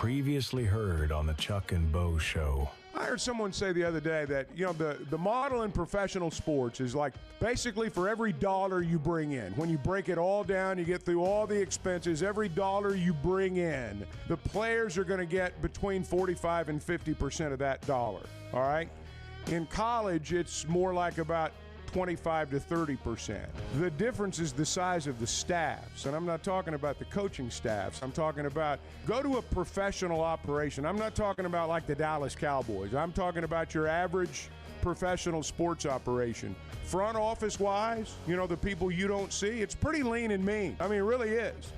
Previously heard on the Chuck and Bo Show. I heard someone say the other day that, the model in professional sports is like basically for every dollar you bring in, when you break it all down, you get through all the expenses, every dollar you bring in, the players are going to get between 45 and 50% of that dollar, all right? In college, it's more like about 25 to 30%. The difference is the size of the staffs, and I'm not talking about the coaching staffs. I'm talking about go to a professional operation. I'm not talking about like the Dallas Cowboys. I'm talking about your average professional sports operation. Front office wise, the people you don't see, it's pretty lean and mean. I mean, it really is.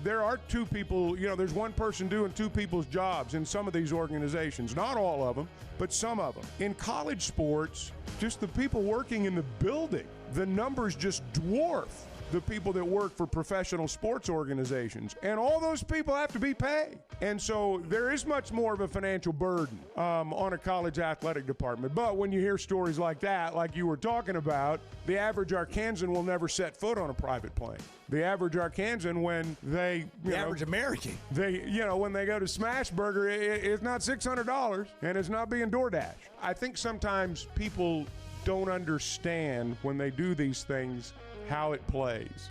There are two people, there's one person doing two people's jobs in some of these organizations. Not all of them, but some of them. In college sports, just the people working in the building, the numbers just dwarf the people that work for professional sports organizations. And all those people have to be paid. And so there is much more of a financial burden on a college athletic department. But when you hear stories like that, like you were talking about, the average Arkansan will never set foot on a private plane. The average Arkansan, when they... The average American. When they go to Smashburger, it's not $600, and it's not being DoorDash. I think sometimes people don't understand when they do these things how it plays.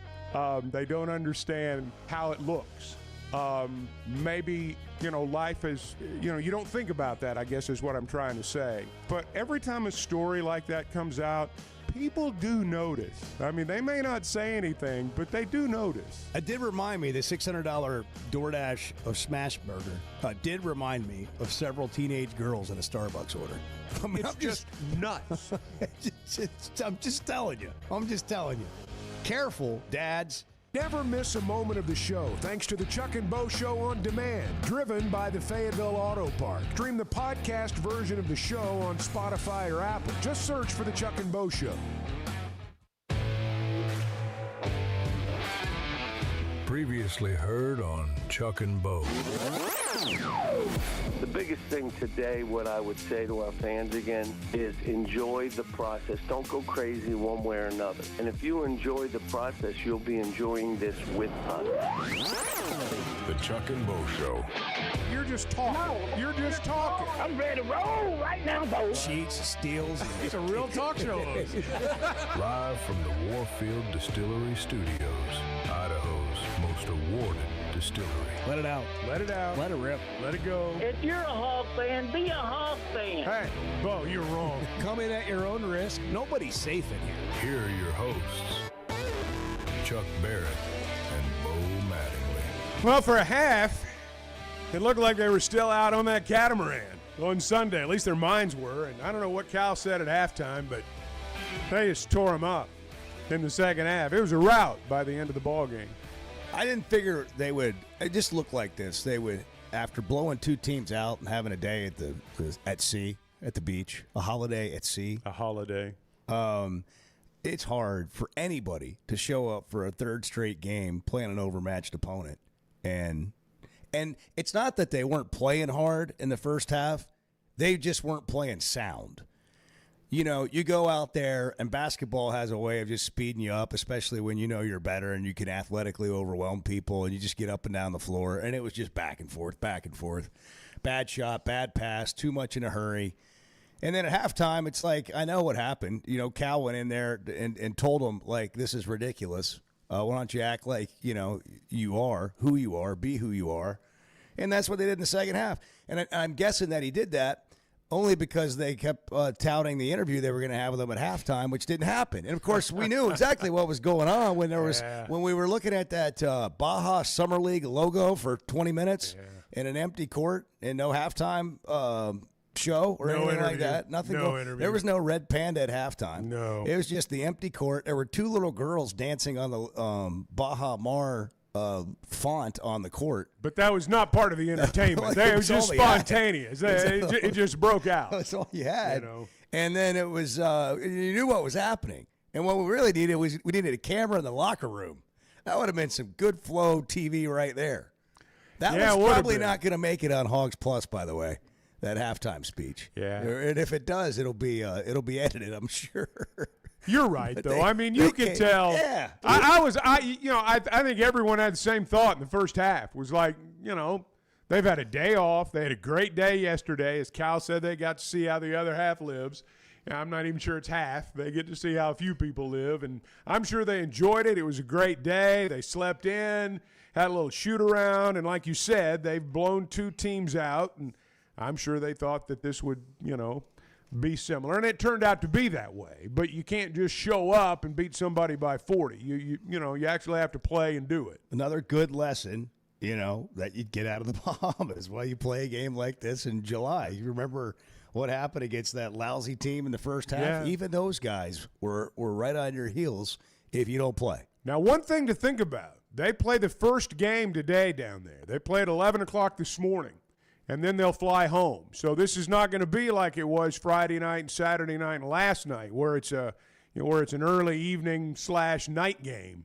They don't understand how it looks. Maybe, life is, you don't think about that, I guess is what I'm trying to say. But every time a story like that comes out, people do notice. I mean, they may not say anything, but they do notice. It did remind me, the $600 DoorDash of Smashburger did remind me of several teenage girls in a Starbucks order. I mean, it's just nuts. I'm just telling you. Careful, dads. Never miss a moment of the show thanks to the Chuck and Bo Show on demand, driven by the Fayetteville Auto Park. Stream the podcast version of the show on Spotify or Apple. Just search for the Chuck and Bo Show. Previously heard on Chuck and Bo. The biggest thing today, what I would say to our fans again, is enjoy the process. Don't go crazy one way or another. And if you enjoy the process, you'll be enjoying this with us. The Chuck and Bo Show. You're just talking. You're just talking. I'm ready to roll right now, Bo. Cheats, steals. He's a real talk show host. Live from the Warfield Distillery Studios, Idaho's most awarded distillery. Let it out. Let it out. Let it rip. Let it go. If you're a Hawk fan, be a Hawk fan. Hey, Bo, you're wrong. Come in at your own risk. Nobody's safe in here. Here are your hosts, Chuck Barrett and Bo Mattingly. Well, for a half, it looked like they were still out on that catamaran on Sunday. At least their minds were. And I don't know what Cal said at halftime, but they just tore them up in the second half. It was a rout by the end of the ball game. I didn't figure they would. It just looked like this. They would, after blowing two teams out and having a day at sea, at the beach, a holiday at sea. A holiday. It's hard for anybody to show up for a third straight game playing an overmatched opponent. And it's not that they weren't playing hard in the first half. They just weren't playing sound. You go out there, and basketball has a way of just speeding you up, especially when you're better and you can athletically overwhelm people, and you just get up and down the floor. And it was just back and forth. Bad shot, bad pass, too much in a hurry. And then at halftime, it's like, I know what happened. Cal went in there and told them, like, this is ridiculous. Why don't you act like, you are who you are, be who you are. And that's what they did in the second half. And I'm guessing that he did that only because they kept touting the interview they were going to have with them at halftime, which didn't happen. And, of course, we knew exactly what was going on when we were looking at that Baja Summer League logo for 20 minutes in an empty court and no halftime show or anything like that. Nothing. There was no red panda at halftime. No. It was just the empty court. There were two little girls dancing on the Baja Mar font on the court. But that was not part of the entertainment. It was just spontaneous. It just broke out. That's all you had. And then it was, you knew what was happening. And what we really needed was we needed a camera in the locker room. That would have been some good flow TV right there. That was probably not going to make it on Hogs Plus, by the way. That halftime speech. Yeah. And if it does, it'll be edited, I'm sure. You're right, though. I mean, you could tell. Yeah. I think everyone had the same thought in the first half. Was like, They've had a day off. They had a great day yesterday. As Cal said, they got to see how the other half lives. And I'm not even sure it's half. They get to see how a few people live. And I'm sure they enjoyed it. It was a great day. They slept in, had a little shoot around. And like you said, they've blown 2 teams out. And I'm sure they thought that this would, be similar. And it turned out to be that way. But you can't just show up and beat somebody by 40. You actually have to play and do it. Another good lesson, that you get out of the Bahamas while you play a game like this in July. You remember what happened against that lousy team in the first half? Yeah. Even those guys were right on your heels if you don't play. Now, one thing to think about, they play the first game today down there. They play at 11 o'clock this morning, and then they'll fly home. So this is not going to be like it was Friday night and Saturday night and last night, where it's an early evening / night game.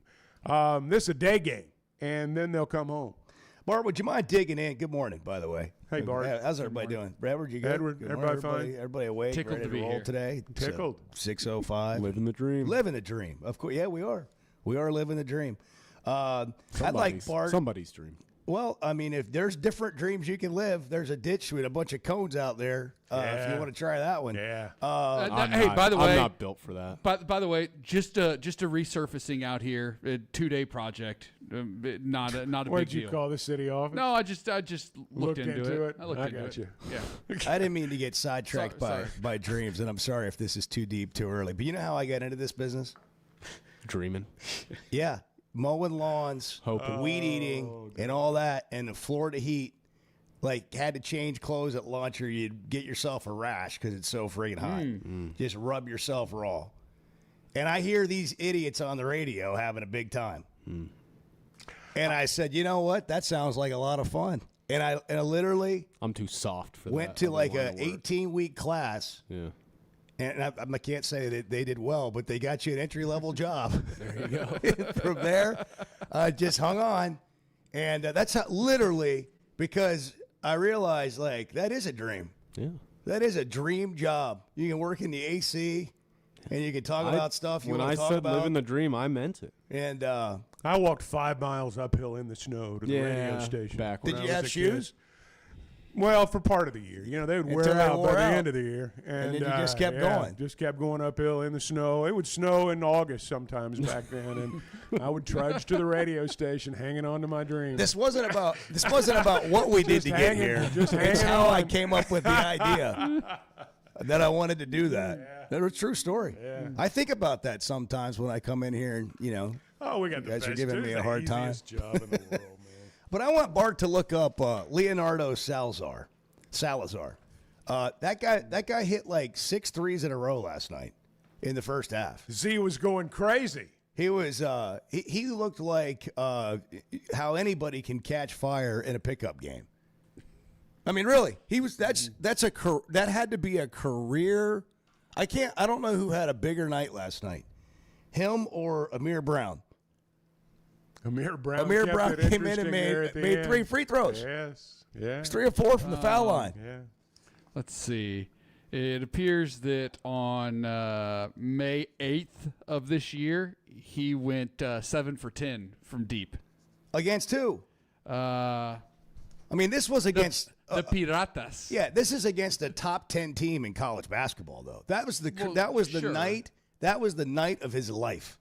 This is a day game, and then they'll come home. Bart, would you mind digging in? Good morning, by the way. Hey, Bart. How's everybody doing? Edward, you good? Edward, Good everybody morning, fine? Everybody awake? Tickled ready to be roll here. today? Tickled. 6:05. Living the dream. Living the dream. Of course, yeah, we are. We are living the dream. I'd like Bart. Somebody's dream. Well, I mean, if there's different dreams you can live, there's a ditch with a bunch of cones out there. If you want to try that one. Yeah. By the way, I'm not built for that. By the way, just a resurfacing out here, a 2-day project, not a What big did you deal. call the city office? No, I just looked into it. I looked I into got it. you. Yeah. I didn't mean to get sidetracked Sorry. by dreams, and I'm sorry if this is too deep too early. But you know how I got into this business? Dreaming. Yeah. Mowing lawns, Hoping. weed eating, and all that, and the Florida heat, had to change clothes at lunch or you'd get yourself a rash because it's so friggin' hot. Just rub yourself raw. And I hear these idiots on the radio having a big time. And I said, you know what? That sounds like a lot of fun. And I literally I'm too soft for went that. to I like don't an wanna work. 18-week class. Yeah. And I can't say that they did well, but they got you an entry-level job. There you go. From there, just hung on. And that's how, literally, because I realized, that is a dream. Yeah. That is a dream job. You can work in the AC, and you can talk about stuff you when want I to talk said about. living the dream, I meant it. And I walked 5 miles uphill in the snow to the radio station. Back did when you I have was a shoes? Well, for part of the year. They would wear Until they out wore by the out. end of the year. And then you just kept going. Just kept going uphill in the snow. It would snow in August sometimes back then, and I would trudge to the radio station hanging on to my dreams. This wasn't about what we did to get hanging- here. just It's hanging how I on. came up with the idea that I wanted to do that. Yeah. That was a true story. Yeah. I think about that sometimes when I come in here and, Oh, we got You the guys are best. giving It's me a the hard time. easiest job in the world, man. But I want Bart to look up Leonardo Salazar. That guy hit like 6 threes in a row last night in the first half. Z was going crazy. He was he looked like how anybody can catch fire in a pickup game. I mean, really, he was. That had to be a career. I don't know who had a bigger night last night, him or Amir Brown. Amir Brown came kept it in and interesting there at the made end. 3 free throws. Yes. Yeah. 3 or 4 from the foul line. Yeah. Let's see. It appears that on May 8th of this year, he went 7 for 10 from deep. Against who? I mean, this was against the Piratas. Yeah, this is against a top 10 team in college basketball, though. That was the sure. night. That was the night of his life.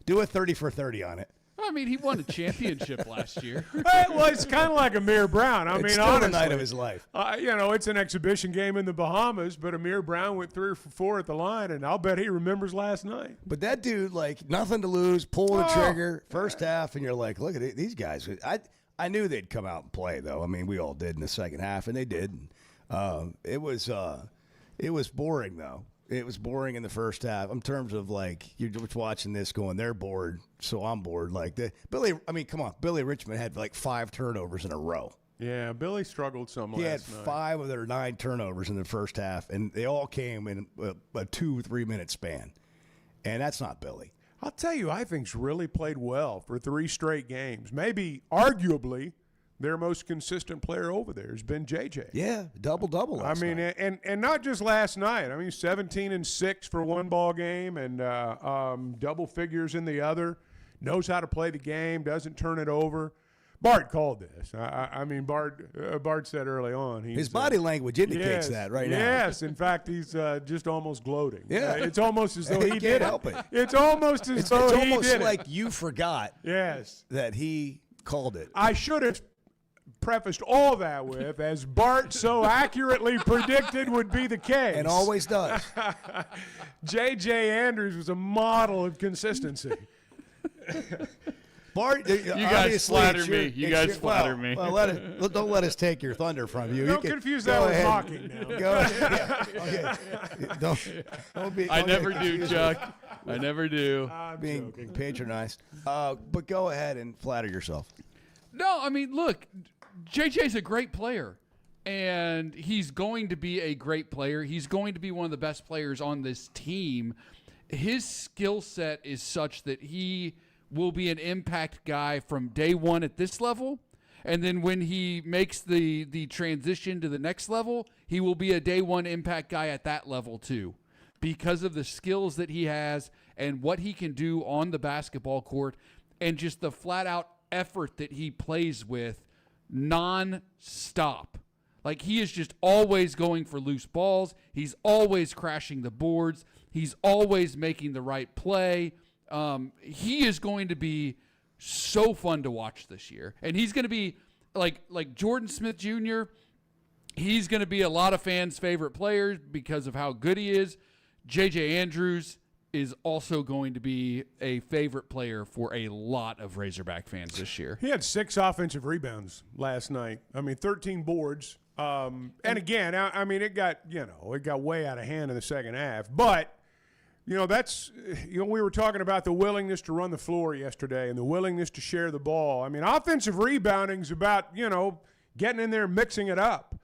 Do a 30 for 30 on it. I mean, he won a championship last year. Well, it's kind of like Amir Brown. I It's mean, still honestly, the night of his life. It's an exhibition game in the Bahamas, but Amir Brown went 3 for 4 at the line, and I'll bet he remembers last night. But that dude, nothing to lose, pull the trigger, first half, and you're like, look at it, these guys. I knew they'd come out and play, though. I mean, we all did in the second half, and they did. It was boring, though. It was boring in the first half in terms of you're just watching this going, they're bored, so I'm bored. Come on, Billy Richmond had 5 turnovers in a row. Yeah, Billy struggled some He had last night. 5 of their 9 turnovers in the first half, and they all came in a 2-3 minute span. And that's not Billy. I'll tell you, I think's really played well for 3 straight games. Maybe, arguably, their most consistent player over there has been JJ. Yeah, double-double last night. And not just last night. I mean, 17 and 6 for one ball game and double figures in the other. Knows how to play the game, doesn't turn it over. Bart called this. I mean, Bart said early on. His body language indicates that right now. Yes, in fact, he's just almost gloating. Yeah. It's almost as though he can't did help it. It's almost as though It's he almost did like it. you forgot Yes. that he called it. I should have prefaced all that with, as Bart so accurately predicted would be the case. And always does. J.J. Andrews was a model of consistency. Bart, You guys flatter me. You guys flatter me. Well, don't let us take your thunder from you. Don't You confuse go that with ahead. mocking now. Go ahead. Yeah, okay. Don't be. I don't never get do, confused Chuck. I never do. I'm being joking. patronized. But go ahead and flatter yourself. No, I mean, look, JJ's a great player, and he's going to be a great player. He's going to be one of the best players on this team. His skill set is such that he will be an impact guy from day one at this level, and then when he makes the transition to the next level, he will be a day one impact guy at that level too, because of the skills that he has and what he can do on the basketball court and just the flat-out effort that he plays with non-stop. Like, he is just always going for loose balls. He's always crashing the boards. He's always making the right play. He is going to be so fun to watch this year. And he's going to be like Jordan Smith Jr., he's going to be a lot of fans' favorite player because of how good he is. J.J. Andrews is also going to be a favorite player for a lot of Razorback fans this year. He had 6 offensive rebounds last night. I mean, 13 boards. And again, I mean, it got way out of hand in the second half. But, we were talking about the willingness to run the floor yesterday and the willingness to share the ball. I mean, offensive rebounding is about, getting in there and mixing it up.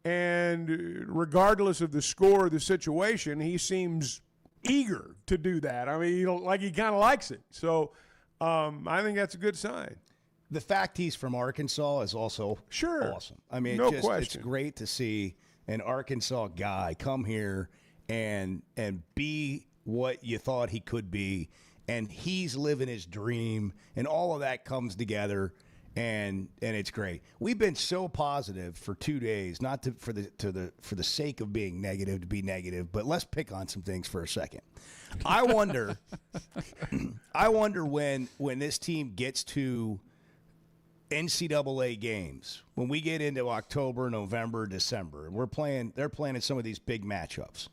And regardless of the score or the situation, he seems eager to do that. I mean, he kind of likes it. So I think that's a good sign. The fact he's from Arkansas is also awesome. I mean, No it's question. great to see an Arkansas guy come here and be what you thought he could be, and he's living his dream, and all of that comes together, and it's great. We've been so positive for 2 days, not for the sake of being negative to be negative, but let's pick on some things for a second. I wonder when this team gets to NCAA games, when we get into October, November, December, and they're playing in some of these big matchups.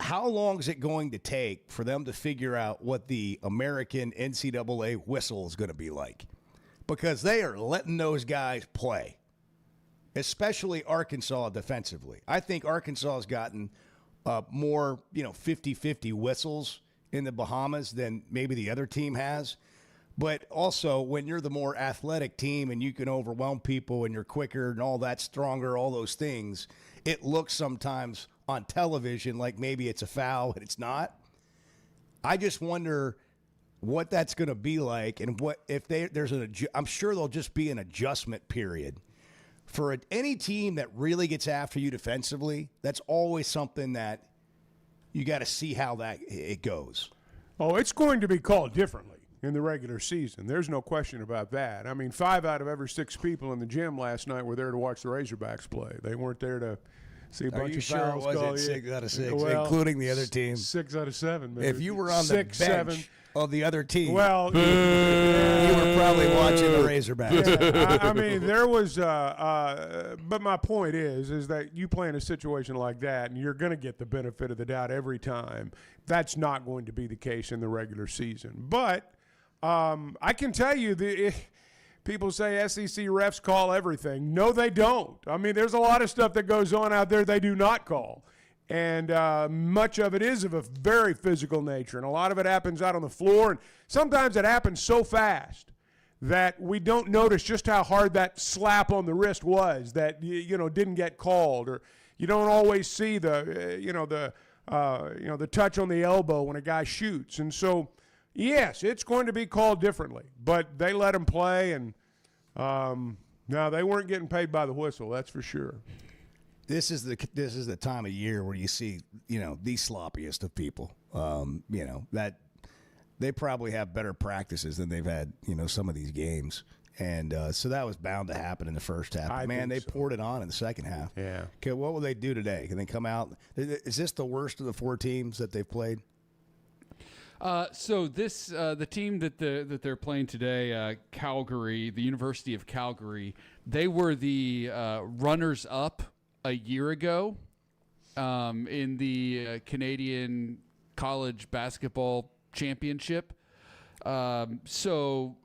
How long is it going to take for them to figure out what the American NCAA whistle is going to be like? Because they are letting those guys play, especially Arkansas defensively. I think Arkansas has gotten more, 50-50 whistles in the Bahamas than maybe the other team has. But also, when you're the more athletic team and you can overwhelm people and you're quicker and all that, stronger, all those things, it looks sometimes on television like maybe it's a foul, and it's not. I just wonder what that's going to be like, and what if I'm sure there'll just be an adjustment period for any team that really gets after you defensively. That's always something that you got to see how that it goes. Oh, it's going to be called differently in the regular season. There's no question about that. I mean, 5 out of every 6 people in the gym last night were there to watch the Razorbacks play. They weren't there to see a bunch Are you of sure it fouls wasn't called. 6 out of 6, Well, including the other team? 6 out of 7. Maybe. If you were on the 6, bench 7. of the other team, Well, you were probably watching the Razorbacks. yeah, I mean, there was, but my point is that you play in a situation like that, and you're going to get the benefit of the doubt every time. That's not going to be the case in the regular season. But I can tell you people say SEC refs call everything. No, they don't. I mean, there's a lot of stuff that goes on out there they do not call. And much of it is of a very physical nature. And a lot of it happens out on the floor. And sometimes it happens so fast that we don't notice just how hard that slap on the wrist was that, didn't get called. Or you don't always see the touch on the elbow when a guy shoots. And so, yes, it's going to be called differently. But they let them play. And no, they weren't getting paid by the whistle. That's for sure. This is the time of year where you see, the sloppiest of people. That they probably have better practices than they've had, some of these games. And so that was bound to happen in the first half. But, man, they poured it on in the second half. Yeah. Okay, what will they do today? Can they come out? Is this the worst of the 4 teams that they've played? So this the team that they're playing today, Calgary, the University of Calgary, they were the runners-up a year ago in the Canadian College Basketball Championship. So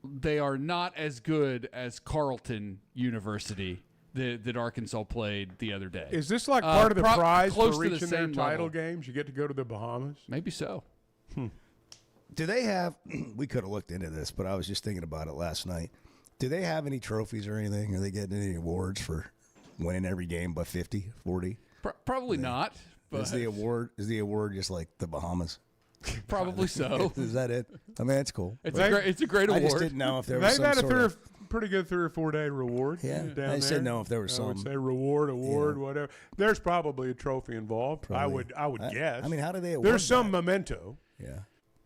they are not as good as Carleton University that Arkansas played the other day. Is this like part of the prize for close to the reaching their same title level. games? You get to go to the Bahamas? Maybe so. Do they have – we could have looked into this, but I was just thinking about it last night. Do they have any trophies or anything? Are they getting any awards for winning every game by 50, 40? Probably not. But Is the award just like the Bahamas? probably so. Is that it? I mean, that's cool. It's a great I award. just didn't know if there was They've some had sort of – pretty good 3 or 4 day reward. Yeah, down I there. just didn't know if there was I would some. say award, whatever. There's probably a trophy involved. Probably. I would guess. I mean, how do they award There's some that? memento. Yeah.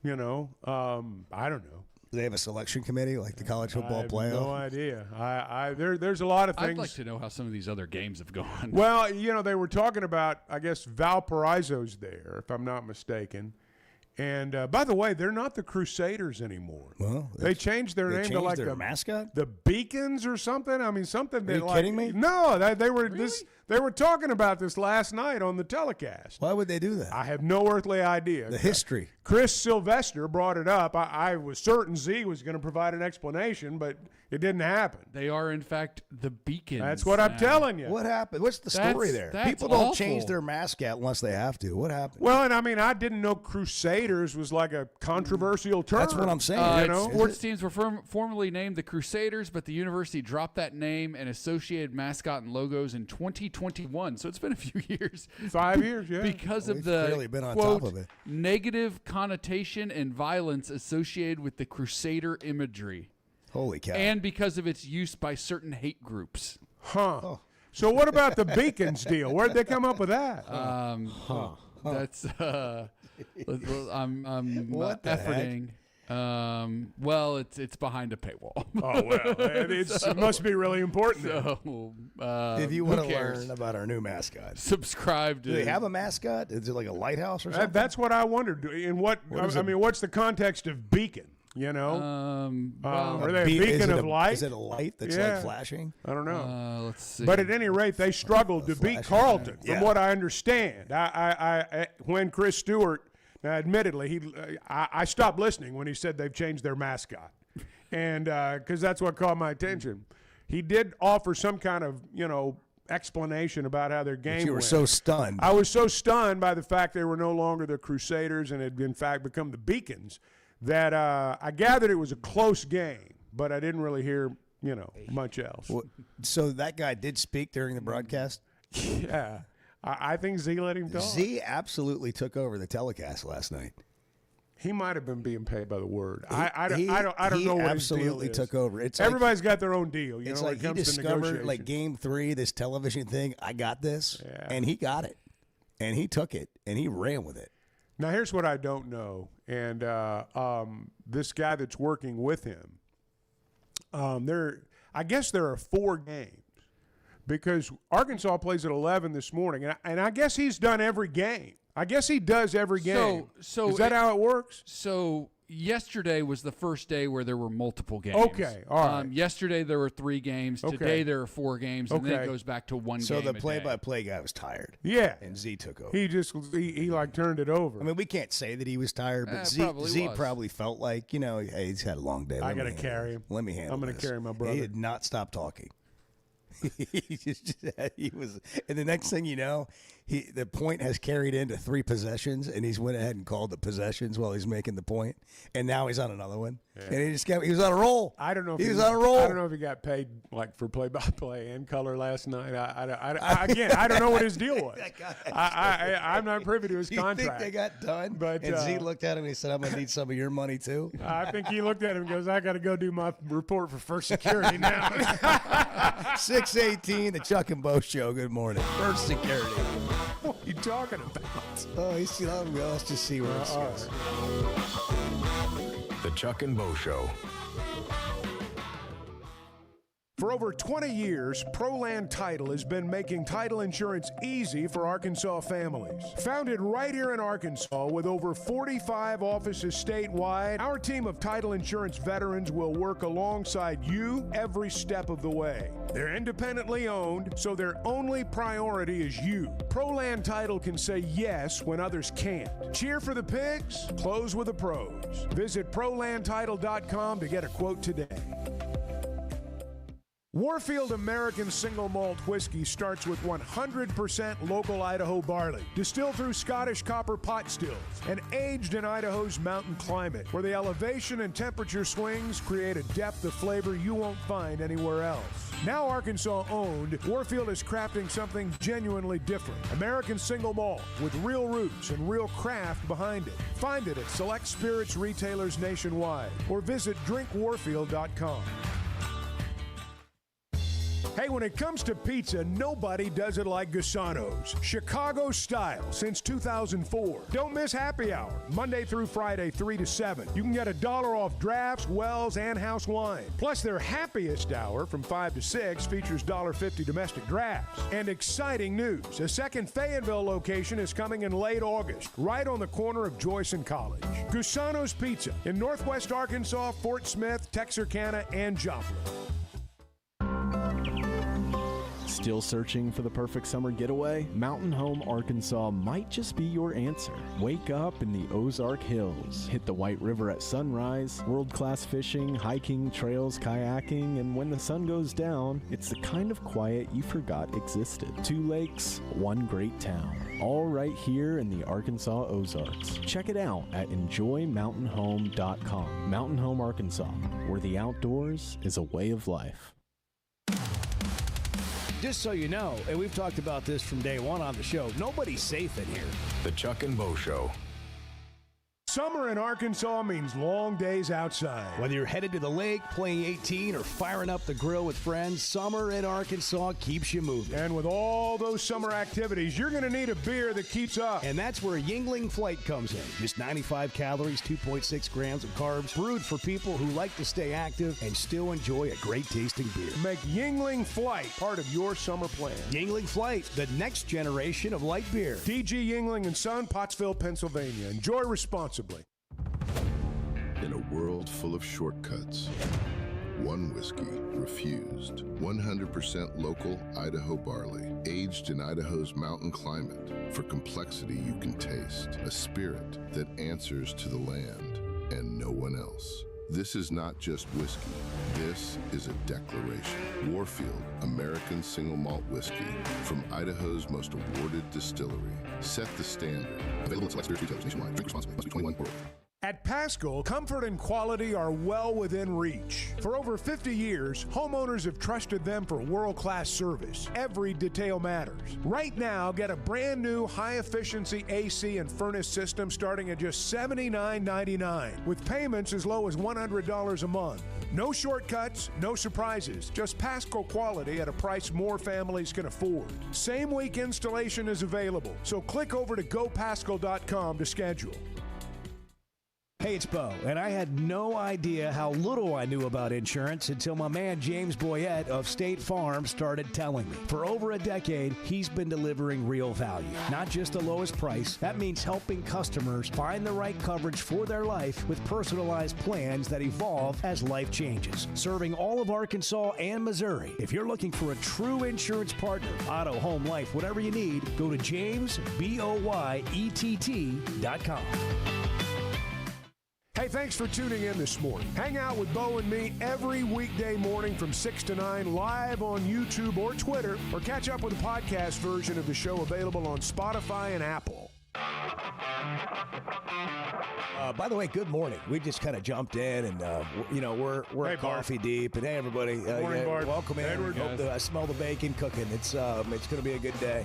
You know, I don't know. Do they have a selection committee like the college I football have playoff? no idea. There's a lot of things. I'd like to know how some of these other games have gone. Well, they were talking about, I guess, Valparaiso's there, if I'm not mistaken. And by the way, they're not the Crusaders anymore. Well, they changed their name to like their the mascot. the Beacons or something. I mean, something. Are you kidding me? No, they were this. They were talking about this last night on the telecast. Why would they do that? I have no earthly idea. The history. Chris Sylvester brought it up. I was certain Z was going to provide an explanation, but it didn't happen. They are, in fact, the Beacons. That's what I'm now. telling you. What happened? What's the story there? That's People don't awful. change their mascot unless they have to. What happened? Well, and I mean, I didn't know Crusaders was like a controversial term. That's what I'm saying. You know? Sports teams were formerly named the Crusaders, but the university dropped that name and associated mascot and logos in 2021. So it's been a few years. 5 years, yeah. Because Well, of we've the clearly been on quote, top of it. negative connotation and violence associated with the Crusader imagery, Holy cow. and because of its use by certain hate groups. Huh. Oh. So what about the Beacons deal? Where'd they come up with that? That's I'm What the heck? efforting. Well, it's behind a paywall. Oh, well, it must be really important. then. So, if you who want to cares? learn about our new mascot, Subscribe to. do they have a mascot? Is it like a lighthouse or something? That's what I wondered. In what is I it? mean, what's the context of beacon? You know, Well, are they a Is beacon it of light? Is it a light that's Yeah. like flashing? I don't know. let's see. But at any rate, they struggled to beat flashing Carleton, light. from Yeah. what I understand. I when Chris Stewart, now admittedly, I stopped listening when he said they've changed their mascot, and because that's what caught my attention. He did offer some kind of explanation about how their game You were went. so stunned. I was so stunned by the fact they were no longer the Crusaders and had in fact become the Beacons that I gathered it was a close game, but I didn't really hear much else. Well, so that guy did speak during the broadcast? Yeah. I think Z let him talk. Z absolutely took over the telecast last night. He might have been being paid by the word. I He don't know what absolutely his deal is. took over. It's like, Everybody's got their own deal. it's when like it he comes to discovered negotiations. like game 3, this television thing. I got this, Yeah. and he got it, and he took it, and he ran with it. Now here's what I don't know, and this guy that's working with him, I guess there are 4 games because Arkansas plays at 11 this morning, and I guess he's done every game. I guess he does every game. So is that how it works? So yesterday was the first day where there were multiple games. Okay, all right. Yesterday there were 3 games. Okay. Today there are 4 games, and then Okay. it goes back to one So game the a day. play-by-play guy was tired, Yeah. and Z took over. He like turned it over. I mean, we can't say that he was tired, but Z probably was. probably felt like, hey, he's had a long day. I Let me gotta handle carry this. him. Let me handle I'm gonna this. carry my brother. He did not stop talking. he was, and the next thing you know, the point has carried into 3 possessions, and he's went ahead and called the possessions while he's making the point, and now he's on another one, and he was on a roll. I don't know if he was on a roll. I don't know if he got paid like for play-by-play and color last night. I don't know what his deal was. I'm not privy to his Do you contract. think they got done? But, and Z looked at him and he said, "I'm gonna need some of your money too." I think he looked at him and goes, "I got to go do my report for First Security now." 6:18, the Chuck and Bo Show. Good morning. First Security. What are you talking about? Oh, he's still on. Let's just see where it's goes. The Chuck and Bo Show. For over 20 years, ProLand Title has been making title insurance easy for Arkansas families. Founded right here in Arkansas with over 45 offices statewide, our team of title insurance veterans will work alongside you every step of the way. They're independently owned, so their only priority is you. ProLand Title can say yes when others can't. Cheer for the pigs, close with the pros. Visit ProLandTitle.com to get a quote today. Warfield American Single Malt Whiskey starts with 100% local Idaho barley, distilled through Scottish copper pot stills, and aged in Idaho's mountain climate, where the elevation and temperature swings create a depth of flavor you won't find anywhere else. Now Arkansas-owned, Warfield is crafting something genuinely different. American Single Malt with real roots and real craft behind it. Find it at select spirits retailers nationwide or visit drinkwarfield.com. Hey, when it comes to pizza, nobody does it like Gusano's. Chicago style since 2004. Don't miss happy hour, Monday through Friday, 3 to 7. You can get $1 off drafts, wells, and house wine. Plus, their happiest hour from 5 to 6 features $1.50 domestic drafts. And exciting news, a second Fayetteville location is coming in late August, right on the corner of Joyce and College. Gusano's Pizza in Northwest Arkansas, Fort Smith, Texarkana, and Joplin. Still searching for the perfect summer getaway? Mountain Home Arkansas might just be your answer. Wake up in the Ozark Hills. Hit the White River at sunrise. World-class fishing, hiking, trails, kayaking, and when the sun goes down, it's the kind of quiet you forgot existed. 2 lakes, 1 great town. All right here in the Arkansas Ozarks. Check it out at enjoymountainhome.com. Mountain Home Arkansas, where the outdoors is a way of life. Just so you know, and we've talked about this from day one on the show, nobody's safe in here. The Chuck and Bo Show. Summer in Arkansas means long days outside. Whether you're headed to the lake, playing 18, or firing up the grill with friends, summer in Arkansas keeps you moving. And with all those summer activities, you're going to need a beer that keeps up. And that's where Yingling Flight comes in. Just 95 calories, 2.6 grams of carbs, brewed for people who like to stay active and still enjoy a great tasting beer. Make Yingling Flight part of your summer plan. Yingling Flight, the next generation of light beer. DG Yingling & Son, Pottsville, Pennsylvania. Enjoy responsibly. In a world full of shortcuts, one whiskey refused. 100% local Idaho barley, aged in Idaho's mountain climate. For complexity you can taste. A spirit that answers to the land and no one else. This is not just whiskey. This is a declaration. Warfield, American Single Malt Whiskey, from Idaho's most awarded distillery. Set the standard. Available at select spirits retailers nationwide. Drink responsibly. Must be 21 or older. At Pascal, comfort and quality are well within reach. For over 50 years, homeowners have trusted them for world-class service. Every detail matters. Right now, get a brand new high-efficiency AC and furnace system starting at just $79.99, with payments as low as $100 a month. No shortcuts, no surprises, just Pascal quality at a price more families can afford. Same week installation is available, so click over to gopascal.com to schedule. Hey, it's Bo, and I had no idea how little I knew about insurance until my man James Boyette of State Farm started telling me. For over a decade, he's been delivering real value, not just the lowest price. That means helping customers find the right coverage for their life with personalized plans that evolve as life changes. Serving all of Arkansas and Missouri. If you're looking for a true insurance partner, auto, home, life, whatever you need, go to jamesboyett.com. Hey, thanks for tuning in this morning. Hang out with Bo and me every weekday morning from 6 to 9 live on YouTube or Twitter, or catch up with the podcast version of the show available on Spotify and Apple. By the way, good morning. We just kind of jumped in, and we're Hey, coffee deep. And hey, everybody, Morning, Bart. welcome in. Edward. I smell the bacon cooking. It's going to be a good day.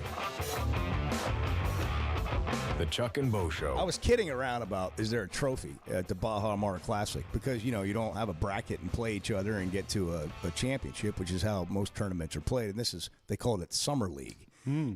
The Chuck and Bo Show. I was kidding around about, is there a trophy at the Bahamas Classic? Because, you don't have a bracket and play each other and get to a championship, which is how most tournaments are played. And they call it Summer League.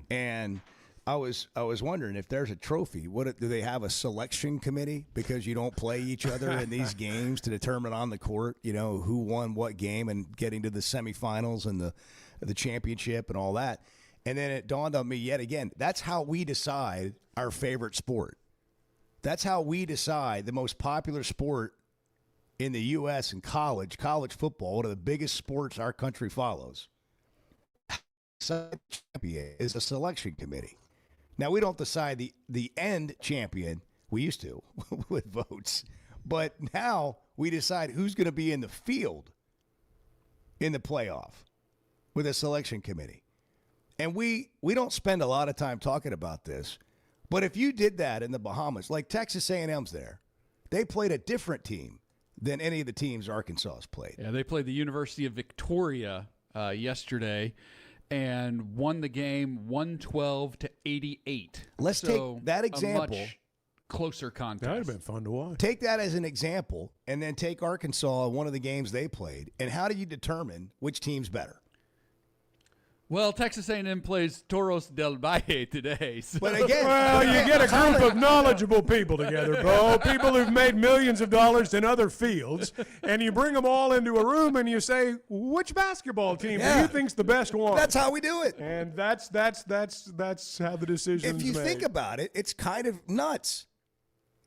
And I was wondering if there's a trophy. Do they have a selection committee because you don't play each other in these games to determine on the court, who won what game and getting to the semifinals and the championship and all that. And then it dawned on me yet again, that's how we decide our favorite sport. That's how we decide the most popular sport in the U.S. and college football, one of the biggest sports our country follows. Champion is a selection committee. Now, we don't decide the end champion. We used to with votes. But now we decide who's going to be in the field in the playoff with a selection committee. And we don't spend a lot of time talking about this. But if you did that in the Bahamas, like Texas A&M's there, they played a different team than any of the teams Arkansas has played. Yeah, they played the University of Victoria yesterday and won the game 112-88. Let's take that example. A much closer contest. That would have been fun to watch. Take that as an example, and then take Arkansas, one of the games they played, and how do you determine which team's better? Well, Texas A&M plays Toros del Valle today. So. But again, you get a group of knowledgeable people together, Bo, people who've made millions of dollars in other fields, and you bring them all into a room and you say, which basketball team do you think's the best one? That's how we do it. And that's how the decision's If you made. think about it, it's kind of nuts.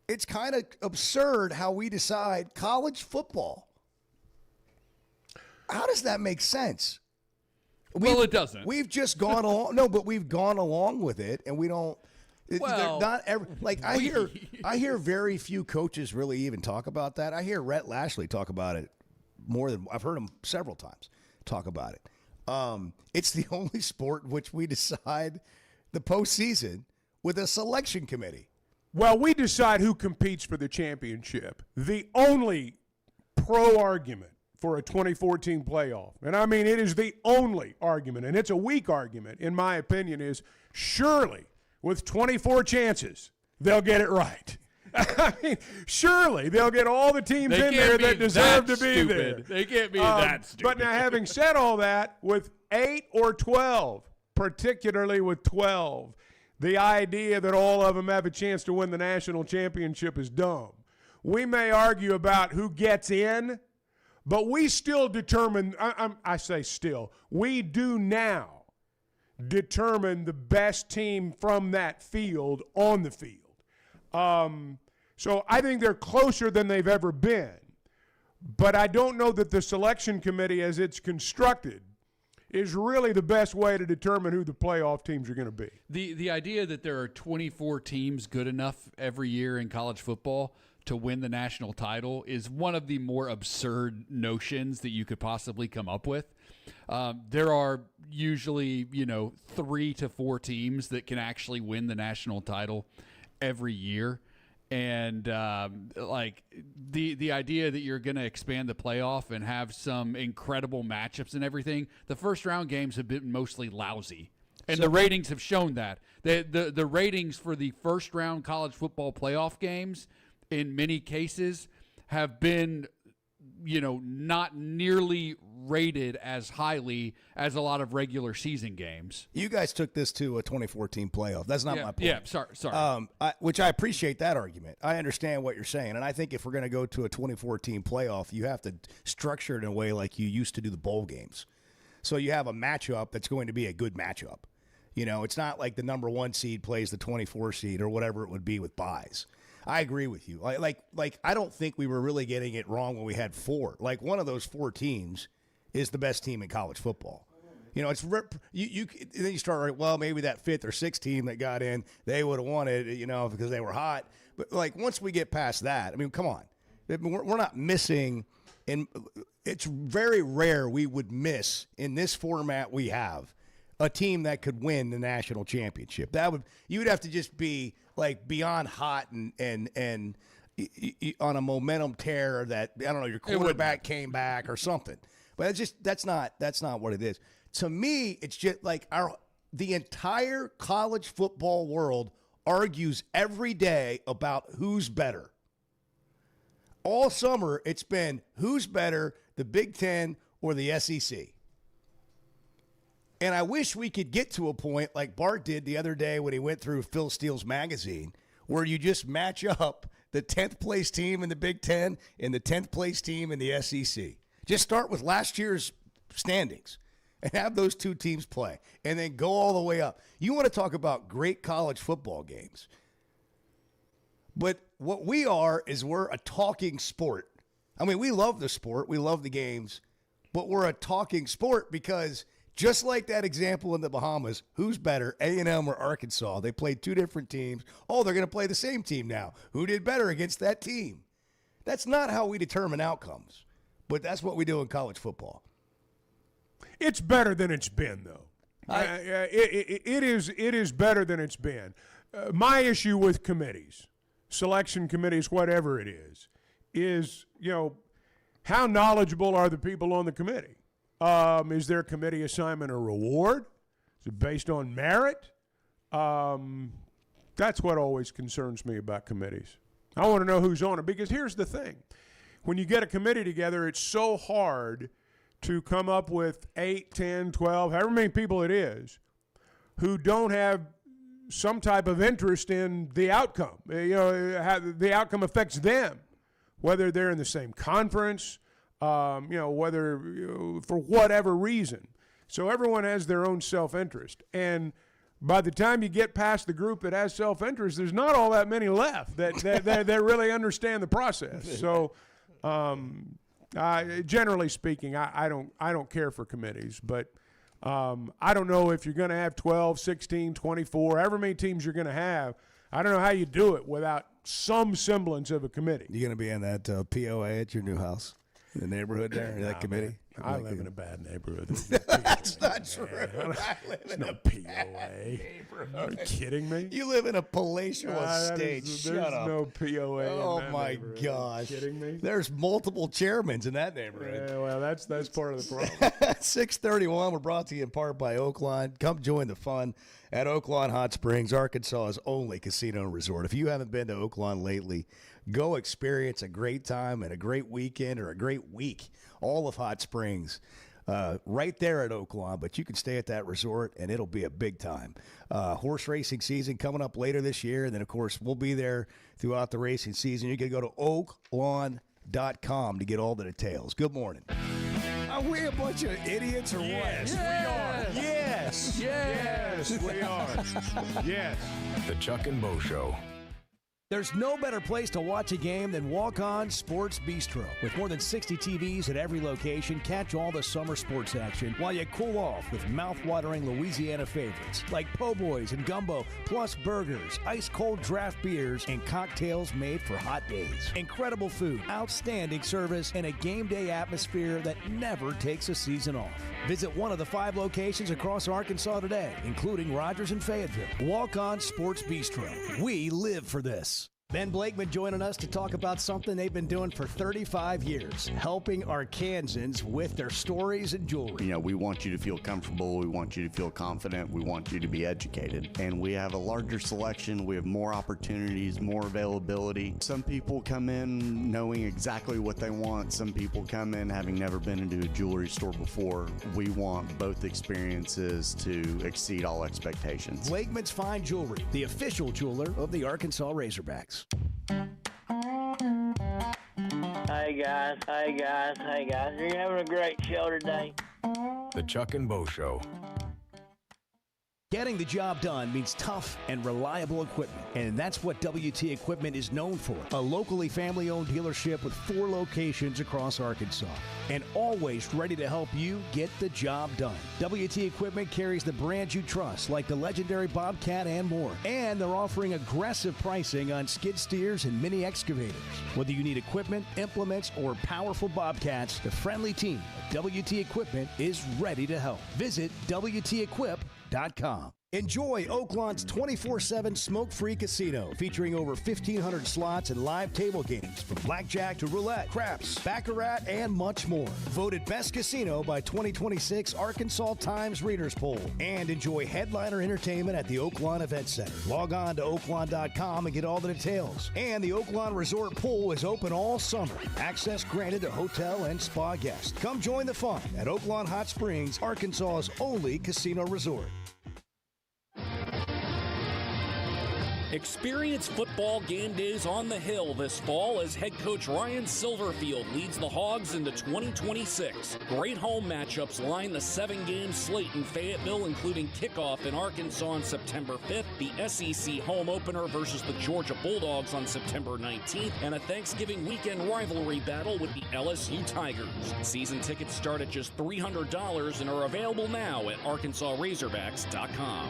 It's kind of absurd how we decide college football. How does that make sense? Well, it doesn't. We've just gone along. No, but we've gone along with it, and we don't. Well, not every, like I hear very few coaches really even talk about that. I hear Rhett Lashley talk about it more than I've heard him several times talk about it. It's the only sport in which we decide the postseason with a selection committee. Well, we decide who competes for the championship. The only pro argument for a 2014 playoff, and I mean it is the only argument, and it's a weak argument, in my opinion, is surely with 24 chances, they'll get it right. I mean, surely they'll get all the teams in there that deserve to be there. They can't be that stupid. But now, having said all that, with 8 or 12, particularly with 12, the idea that all of them have a chance to win the national championship is dumb. We may argue about who gets in, but we still determine, I say still, we do now determine the best team from that field on the field. So I think they're closer than they've ever been. But I don't know that the selection committee, as it's constructed, is really the best way to determine who the playoff teams are going to be. The idea that there are 24 teams good enough every year in college football to win the national title is one of the more absurd notions that you could possibly come up with. There are usually, 3 to 4 teams that can actually win the national title every year. And the idea that you're going to expand the playoff and have some incredible matchups and everything, the first round games have been mostly lousy. And the ratings have shown that. The ratings for the first round college football playoff games in many cases have been, not nearly rated as highly as a lot of regular season games. You guys took this to a 2014 playoff. That's not my point. Yeah, sorry. Which I appreciate that argument. I understand what you're saying. And I think if we're going to go to a 2014 playoff, you have to structure it in a way like you used to do the bowl games. So you have a matchup that's going to be a good matchup. It's not like the number 1 seed plays the 24 seed or whatever it would be with buys. I agree with you. Like I don't think we were really getting it wrong when we had 4. Like one of those 4 teams is the best team in college football. It's you then you start right. Well, maybe that 5th or 6th team that got in, they would have won it, because they were hot. But like once we get past that, I mean, come on, we're not missing. And it's very rare we would miss in this format we have a team that could win the national championship. You would have to just be like beyond hot and on a momentum tear that, I don't know, your quarterback came back or something. But that's not what it is. To me, it's just like the entire college football world argues every day about who's better. All summer, it's been who's better, the Big Ten or the SEC. And I wish we could get to a point like Bart did the other day when he went through Phil Steele's magazine, where you just match up the 10th place team in the Big Ten and the 10th place team in the SEC. Just start with last year's standings and have those two teams play, and then go all the way up. You want to talk about great college football games. But what we are is we're a talking sport. I mean, we love the sport. We love the games. But we're a talking sport because just like that example in the Bahamas, who's better, A&M or Arkansas? They played two different teams. Oh, they're going to play the same team now. Who did better against that team? That's not how we determine outcomes. But that's what we do in college football. It's better than it's been, though. It is better than it's been. My issue with committees, selection committees, whatever it is, how knowledgeable are the people on the committee? Is their committee assignment a reward? Is it based on merit? That's what always concerns me about committees. I want to know who's on it, because here's the thing. When you get a committee together, it's so hard to come up with 8, 10, 12, however many people it is, who don't have some type of interest in the outcome. How the outcome affects them, whether they're in the same conference, whether for whatever reason. So everyone has their own self-interest. And by the time you get past the group that has self-interest, there's not all that many left that really understand the process. So generally speaking, I don't care for committees, but I don't know if you're going to have 12, 16, 24, however many teams you're going to have. I don't know how you do it without some semblance of a committee. You going to be in that POA at your new house, in the neighborhood there, in that committee? Man, I live in a bad neighborhood. That's not true. I live in a POA. Are you kidding me? You live in a palatial estate. Shut up. There's no POA. Oh, in that my neighborhood. gosh. Are you kidding me? There's multiple chairmen in that neighborhood. Yeah, well, that's part of the problem. 6:31. We're brought to you in part by Oaklawn. Come join the fun at Oaklawn Hot Springs, Arkansas's only casino and resort. If you haven't been to Oaklawn lately, go experience a great time and a great weekend or a great week. All of Hot Springs right there at Oaklawn, but you can stay at that resort, and it'll be a big time. Horse racing season coming up later this year, and then, of course, we'll be there throughout the racing season. You can go to oaklawn.com to get all the details. Good morning. Are we a bunch of idiots or what? Yes, we are. Yes. Yes, we are. Yes. The Chuck and Bo Show. There's no better place to watch a game than Walk On Sports Bistro. With more than 60 TVs at every location, catch all the summer sports action while you cool off with mouth-watering Louisiana favorites like po' boys and gumbo, plus burgers, ice-cold draft beers, and cocktails made for hot days. Incredible food, outstanding service, and a game day atmosphere that never takes a season off. Visit one of the 5 locations across Arkansas today, including Rogers and Fayetteville. Walk On Sports Bistro. We live for this. Ben Blakeman joining us to talk about something they've been doing for 35 years, helping Arkansans with their stories and jewelry. We want you to feel comfortable. We want you to feel confident. We want you to be educated. And we have a larger selection. We have more opportunities, more availability. Some people come in knowing exactly what they want. Some people come in having never been into a jewelry store before. We want both experiences to exceed all expectations. Blakeman's Fine Jewelry, the official jeweler of the Arkansas Razorbacks. Hey guys, you're having a great show today. The Chuck and Bo Show. Getting the job done means tough and reliable equipment, and that's what WT Equipment is known for. A locally family-owned dealership with 4 locations across Arkansas, and always ready to help you get the job done. WT Equipment carries the brands you trust, like the legendary Bobcat and more, and they're offering aggressive pricing on skid steers and mini excavators. Whether you need equipment, implements, or powerful Bobcats, the friendly team at WT Equipment is ready to help. Visit WTEquip.com. Enjoy Oaklawn's 24/7 smoke-free casino featuring over 1,500 slots and live table games from blackjack to roulette, craps, baccarat, and much more. Voted best casino by 2026 Arkansas Times Readers Poll. And enjoy headliner entertainment at the Oaklawn Event Center. Log on to oaklawn.com and get all the details. And the Oaklawn Resort Pool is open all summer. Access granted to hotel and spa guests. Come join the fun at Oaklawn Hot Springs, Arkansas's only casino resort. Experience football game days on the Hill this fall as head coach Ryan Silverfield leads the Hogs into 2026. Great home matchups line the 7-game slate in Fayetteville, including kickoff in Arkansas on September 5th, the SEC home opener versus the Georgia Bulldogs on September 19th, and a Thanksgiving weekend rivalry battle with the LSU Tigers. Season tickets start at just $300 and are available now at ArkansasRazorbacks.com.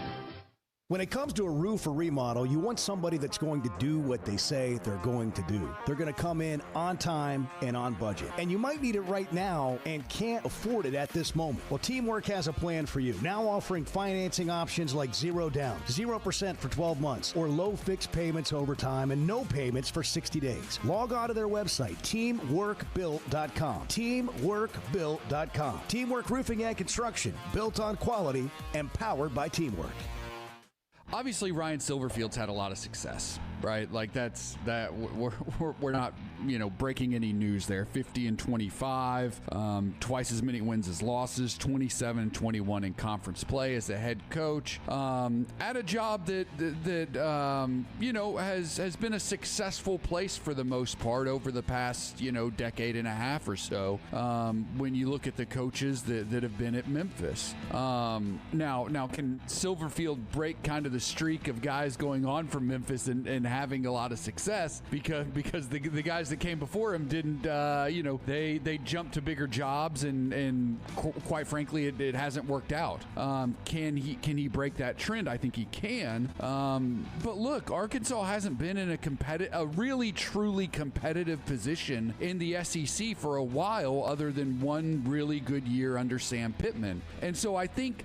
When it comes to a roof or remodel, you want somebody that's going to do what they say they're going to do. They're going to come in on time and on budget. And you might need it right now and can't afford it at this moment. Well, Teamwork has a plan for you. Now offering financing options like 0 down, 0% for 12 months, or low fixed payments over time and no payments for 60 days. Log on to their website, teamworkbuilt.com. Teamworkbuilt.com. Teamwork Roofing and Construction, built on quality and powered by Teamwork. Obviously, Ryan Silverfield's had a lot of success, right? Like we're not, breaking any news there. 50-25, twice as many wins as losses, 27-21 in conference play as a head coach, at a job that has been a successful place for the most part over the past decade and a half or so. When you look at the coaches that have been at Memphis, now can Silverfield break kind of the streak of guys going on from Memphis and having a lot of success because the guys that came before him didn't they jumped to bigger jobs and quite frankly it hasn't worked out. Can he break that trend? I think he can. But look, Arkansas hasn't been in a really truly competitive position in the SEC for a while, other than one really good year under Sam Pittman. And so I think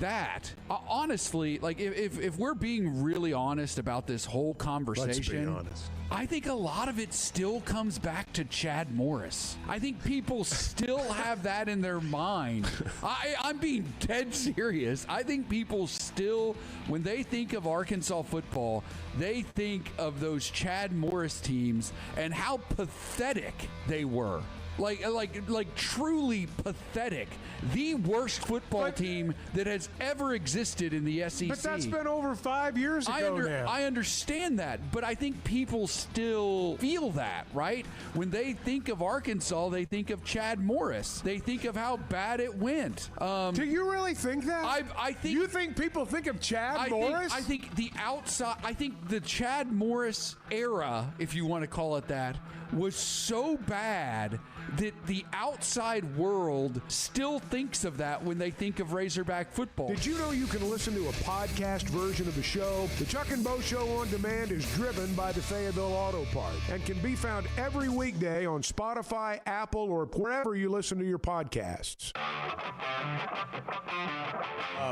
that honestly, like if we're being really honest about this whole conversation, let's be honest. I think a lot of it still comes back to Chad Morris. I think people still have that in their mind. I'm being dead serious. I think people still, when they think of Arkansas football, they think of those Chad Morris teams and how pathetic they were. Like truly pathetic. The worst football team that has ever existed in the SEC. But that's been over 5 years ago now. I understand that, but I think people still feel that, right? When they think of Arkansas, they think of Chad Morris. They think of how bad it went. Do you really think that? I think. You think people think of Chad Morris? I think the Chad Morris era, if you want to call it that, was so bad that the outside world still thinks of that when they think of Razorback football. Did you know you can listen to a podcast version of the show? The Chuck and Bo Show on Demand is driven by the Fayetteville Auto Park and can be found every weekday on Spotify, Apple, or wherever you listen to your podcasts.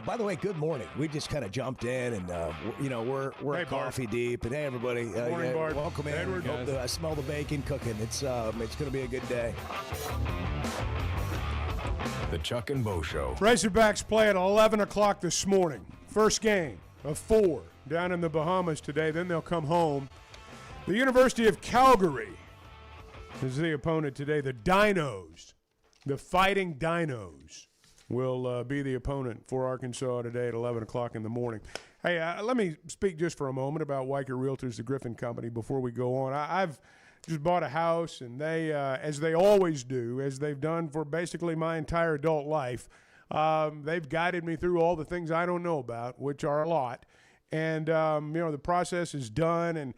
By the way, good morning. We just kind of jumped in, and we're coffee deep. And hey, everybody, morning, Bart. Welcome in. Edward. I smell the bacon cooking. It's going to be a good day. The Chuck and Bo Show. Razorbacks play at 11 o'clock this morning. First game of 4 down in the Bahamas today. Then they'll come home. The University of Calgary is the opponent today. The Dinos, the Fighting Dinos, will be the opponent for Arkansas today at 11 o'clock in the morning. Hey, let me speak just for a moment about Weicker Realtors, the Griffin Company, before we go on. I've just bought a house, and they, as they always do, as they've done for basically my entire adult life, they've guided me through all the things I don't know about, which are a lot. And, the process is done, and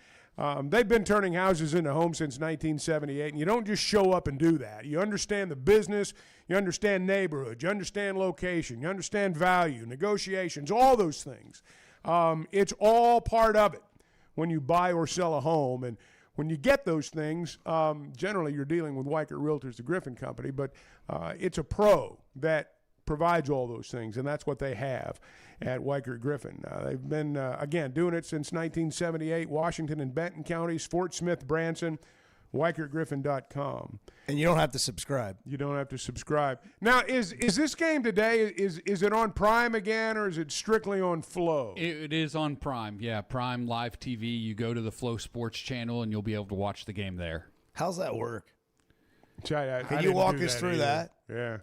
they've been turning houses into homes since 1978, and you don't just show up and do that. You understand the business, you understand neighborhood, you understand location, you understand value, negotiations, all those things. It's all part of it when you buy or sell a home, and when you get those things, generally you're dealing with Weicker Realtors, the Griffin Company, but it's a pro that provides all those things, and that's what they have at Weichert Griffin. They've been, again, doing it since 1978, Washington and Benton counties, Fort Smith, Branson, WeichertGriffin.com. And you don't have to subscribe. You don't have to subscribe. Now, is this game today, is it on Prime again, or is it strictly on Flow? It is on Prime, yeah, Prime Live TV. You go to the Flow Sports channel, and you'll be able to watch the game there. How's that work? Can you walk us through that? Yeah.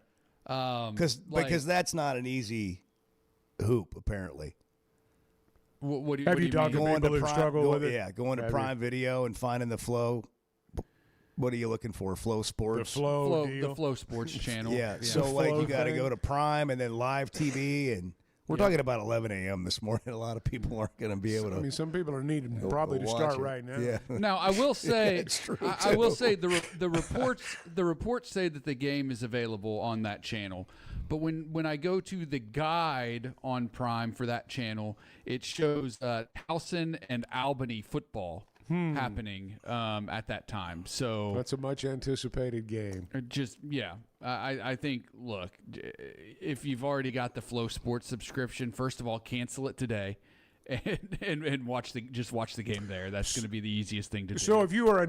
Because that's not an easy hoop, apparently. What do you talked to Going people who Prime- struggle go- with it? Yeah, going to Prime Video and finding the Flow. What are you looking for? Flow Sports? The Flow deal? The Flow Sports channel. Yeah, so you got to go to Prime and then Live TV, and we're talking about 11 a.m. this morning. A lot of people aren't going to be able to. I mean, some people are needing probably to start right now. Yeah. Now, I will say, it's true, I will say the reports say that the game is available on that channel. But when I go to the guide on Prime for that channel, it shows Towson and Albany football happening at that time. So that's a much anticipated game. I think, look, if you've already got the Flow Sports subscription, first of all, cancel it today. And watch the game there. That's going to be the easiest thing to do. So if you are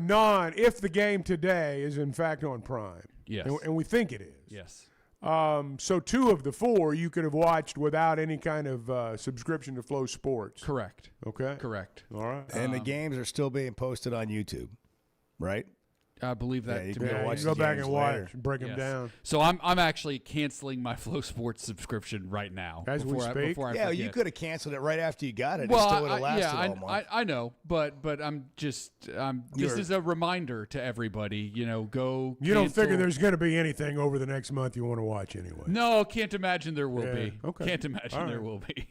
if the game today is in fact on Prime, yes, and we think it is, yes. So 2 of the 4 you could have watched without any kind of subscription to Flow Sports. Correct. Okay. Correct. All right. And the games are still being posted on YouTube, right? I believe that. you to can be go You watch can go the back games and watch, later. break them down. So I'm actually canceling my Flow Sports subscription right now. As we speak? Before I Yeah, forget. you could have canceled it right after you got it. Well, it still would have lasted all month. I know, but I'm just this is a reminder to everybody. Go. You don't figure cancel. there's going to be anything over the next month you want to watch anyway. No, can't imagine there will Yeah, be. okay. Can't imagine All there right. will be.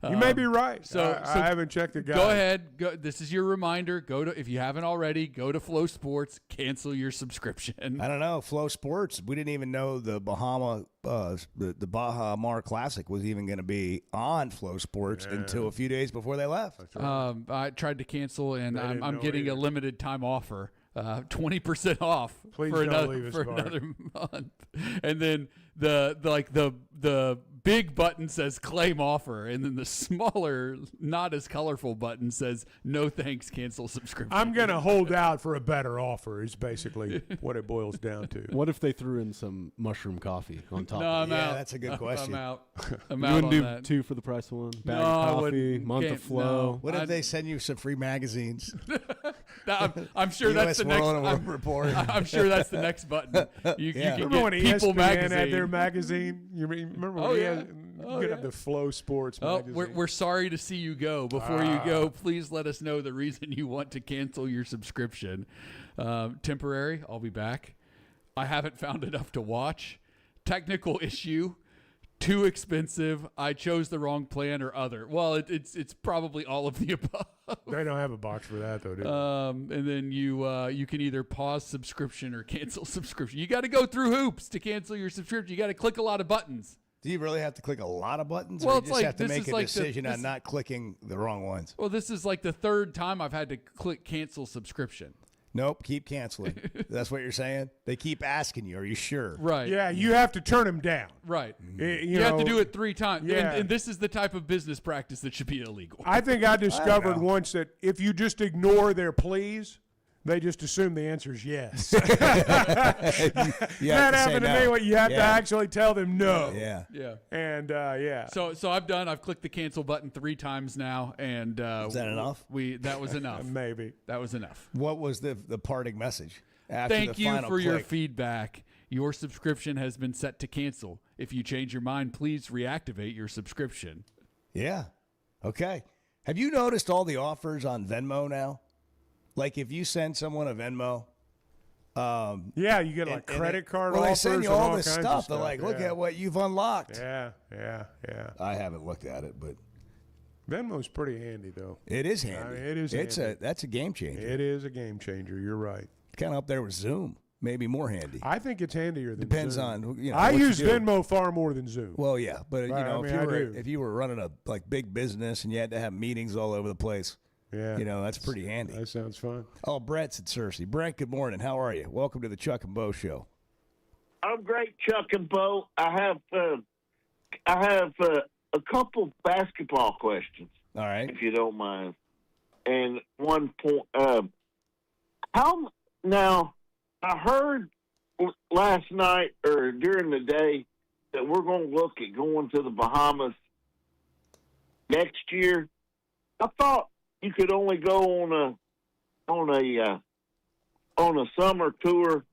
You may be right. So I haven't checked the guide. Go ahead. This is your reminder. If you haven't already, go to Flow Sports. Cancel your subscription. I don't know. Flow Sports. We didn't even know the the Baja Mar Classic was even going to be on Flow Sports until a few days before they left. I tried to cancel, and didn't I'm know getting either. a limited time offer, 20% off Please for don't leave us, another month. And then the big button says claim offer, and then the smaller, not as colorful button says no thanks, cancel subscription. I'm going to hold out for a better offer is basically what it boils down to. What if they threw in some mushroom coffee on top No, of I'm it? out. That's a good question. I'm out. I'm You out wouldn't on do that. 2 for the price of 1? Bag No, of I coffee, wouldn't. month of Can't- Flow. no. What if they send you some free magazines? I'm sure that's US the World next. Report. I'm sure that's the next button. You can Remember when get People ESPN magazine. had their magazine? You remember when you could have the Flow Sports Oh, magazine? we're sorry to see you go. Before you go, please let us know the reason you want to cancel your subscription. Temporary, I'll be back. I haven't found enough to watch. Technical issue. Too expensive. I chose the wrong plan or other. Well, it's probably all of the above. They don't have a box for that, though, do they? And then you can either pause subscription or cancel subscription. You got to go through hoops to cancel your subscription. You got to click a lot of buttons. Do you really have to click a lot of buttons? Well, or it's you just like- have to this make is a like decision on not clicking the wrong ones? Well, this is like the 3rd time I've had to click cancel subscription. Nope, keep canceling. That's what you're saying? They keep asking you, are you sure? Right. Yeah, you have to turn them down. Right. You have to know, do it 3 times. Yeah. And this is the type of business practice that should be illegal. I think I discovered know. once that if you just ignore their pleas, they just assume the answer is yes. You that have to say happened to no. me. What you have to Yeah. actually tell them no. Yeah. Yeah. And yeah. So I've clicked the cancel button 3 times now, and Is that enough? That was enough. Maybe. That was enough. What was the parting message? After Thank the you final for your click? feedback. Your subscription has been set to cancel. If you change your mind, please reactivate your subscription. Yeah. Okay. Have you noticed all the offers on Venmo now? Like if you send someone a Venmo, Yeah, you get like credit card well, offers. they send you and all this kinds of stuff. They're like, look yeah. at what you've unlocked. Yeah. I haven't looked at it, but Venmo's pretty handy, though. it is handy. it is It's handy. that's a game changer. It is a game changer. You're right. Kind of up there with Zoom, maybe more handy. I think it's handier than Depends Zoom. on I what you use do. Venmo far more than Zoom. Well, yeah, but Right, I mean, if you were running a big business and you had to have meetings all over the place, yeah, that's pretty handy. That sounds fun. Oh, Brett's at Cersei. Brett, good morning. How are you? Welcome to the Chuck and Bo Show. I'm great, Chuck and Bo. I have I have a couple basketball questions. All right. If you don't mind. And one point, now, I heard last night or during the day that we're going to look at going to the Bahamas next year. I thought you could only go on a summer tour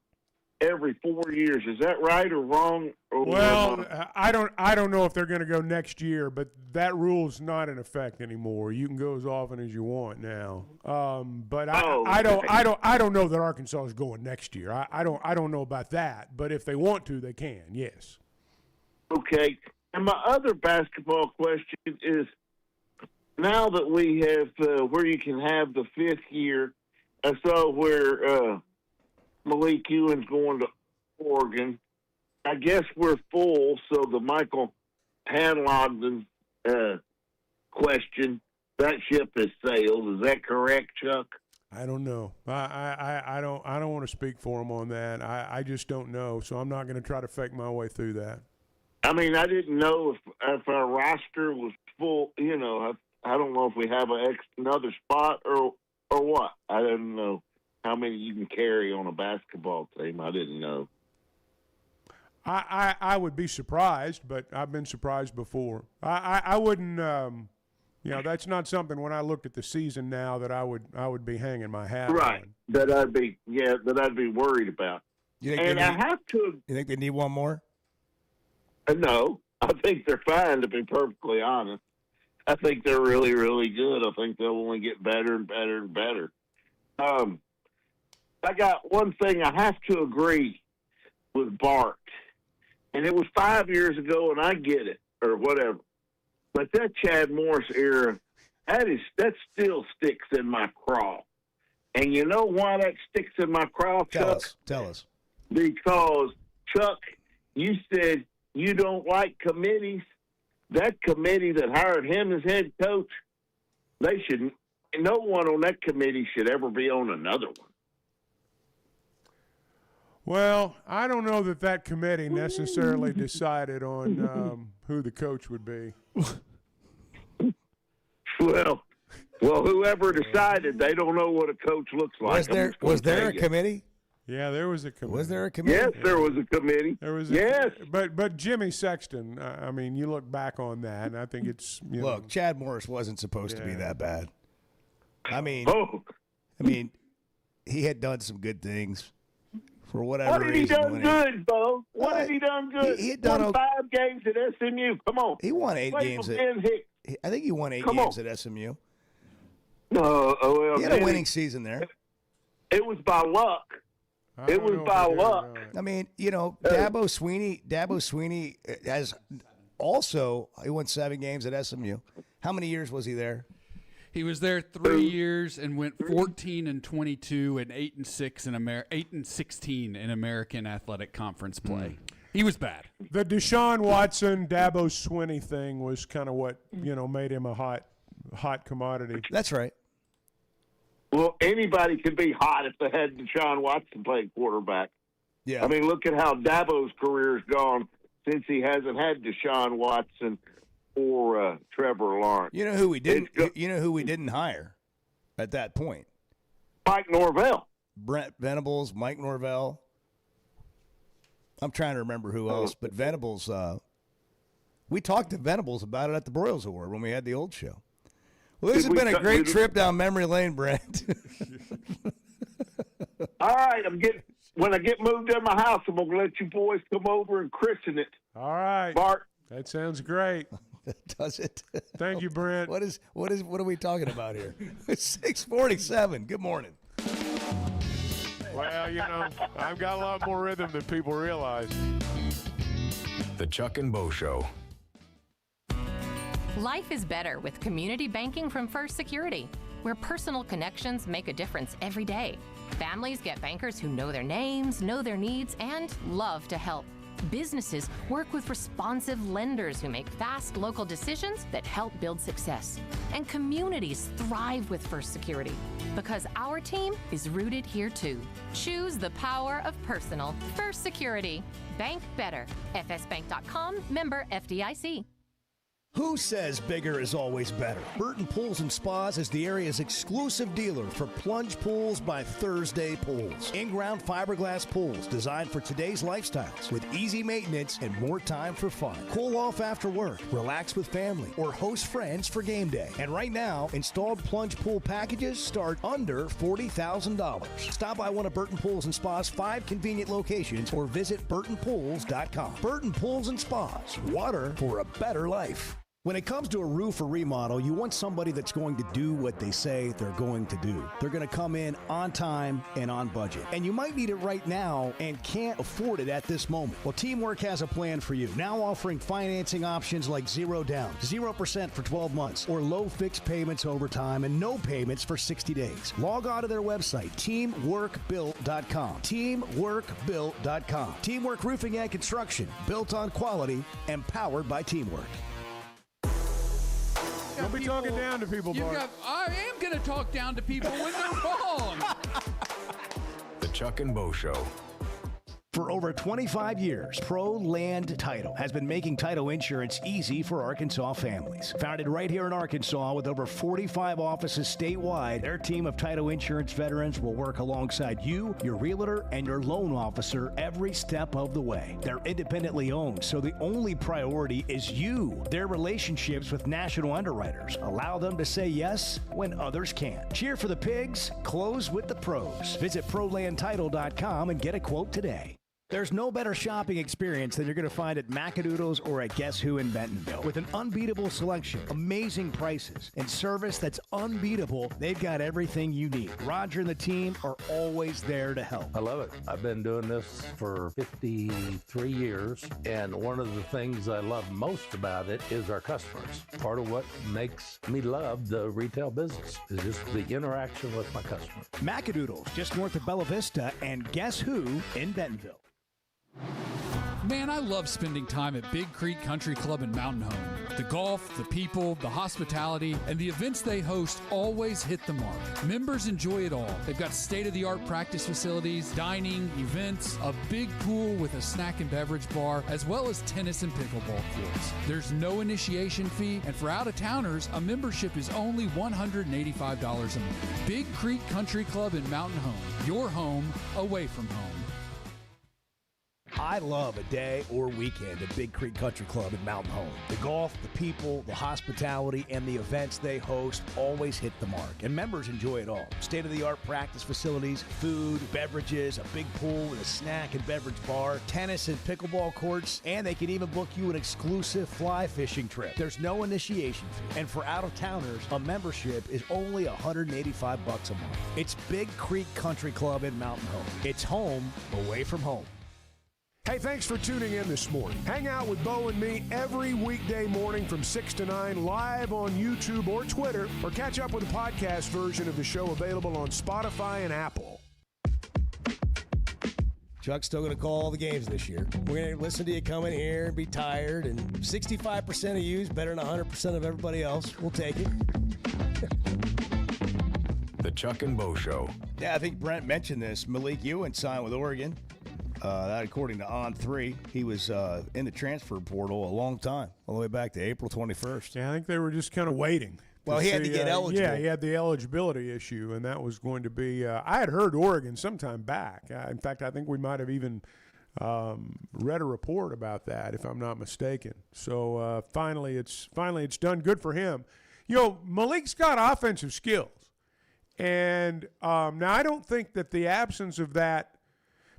every 4 years. Is that right or wrong? Well, I don't know if they're going to go next year, but that rule's not in effect anymore. You can go as often as you want now. But I don't know that Arkansas is going next year. I don't know about that. But if they want to, they can. Yes. Okay. And my other basketball question is, now that we have where you can have the fifth year, I saw where Malik Ewan's going to Oregon. I guess we're full, so the Michael Hanlogden question, that ship has sailed. Is that correct, Chuck? I don't know. I don't want to speak for him on that. I just don't know, so I'm not going to try to fake my way through that. I mean, I didn't know if our roster was full. You know, I don't know if we have another spot or what. I didn't know how many you can carry on a basketball team. I didn't know. I would be surprised, but I've been surprised before. I wouldn't. That's not something when I looked at the season now that I would be hanging my hat right. on. That I'd be worried about. You think they need one more? No, I think they're fine, to be perfectly honest. I think they're really, really good. I think they'll only get better and better and better. I got one thing I have to agree with Bart, and it was 5 years ago, and I get it, or whatever. But that Chad Morris era, that still sticks in my craw. And you know why that sticks in my craw, Chuck? Tell us. Because, Chuck, you said you don't like committees. That committee that hired him as head coach, no one on that committee should ever be on another one. Well, I don't know that committee necessarily decided on who the coach would be. Well, whoever decided, they don't know what a coach looks like. Was there a committee? Yeah, there was a committee. Was there a committee? Yes, there was a committee. But Jimmy Sexton, I mean, you look back on that, and I think it's Look, Chad Morris wasn't supposed to be that bad. I mean, he had done some good things. For whatever what had he reason, done good, Bo? What had he done good? He had done won 5 games at SMU. Come on. He won 8 games. I think he won 8 games at SMU. Well, he had a winning season there. It was by luck. It was by luck. I mean, Dabo Sweeney has also he won 7 games at SMU. How many years was he there? He was there 3 years and went 14-22 and 8-16 in American Athletic Conference play. He was bad. The Deshaun Watson, Dabo Swinney thing was kind of what made him a hot commodity. That's right. Well, anybody could be hot if they had Deshaun Watson playing quarterback. Yeah. I mean, look at how Dabo's career has gone since he hasn't had Deshaun Watson or Trevor Lawrence. You know who we didn't hire at that point? Mike Norvell. Brent Venables, Mike Norvell. I'm trying to remember who else, but Venables. We talked to Venables about it at the Broyles Award when we had the old show. Well, this has been a great trip down memory lane, Brent. All right, when I get moved in my house, I'm gonna let you boys come over and christen it. All right, Bart. That sounds great. Does it? Thank you, Brent. What are we talking about here? It's 6:47. Good morning. Well, I've got a lot more rhythm than people realize. The Chuck and Bo Show. Life is better with community banking from First Security, where personal connections make a difference every day. Families get bankers who know their names, know their needs, and love to help. Businesses work with responsive lenders who make fast local decisions that help build success. And communities thrive with First Security because our team is rooted here too. Choose the power of personal. First Security. Bank better. FSbank.com, member FDIC. Who says bigger is always better? Burton Pools and Spas is the area's exclusive dealer for plunge pools by Thursday Pools. In-ground fiberglass pools designed for today's lifestyles with easy maintenance and more time for fun. Cool off after work, relax with family, or host friends for game day. And right now, installed plunge pool packages start under $40,000. Stop by one of Burton Pools and Spas' 5 convenient locations or visit burtonpools.com. Burton Pools and Spas. Water for a better life. When it comes to a roof or remodel, you want somebody that's going to do what they say they're going to do. They're going to come in on time and on budget. And you might need it right now and can't afford it at this moment. Well, Teamwork has a plan for you. Now offering financing options like 0 down, 0% for 12 months, or low fixed payments over time and no payments for 60 days. Log on to their website, teamworkbuilt.com. Teamworkbuilt.com. Teamwork Roofing and Construction, built on quality and powered by Teamwork. Don't be talking down to people, Bart. I am going to talk down to people when they're wrong. The Chuck and Bo Show. For over 25 years, Pro Land Title has been making title insurance easy for Arkansas families. Founded right here in Arkansas with over 45 offices statewide, their team of title insurance veterans will work alongside you, your realtor, and your loan officer every step of the way. They're independently owned, so the only priority is you. Their relationships with national underwriters allow them to say yes when others can't. Cheer for the pigs, close with the pros. Visit ProLandTitle.com and get a quote today. There's no better shopping experience than you're going to find at Macadoodles or at Guess Who in Bentonville. With an unbeatable selection, amazing prices, and service that's unbeatable, they've got everything you need. Roger and the team are always there to help. I love it. I've been doing this for 53 years, and one of the things I love most about it is our customers. Part of what makes me love the retail business is just the interaction with my customers. Macadoodles, just north of Bella Vista, and Guess Who in Bentonville. Man, I love spending time at Big Creek Country Club in Mountain Home. The golf, the people, the hospitality, and the events they host always hit the mark. Members enjoy it all. They've got state-of-the-art practice facilities, dining, events, a big pool with a snack and beverage bar, as well as tennis and pickleball courts. There's no initiation fee, and for out-of-towners, a membership is only $185 a month. Big Creek Country Club in Mountain Home. Your home away from home. I love a day or weekend at Big Creek Country Club in Mountain Home. The golf, the people, the hospitality, and the events they host always hit the mark, and members enjoy it all. State-of-the-art practice facilities, food, beverages, a big pool with a snack and beverage bar, tennis and pickleball courts, and they can even book you an exclusive fly fishing trip. There's no initiation fee, and for out-of-towners, a membership is only $185 a month. It's Big Creek Country Club in Mountain Home. It's home away from home. Hey, thanks for tuning in this morning. Hang out with Bo and me every weekday morning from 6 to 9 live on YouTube or Twitter, or catch up with the podcast version of the show available on Spotify and Apple. Chuck's still going to call all the games this year. We're going to listen to you come in here and be tired, and 65% of you is better than 100% of everybody else. We'll take it. The Chuck and Bo Show. Yeah, I think Brent mentioned this. Malik Ewan signed with Oregon. That according to On3. He was in the transfer portal a long time, all the way back to April 21st. Yeah, I think they were just kind of waiting. Well, he had to get eligible. Yeah, he had the eligibility issue, and that was going to be I had heard Oregon sometime back. In fact, I think we might have even read a report about that, if I'm not mistaken. So finally it's done. Good for him. You know, Malik's got offensive skills. And now I don't think that the absence of that,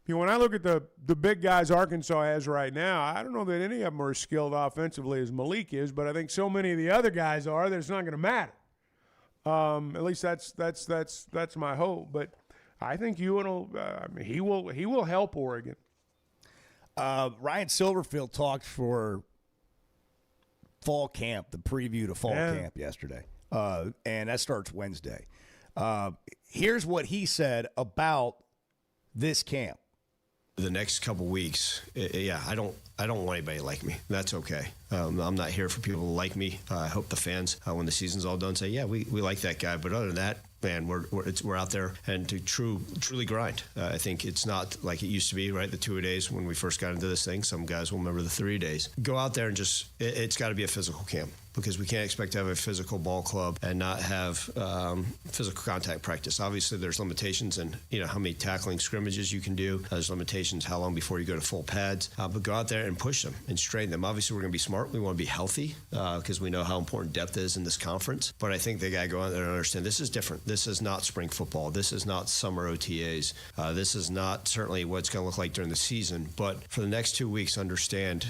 you know, when I look at the big guys Arkansas has right now, I don't know that any of them are as skilled offensively as Malik is, but I think so many of the other guys are that it's not going to matter. At least that's my hope. But I think Ewan will he will help Oregon. Ryan Silverfield talked for fall camp, the preview to fall camp yesterday, and that starts Wednesday. Here's what he said about this camp. The next couple weeks, I don't want anybody to like me. That's okay. I'm not here for people to like me. I hope the fans, when the season's all done, say, yeah, we like that guy. But other than that, man, we're out there and to truly grind. I think it's not like it used to be, right? The 2-a-days when we first got into this thing. Some guys will remember the 3 days. Go out there and it's got to be a physical camp, because we can't expect to have a physical ball club and not have physical contact practice. Obviously, there's limitations in how many tackling scrimmages you can do. There's limitations how long before you go to full pads. But go out there and push them and strain them. Obviously, we're going to be smart. We want to be healthy because we know how important depth is in this conference. But I think they got to go out there and understand this is different. This is not spring football. This is not summer OTAs. This is not certainly what it's going to look like during the season. But for the next 2 weeks, understand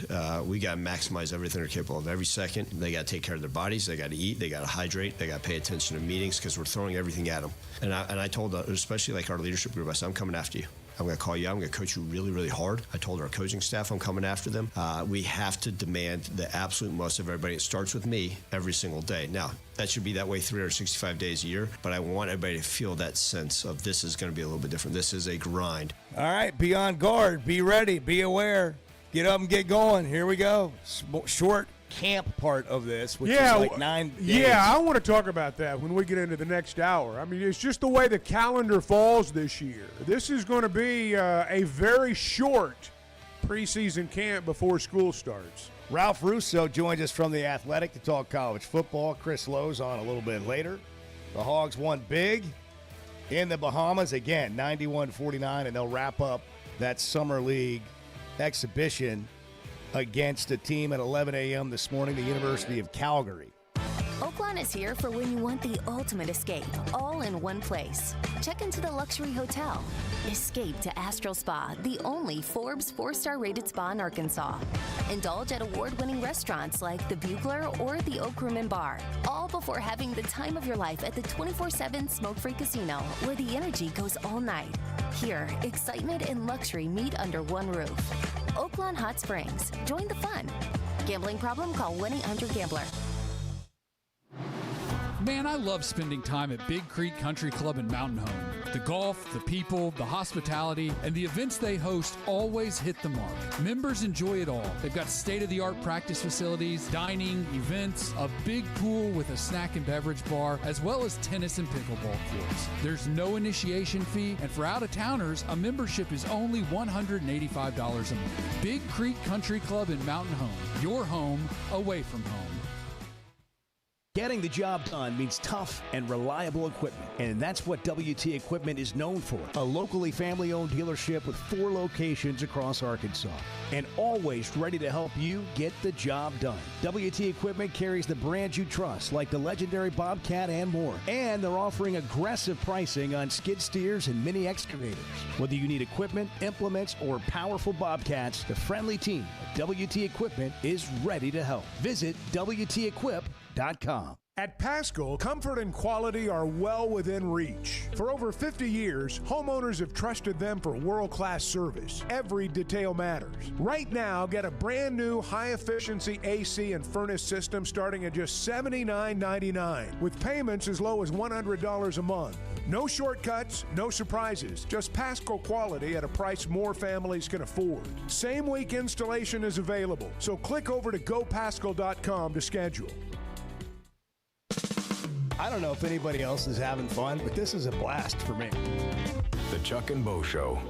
we got to maximize everything they're capable of. Every second, they got to take care of their bodies. They got to eat. They got to hydrate. They got to pay attention to meetings because we're throwing everything at them. And I told, especially like our leadership group, I said, I'm coming after you. I'm going to call you out. I'm going to coach you really, really hard. I told our coaching staff I'm coming after them. We have to demand the absolute most of everybody. It starts with me every single day. Now, that should be that way 365 days a year, but I want everybody to feel that sense of this is going to be a little bit different. This is a grind. All right, be on guard. Be ready. Be aware. Get up and get going. Here we go. Short camp part of this, which is like 9 days. Yeah, I want to talk about that when we get into the next hour. I mean, it's just the way the calendar falls this year. This is going to be a very short preseason camp before school starts. Ralph Russo joins us from The Athletic to talk college football. Chris Lowe's on a little bit later. The Hogs won big in the Bahamas. Again, 91-49, and they'll wrap up that Summer League exhibition against a team at 11 a.m. this morning, the University of Calgary. Oaklawn is here for when you want the ultimate escape, all in one place. Check into the luxury hotel. Escape to Astral Spa, the only Forbes 4-star rated spa in Arkansas. Indulge at award-winning restaurants like the Bugler or the Oak Room and Bar, all before having the time of your life at the 24/7 smoke-free casino, where the energy goes all night. Here, excitement and luxury meet under one roof. Oaklawn Hot Springs. Join the fun. Gambling problem? Call 1-800-GAMBLER. Man, I love spending time at Big Creek Country Club in Mountain Home. The golf, the people, the hospitality, and the events they host always hit the mark. Members enjoy it all. They've got state-of-the-art practice facilities, dining, events, a big pool with a snack and beverage bar, as well as tennis and pickleball courts. There's no initiation fee, and for out-of-towners, a membership is only $185 a month. Big Creek Country Club in Mountain Home. Your home away from home. Getting the job done means tough and reliable equipment, and that's what WT Equipment is known for. A locally family-owned dealership with 4 locations across Arkansas, and always ready to help you get the job done. WT Equipment carries the brands you trust, like the legendary Bobcat and more, and they're offering aggressive pricing on skid steers and mini excavators. Whether you need equipment, implements, or powerful Bobcats, the friendly team at WT Equipment is ready to help. Visit WTEquip.com. At Paschal, comfort and quality are well within reach. For over 50 years, homeowners have trusted them for world-class service. Every detail matters. Right now, get a brand new high-efficiency AC and furnace system starting at just $79.99, with payments as low as $100 a month. No shortcuts, no surprises, just Paschal quality at a price more families can afford. Same week installation is available, so click over to gopaschal.com to schedule. I don't know if anybody else is having fun, but this is a blast for me. The Chuck and Bo Show.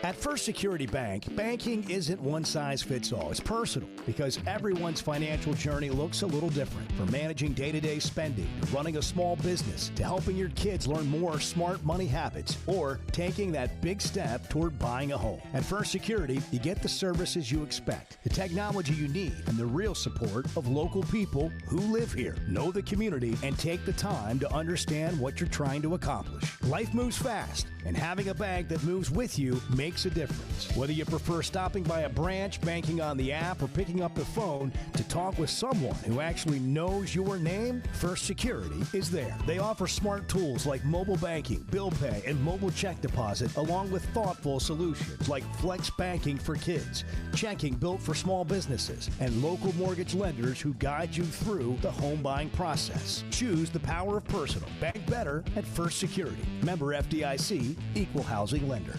At First Security Bank, banking isn't one size fits all. It's personal because everyone's financial journey looks a little different. From managing day-to-day spending to running a small business to helping your kids learn more smart money habits or taking that big step toward buying a home. At First Security, you get the services you expect, the technology you need, and the real support of local people who live here, know the community, and take the time to understand what you're trying to accomplish. Life moves fast, and having a bank that moves with you makes a difference. Whether you prefer stopping by a branch, banking on the app, or picking up the phone to talk with someone who actually knows your name, First Security is there. They offer smart tools like mobile banking, bill pay, and mobile check deposit, along with thoughtful solutions like flex banking for kids, checking built for small businesses, and local mortgage lenders who guide you through the home buying process. Choose the power of personal. Bank better at First Security. Member FDIC, Equal Housing Lender.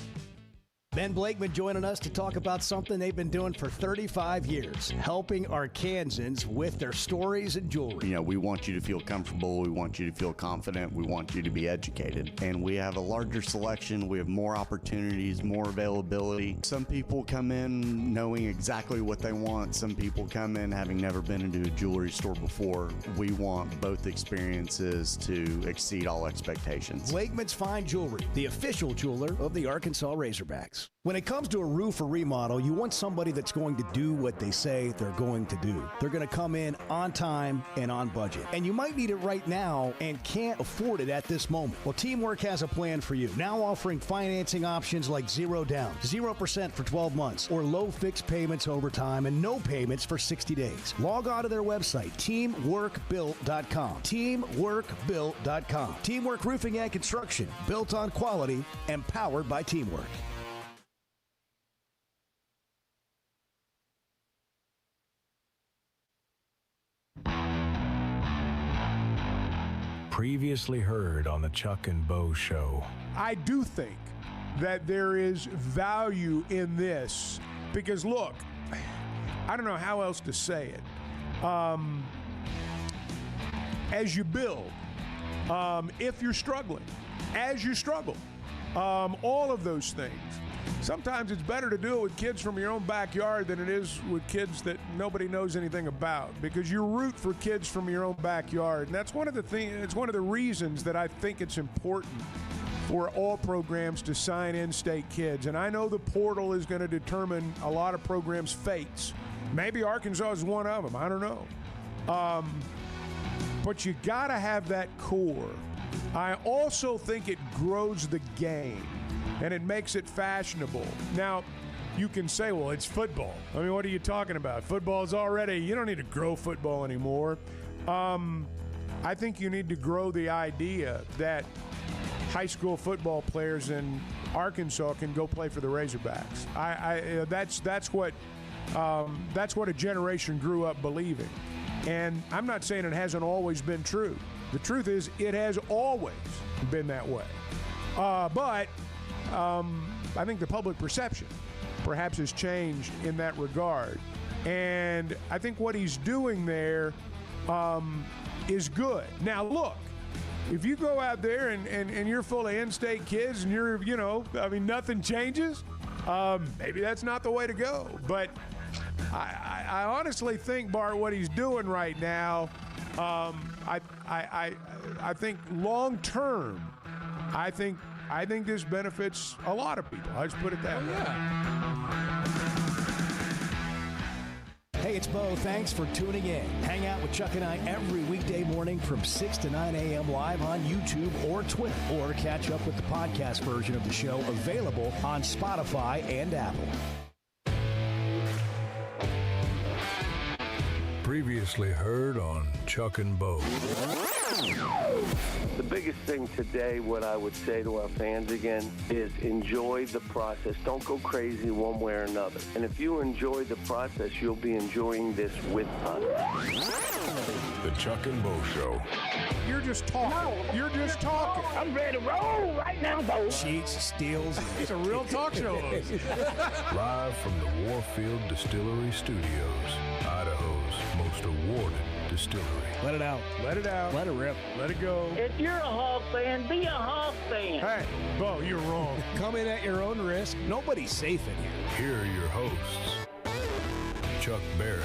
Ben Blakeman joining us to talk about something they've been doing for 35 years, helping Arkansans with their stories and jewelry. You know, we want you to feel comfortable. We want you to feel confident. We want you to be educated. And we have a larger selection. We have more opportunities, more availability. Some people come in knowing exactly what they want. Some people come in having never been into a jewelry store before. We want both experiences to exceed all expectations. Blakeman's Fine Jewelry, the official jeweler of the Arkansas Razorbacks. When it comes to a roof or remodel, you want somebody that's going to do what they say they're going to do. They're going to come in on time and on budget. And you might need it right now and can't afford it at this moment. Well, Teamwork has a plan for you. Now offering financing options like 0 down, 0% for 12 months, or low fixed payments over time and no payments for 60 days. Log on to their website, teamworkbuilt.com. Teamworkbuilt.com. Teamwork Roofing and Construction, built on quality and powered by teamwork. Previously heard on the Chuck and Bo Show. I do think that there is value in this because, look, I don't know how else to say it. As you build, if you're struggling, as you struggle, all of those things. Sometimes it's better to do it with kids from your own backyard than it is with kids that nobody knows anything about, because you root for kids from your own backyard. And that's one of the things, it's one of the reasons that I think it's important for all programs to sign in-state kids. And I know the portal is going to determine a lot of programs' fates. Maybe Arkansas is one of them. I don't know. But you got to have that core. I also think it grows the game. And it makes it fashionable. Now, you can say, well, it's football. I mean, what are you talking about? Football's already, you don't need to grow football anymore. I think you need to grow the idea that high school football players in Arkansas can go play for the Razorbacks. That's what a generation grew up believing. And I'm not saying it hasn't always been true. The truth is, it has always been that way. But I think the public perception perhaps has changed in that regard. And I think what he's doing there is good. Now, look, if you go out there and you're full of in-state kids and you're, nothing changes, maybe that's not the way to go. But I honestly think, Bart, what he's doing right now, I think long-term, I think this benefits a lot of people. I'll just put it that way. Hey, it's Bo. Thanks for tuning in. Hang out with Chuck and I every weekday morning from 6 to 9 a.m. live on YouTube or Twitter. Or catch up with the podcast version of the show available on Spotify and Apple. Previously heard on Chuck and Bo. The biggest thing today, what I would say to our fans again, is enjoy the process. Don't go crazy one way or another. And if you enjoy the process, you'll be enjoying this with us. The Chuck and Bo Show. You're just talking. No, you're just talking. I'm ready to roll right now, Bo. Cheats, steals. It's a real talk show. Live from the Warfield Distillery Studios, Idaho's most awarded distillery. Let it out. Let it out. Let it rip. Let it go. If you're a Hawk fan, be a Hawk fan. Hey, Bo, you're wrong. Come in at your own risk. Nobody's safe in here. Here are your hosts, Chuck Barrett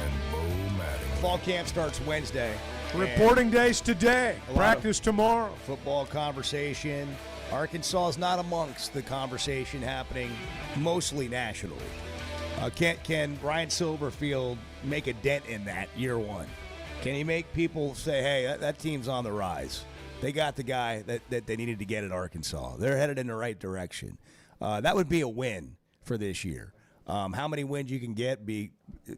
and Bo Madden. Fall camp starts Wednesday. Reporting days today. Practice tomorrow. Football conversation. Arkansas is not amongst the conversation happening mostly nationally. Can Ryan Silverfield make a dent in that year one? Can he make people say, hey, that team's on the rise? They got the guy that they needed to get at Arkansas. They're headed in the right direction. That would be a win for this year. How many wins you can get be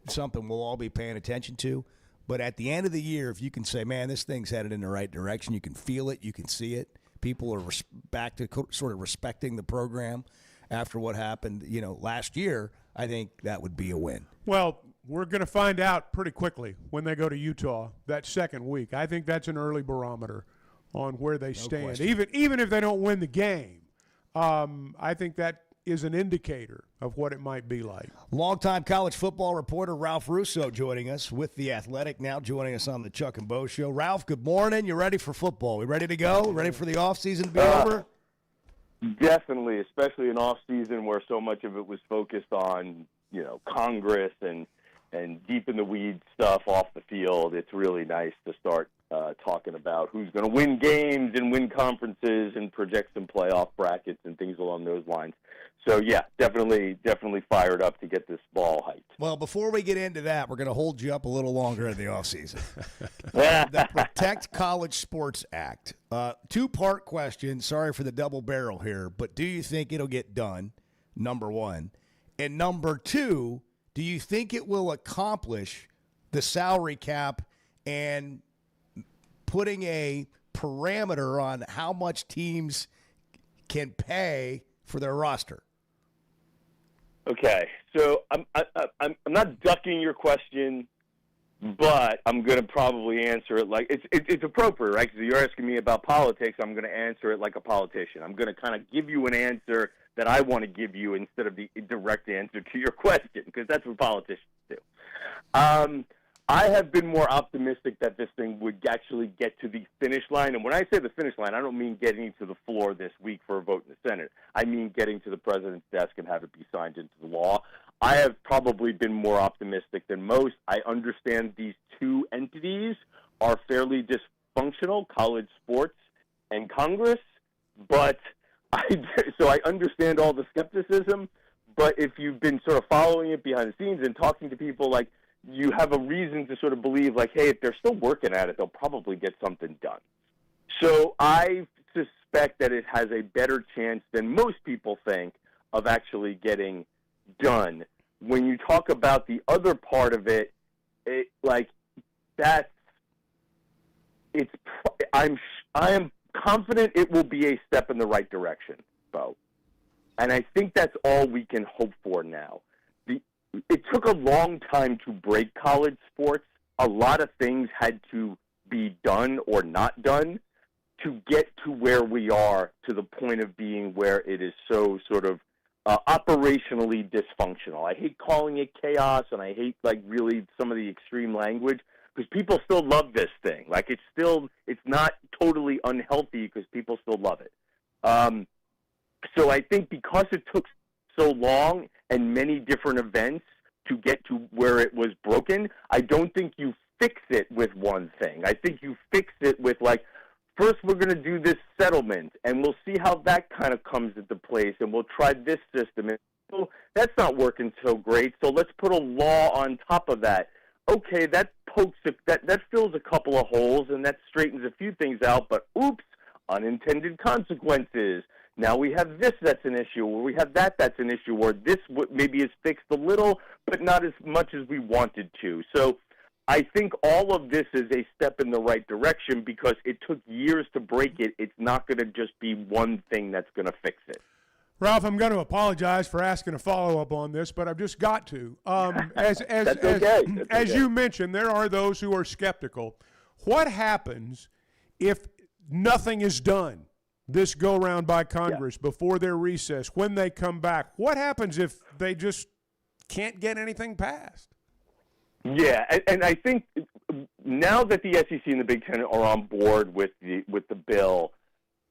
something we'll all be paying attention to. But at the end of the year, if you can say, man, this thing's headed in the right direction, you can feel it, you can see it. People are back to sort of respecting the program after what happened, last year. I think that would be a win. Well, we're going to find out pretty quickly when they go to Utah that second week. I think that's an early barometer on where they stand. Even if they don't win the game, I think that is an indicator of what it might be like. Longtime college football reporter Ralph Russo joining us with The Athletic, now joining us on the Chuck and Bo Show. Ralph, good morning. You ready for football? We ready to go? Ready for the offseason to be over? Definitely, especially in off-season where so much of it was focused on, Congress and deep in the weeds stuff off the field. It's really nice to start talking about who's going to win games and win conferences and project some playoff brackets and things along those lines. So, yeah, definitely fired up to get this ball hyped. Well, before we get into that, we're going to hold you up a little longer in the offseason. The Protect College Sports Act. Two-part question. Sorry for the double barrel here, but do you think it'll get done, number one? And number two, do you think it will accomplish the salary cap and putting a parameter on how much teams can pay for their roster? Okay, so I'm not ducking your question, but I'm going to probably answer it like it's appropriate, right? Because you're asking me about politics, I'm going to answer it like a politician. I'm going to kind of give you an answer that I want to give you instead of the direct answer to your question, because that's what politicians do. I have been more optimistic that this thing would actually get to the finish line. And when I say the finish line, I don't mean getting to the floor this week for a vote in the Senate. I mean getting to the president's desk and have it be signed into the law. I have probably been more optimistic than most. I understand these two entities are fairly dysfunctional, college sports and Congress, but so I understand all the skepticism. But if you've been sort of following it behind the scenes and talking to people, like, you have a reason to sort of believe, like, hey, if they're still working at it, they'll probably get something done. So I suspect that it has a better chance than most people think of actually getting done. When you talk about the other part of it, I am confident it will be a step in the right direction, Bo. And I think that's all we can hope for now. It took a long time to break college sports. A lot of things had to be done or not done to get to where we are, to the point of being where it is so sort of operationally dysfunctional. I hate calling it chaos, and I hate, really some of the extreme language, because people still love this thing. It's not totally unhealthy because people still love it. So I think because it took so long and many different events to get to where it was broken, I don't think you fix it with one thing. I think you fix it with, first we're going to do this settlement, and we'll see how that kind of comes into place, and we'll try this system. And that's not working so great, so let's put a law on top of that. Okay, that fills a couple of holes, and that straightens a few things out, but oops, unintended consequences. Now we have this that's an issue, or we have that's an issue, or this maybe is fixed a little, but not as much as we wanted to. So I think all of this is a step in the right direction because it took years to break it. It's not going to just be one thing that's going to fix it. Ralph, I'm going to apologize for asking a follow-up on this, but I've just got to. As you mentioned, there are those who are skeptical. What happens if nothing is done this go-round by Congress before their recess, when they come back? What happens if they just can't get anything passed? Yeah, and I think now that the SEC and the Big Ten are on board with the bill,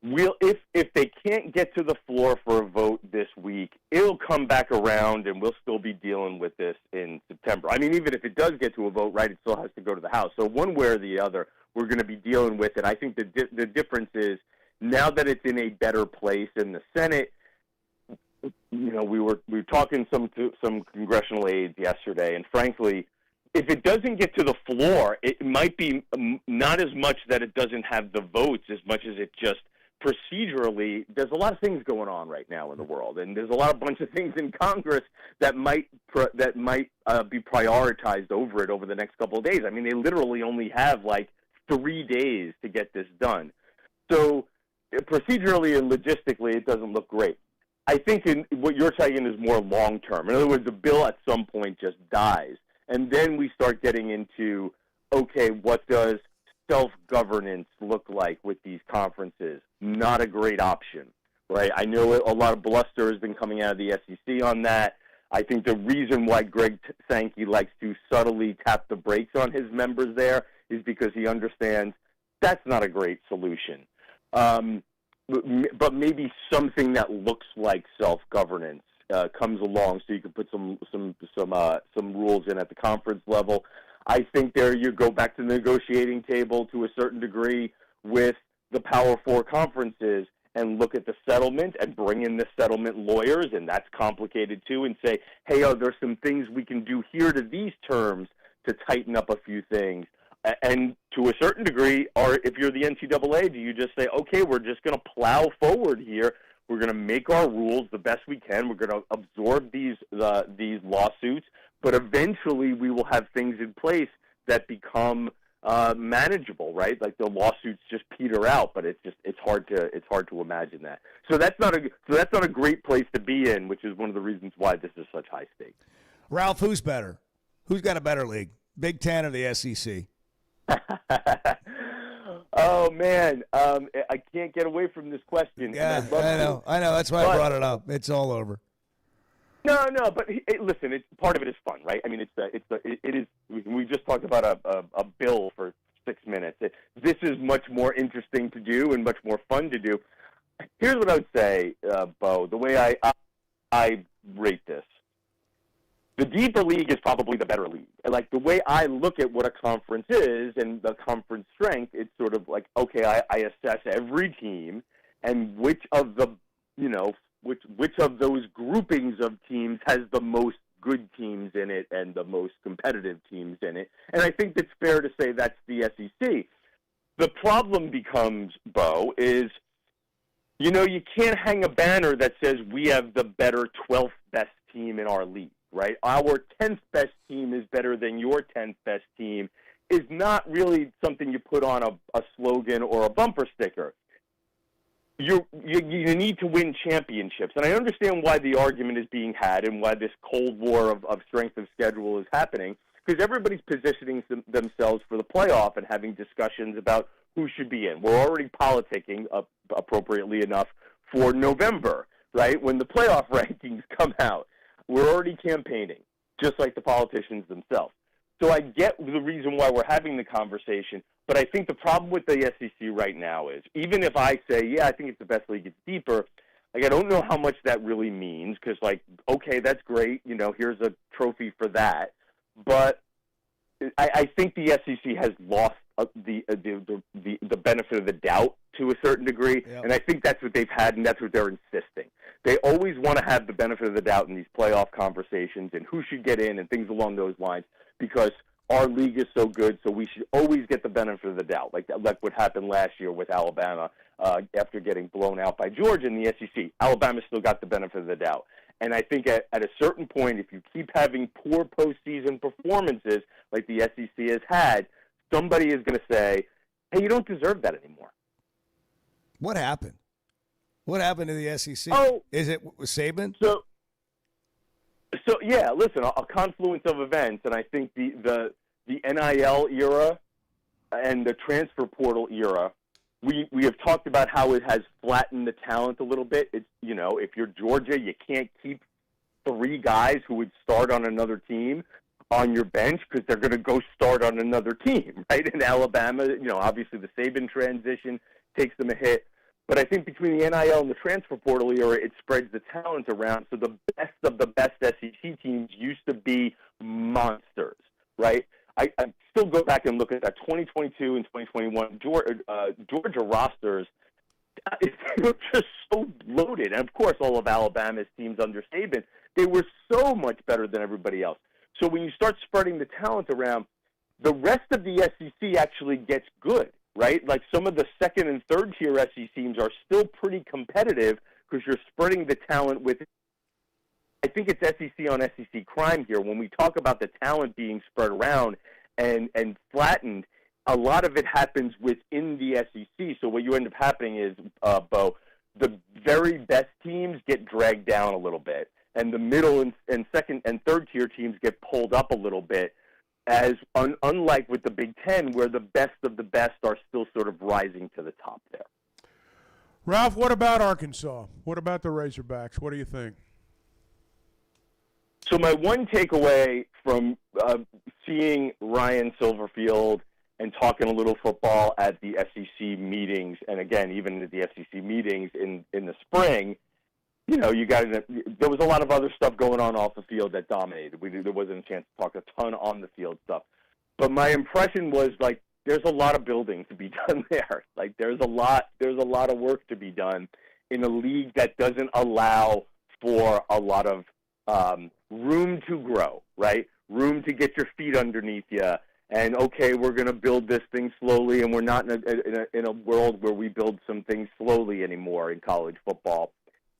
if they can't get to the floor for a vote this week, it'll come back around, and we'll still be dealing with this in September. I mean, even if it does get to a vote, right, it still has to go to the House. So one way or the other, we're going to be dealing with it. I think the difference is now that it's in a better place in the Senate. We were talking to some congressional aides yesterday, and frankly, if it doesn't get to the floor, it might be not as much that it doesn't have the votes as much as it just procedurally. There's a lot of things going on right now in the world, and there's a bunch of things in Congress that might be prioritized over it over the next couple of days. I mean, they literally only have 3 days to get this done. So procedurally and logistically, it doesn't look great. I think what you're saying is more long-term. In other words, the bill at some point just dies. And then we start getting into, okay, what does self-governance look like with these conferences? Not a great option, right? I know a lot of bluster has been coming out of the SEC on that. I think the reason why Greg Sankey likes to subtly tap the brakes on his members there is because he understands that's not a great solution. But maybe something that looks like self-governance comes along, so you can put some rules in at the conference level. I think there you go back to the negotiating table to a certain degree with the Power Four conferences and look at the settlement and bring in the settlement lawyers, and that's complicated too, and say, hey, there's some things we can do here to these terms to tighten up a few things. And to a certain degree, or if you're the NCAA, do you just say, okay, we're just going to plow forward here. We're going to make our rules the best we can. We're going to absorb these lawsuits, but eventually we will have things in place that become manageable, right? Like the lawsuits just peter out, but it's hard to imagine that. So that's not a great place to be in, which is one of the reasons why this is such high stakes. Ralph, who's better? Who's got a better league, Big Ten or the SEC? Oh man, I can't get away from this question. Yeah, I know. That's why I brought it up. It's all over. No, but listen. Part of it is fun, right? I mean, it is. We just talked about a bill for 6 minutes. This is much more interesting to do and much more fun to do. Here's what I would say, Bo. The way I rate this. The deeper league is probably the better league. Like the way I look at what a conference is and the conference strength, it's sort of like, okay, I assess every team and which of the, which of those groupings of teams has the most good teams in it and the most competitive teams in it. And I think it's fair to say that's the SEC. The problem becomes, Bo, is, you can't hang a banner that says we have the better 12th best team in our league. Right, our 10th best team is better than your 10th best team is not really something you put on a slogan or a bumper sticker. You need to win championships, and I understand why the argument is being had and why this Cold War of strength of schedule is happening, because everybody's positioning themselves for the playoff and having discussions about who should be in. We're already politicking, appropriately enough, for November, right, when the playoff rankings come out. We're already campaigning, just like the politicians themselves. So I get the reason why we're having the conversation, but I think the problem with the SEC right now is, even if I say, yeah, I think it's the best league, it's deeper, like I don't know how much that really means, because, like, okay, that's great, here's a trophy for that, but I think the SEC has lost the benefit of the doubt to a certain degree, and I think that's what they've had, and that's what they're insisting. They always want to have the benefit of the doubt in these playoff conversations and who should get in and things along those lines, because our league is so good, so we should always get the benefit of the doubt, like what happened last year with Alabama after getting blown out by Georgia in the SEC. Alabama still got the benefit of the doubt. And I think at a certain point, if you keep having poor postseason performances like the SEC has had, somebody is going to say, hey, you don't deserve that anymore. What happened? What happened to the SEC? Oh, is it Saban? So yeah, listen, a confluence of events, and I think the NIL era and the transfer portal era, we have talked about how it has flattened the talent a little bit. It's, if you're Georgia, you can't keep 3 guys who would start on another team on your bench because they're going to go start on another team, right? In Alabama, obviously the Saban transition takes them a hit. But I think between the NIL and the transfer portal era, it spreads the talent around. So the best of the best SEC teams used to be monsters, right? I still go back and look at that 2022 and 2021 Georgia rosters. They were just so loaded. And, of course, all of Alabama's teams under Saban, they were so much better than everybody else. So when you start spreading the talent around, the rest of the SEC actually gets good, right? Like some of the second and third tier SEC teams are still pretty competitive because you're spreading the talent with. I think it's SEC on SEC crime here. When we talk about the talent being spread around and flattened, a lot of it happens within the SEC. So what you end up happening is, Bo, the very best teams get dragged down a little bit, and the middle and second and third tier teams get pulled up a little bit, as unlike with the Big Ten, where the best of the best are still sort of rising to the top there. Ralph, what about Arkansas? What about the Razorbacks? What do you think? So my one takeaway from seeing Ryan Silverfield and talking a little football at the SEC meetings, and again, even at the SEC meetings in the spring, you know, there was a lot of other stuff going on off the field that dominated. There wasn't a chance to talk a ton on the field stuff. But my impression was, like, there's a lot of building to be done there. Like, there's a lot of work to be done in a league that doesn't allow for a lot of room to grow, right? Room to get your feet underneath you. And, okay, we're going to build this thing slowly, and we're not in a world where we build some things slowly anymore in college football.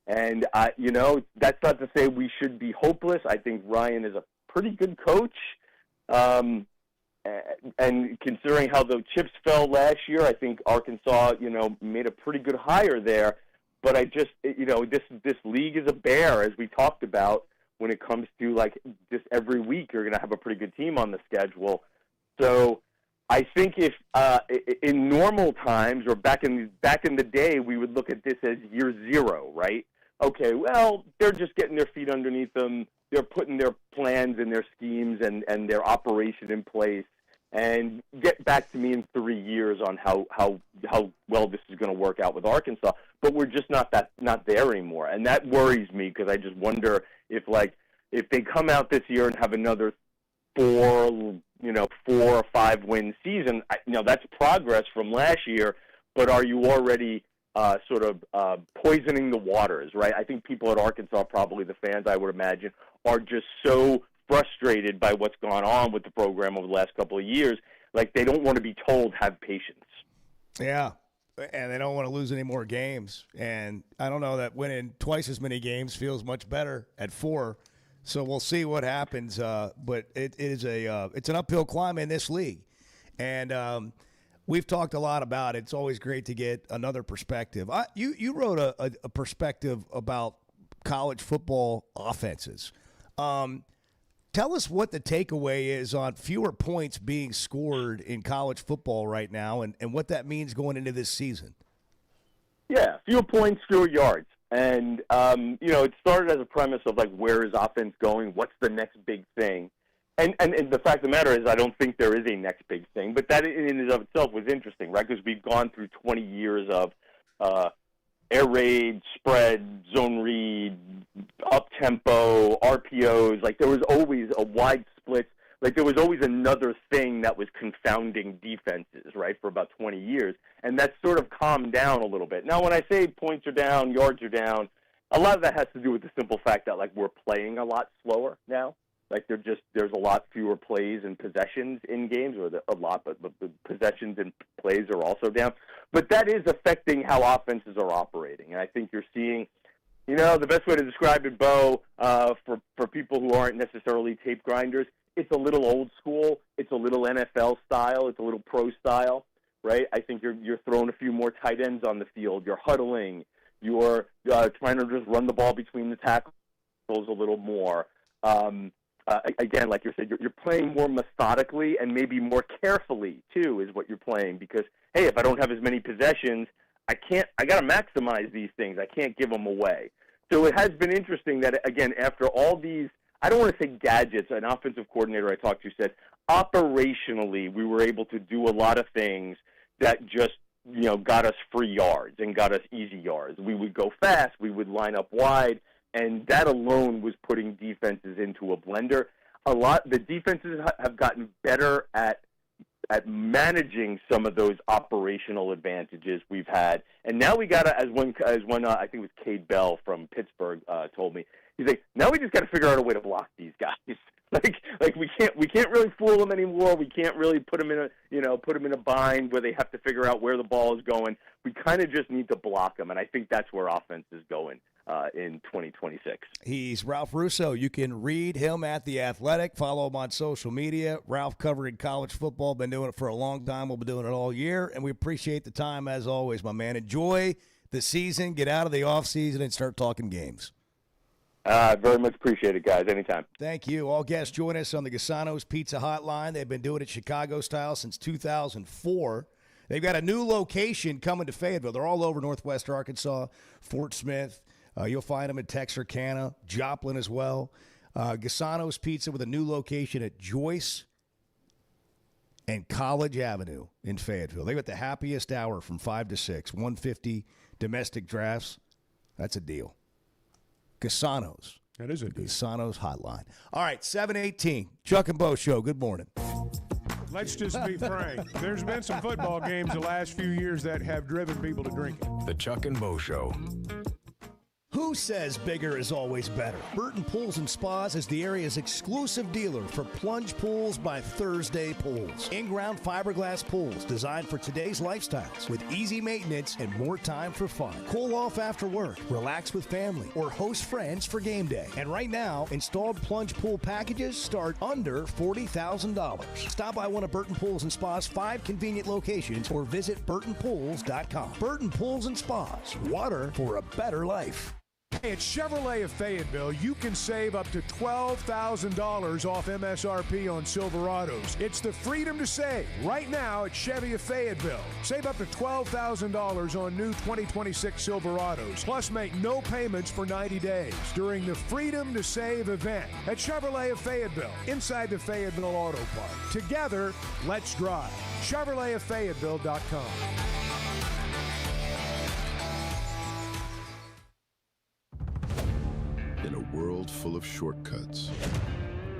And, you know, that's not to say we should be hopeless. I think Ryan is a pretty good coach. And considering how the chips fell last year, I think Arkansas, you know, made a pretty good hire there. But I just, you know, this league is a bear, as we talked about, when it comes to, like, just every week you're going to have a pretty good team on the schedule. So I think if in normal times or back in the day, we would look at this as year zero, right? Okay, well, they're just getting their feet underneath them. They're putting their plans and their schemes and their operation in place, and get back to me in 3 years on how well this is going to work out with Arkansas. But we're just not there anymore, and that worries me because I just wonder if they come out this year and have another 4 or 5 win season. You know, that's progress from last year, but are you already sort of poisoning the waters, right? I think people at Arkansas, probably the fans, I would imagine, are just so frustrated by what's gone on with the program over the last couple of years. Like, they don't want to be told, have patience. Yeah, and they don't want to lose any more games. And I don't know that winning twice as many games feels much better at 4. So we'll see what happens. But it's an uphill climb in this league. And we've talked a lot about it. It's always great to get another perspective. You wrote a perspective about college football offenses. Tell us what the takeaway is on fewer points being scored in college football right now and what that means going into this season. Yeah, fewer points, fewer yards. And, you know, it started as a premise of, like, where is offense going? What's the next big thing? And the fact of the matter is I don't think there is a next big thing. But that in and of itself was interesting, right? Because we've gone through 20 years of air raid, spread, zone read, up-tempo, RPOs. Like, there was always a wide split. Like, there was always another thing that was confounding defenses, right, for about 20 years. And that's sort of calmed down a little bit. Now, when I say points are down, yards are down, a lot of that has to do with the simple fact that, like, we're playing a lot slower now. Like, there's a lot fewer plays and possessions in games, or but the possessions and plays are also down. But that is affecting how offenses are operating. And I think you're seeing, you know, the best way to describe it, Bo, for people who aren't necessarily tape grinders, it's a little old school. It's a little NFL style. It's a little pro style, right? I think you're throwing a few more tight ends on the field. You're huddling. You're trying to just run the ball between the tackles a little more. Again, like you said, you're playing more methodically and maybe more carefully, too, is what you're playing. Because, hey, if I don't have as many possessions, I got to maximize these things. I can't give them away. So it has been interesting that, again, after all these, I don't want to say gadgets, an offensive coordinator I talked to said, operationally, we were able to do a lot of things that just, you know, got us free yards and got us easy yards. We would go fast. We would line up wide. And that alone was putting defenses into a blender. The defenses have gotten better at managing some of those operational advantages we've had. And now we got to, as one I think it was Cade Bell from Pittsburgh told me, he's like, now we just got to figure out a way to block these guys. like we can't really fool them anymore. We can't really put them in a bind where they have to figure out where the ball is going. We kind of just need to block them, and I think that's where offense is going in 2026. He's Ralph Russo. You can read him at The Athletic. Follow him on social media. Ralph covering college football. Been doing it for a long time. We'll be doing it all year, and we appreciate the time as always, my man. Enjoy the season. Get out of the offseason and start talking games. Very much appreciate it, guys. Anytime. Thank you. All guests join us on the Gasano's Pizza Hotline. They've been doing it Chicago style since 2004. They've got a new location coming to Fayetteville. They're all over northwest Arkansas, Fort Smith. You'll find them in Texarkana, Joplin as well. Gasano's Pizza with a new location at Joyce and College Avenue in Fayetteville. They got the happiest hour from 5 to 6, 150 domestic drafts. That's a deal. Gasano's. That is a deal. Gasano's hotline. All right, 718. Chuck and Bo Show. Good morning. Let's just be frank. There's been some football games the last few years that have driven people to drinking. The Chuck and Bo Show. Who says bigger is always better? Burton Pools and Spas is the area's exclusive dealer for plunge pools by Thursday Pools. In-ground fiberglass pools designed for today's lifestyles with easy maintenance and more time for fun. Cool off after work, relax with family, or host friends for game day. And right now, installed plunge pool packages start under $40,000. Stop by one of Burton Pools and Spas' 5 convenient locations or visit burtonpools.com. Burton Pools and Spas, water for a better life. Hey, at Chevrolet of Fayetteville, you can save up to $12,000 off MSRP on Silverados. It's the freedom to save right now at Chevy of Fayetteville. Save up to $12,000 on new 2026 Silverados. Plus, make no payments for 90 days during the Freedom to Save event at Chevrolet of Fayetteville, inside the Fayetteville Auto Park. Together, let's drive. ChevroletofFayetteville.com. In a world full of shortcuts,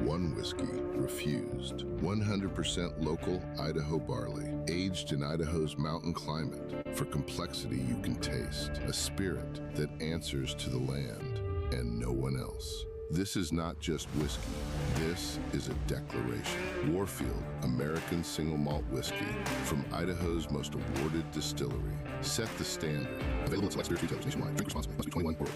one whiskey refused. 100% local Idaho barley, aged in Idaho's mountain climate. For complexity you can taste, a spirit that answers to the land and no one else. This is not just whiskey. This is a declaration. Warfield, American single malt whiskey from Idaho's most awarded distillery. Set the standard. Available at select spirits retailers nationwide. Drink responsibly. Must be 21 or older.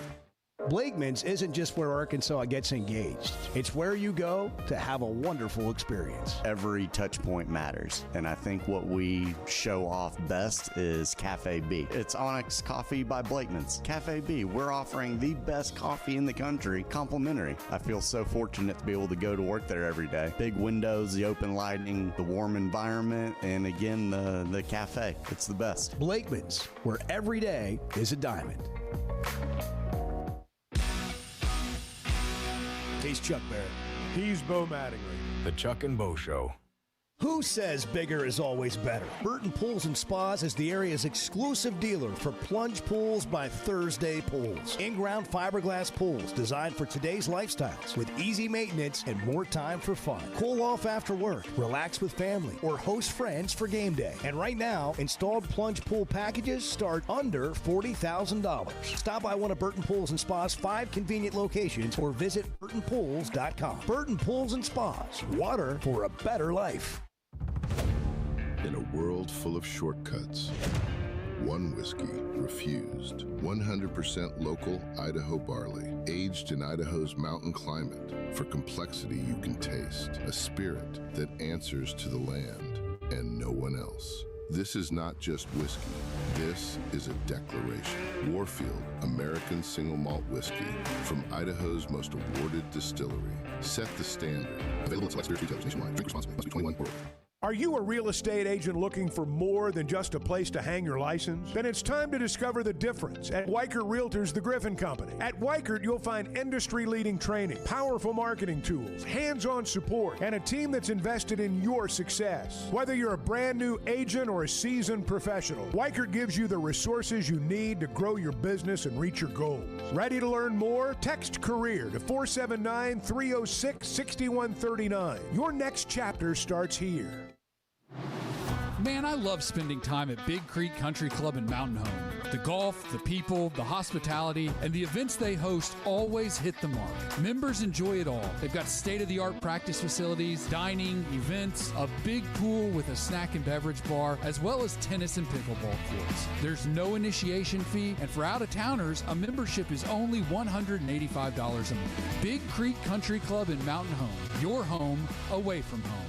Blakeman's isn't just where Arkansas gets engaged. It's where you go to have a wonderful experience. Every touch point matters, and I think what we show off best is Cafe B. It's Onyx Coffee by Blakeman's. Cafe B, we're offering the best coffee in the country, complimentary. I feel so fortunate to be able to go to work there every day. Big windows, the open lighting, the warm environment, and again, the cafe. It's the best. Blakeman's, where every day is a diamond. He's Chuck Barrett. He's Bo Mattingly. The Chuck and Bo Show. Who says bigger is always better? Burton Pools and Spas is the area's exclusive dealer for plunge pools by Thursday Pools. In-ground fiberglass pools designed for today's lifestyles with easy maintenance and more time for fun. Cool off after work, relax with family, or host friends for game day. And right now, installed plunge pool packages start under $40,000. Stop by one of Burton Pools and Spas' 5 convenient locations or visit burtonpools.com. Burton Pools and Spas, water for a better life. In a world full of shortcuts, one whiskey refused. 100% local Idaho barley, aged in Idaho's mountain climate. For complexity you can taste, a spirit that answers to the land and no one else. This is not just whiskey. This is a declaration. Warfield, American single malt whiskey from Idaho's most awarded distillery. Set the standard. Available at select spirits retailers nationwide. Drink responsibly. Must be 21 or older. Are you a real estate agent looking for more than just a place to hang your license? Then it's time to discover the difference at Weichert Realtors, the Griffin Company. At Weichert, you'll find industry-leading training, powerful marketing tools, hands-on support, and a team that's invested in your success. Whether you're a brand new agent or a seasoned professional, Weichert gives you the resources you need to grow your business and reach your goals. Ready to learn more? Text CAREER to 479-306-6139. Your next chapter starts here. Man, I love spending time at Big Creek Country Club in Mountain Home. The golf, the people, the hospitality, and the events they host always hit the mark. Members enjoy it all. They've got state-of-the-art practice facilities, dining, events, a big pool with a snack and beverage bar, as well as tennis and pickleball courts. There's no initiation fee, and for out-of-towners, a membership is only $185 a month. Big Creek Country Club in Mountain Home. Your home away from home.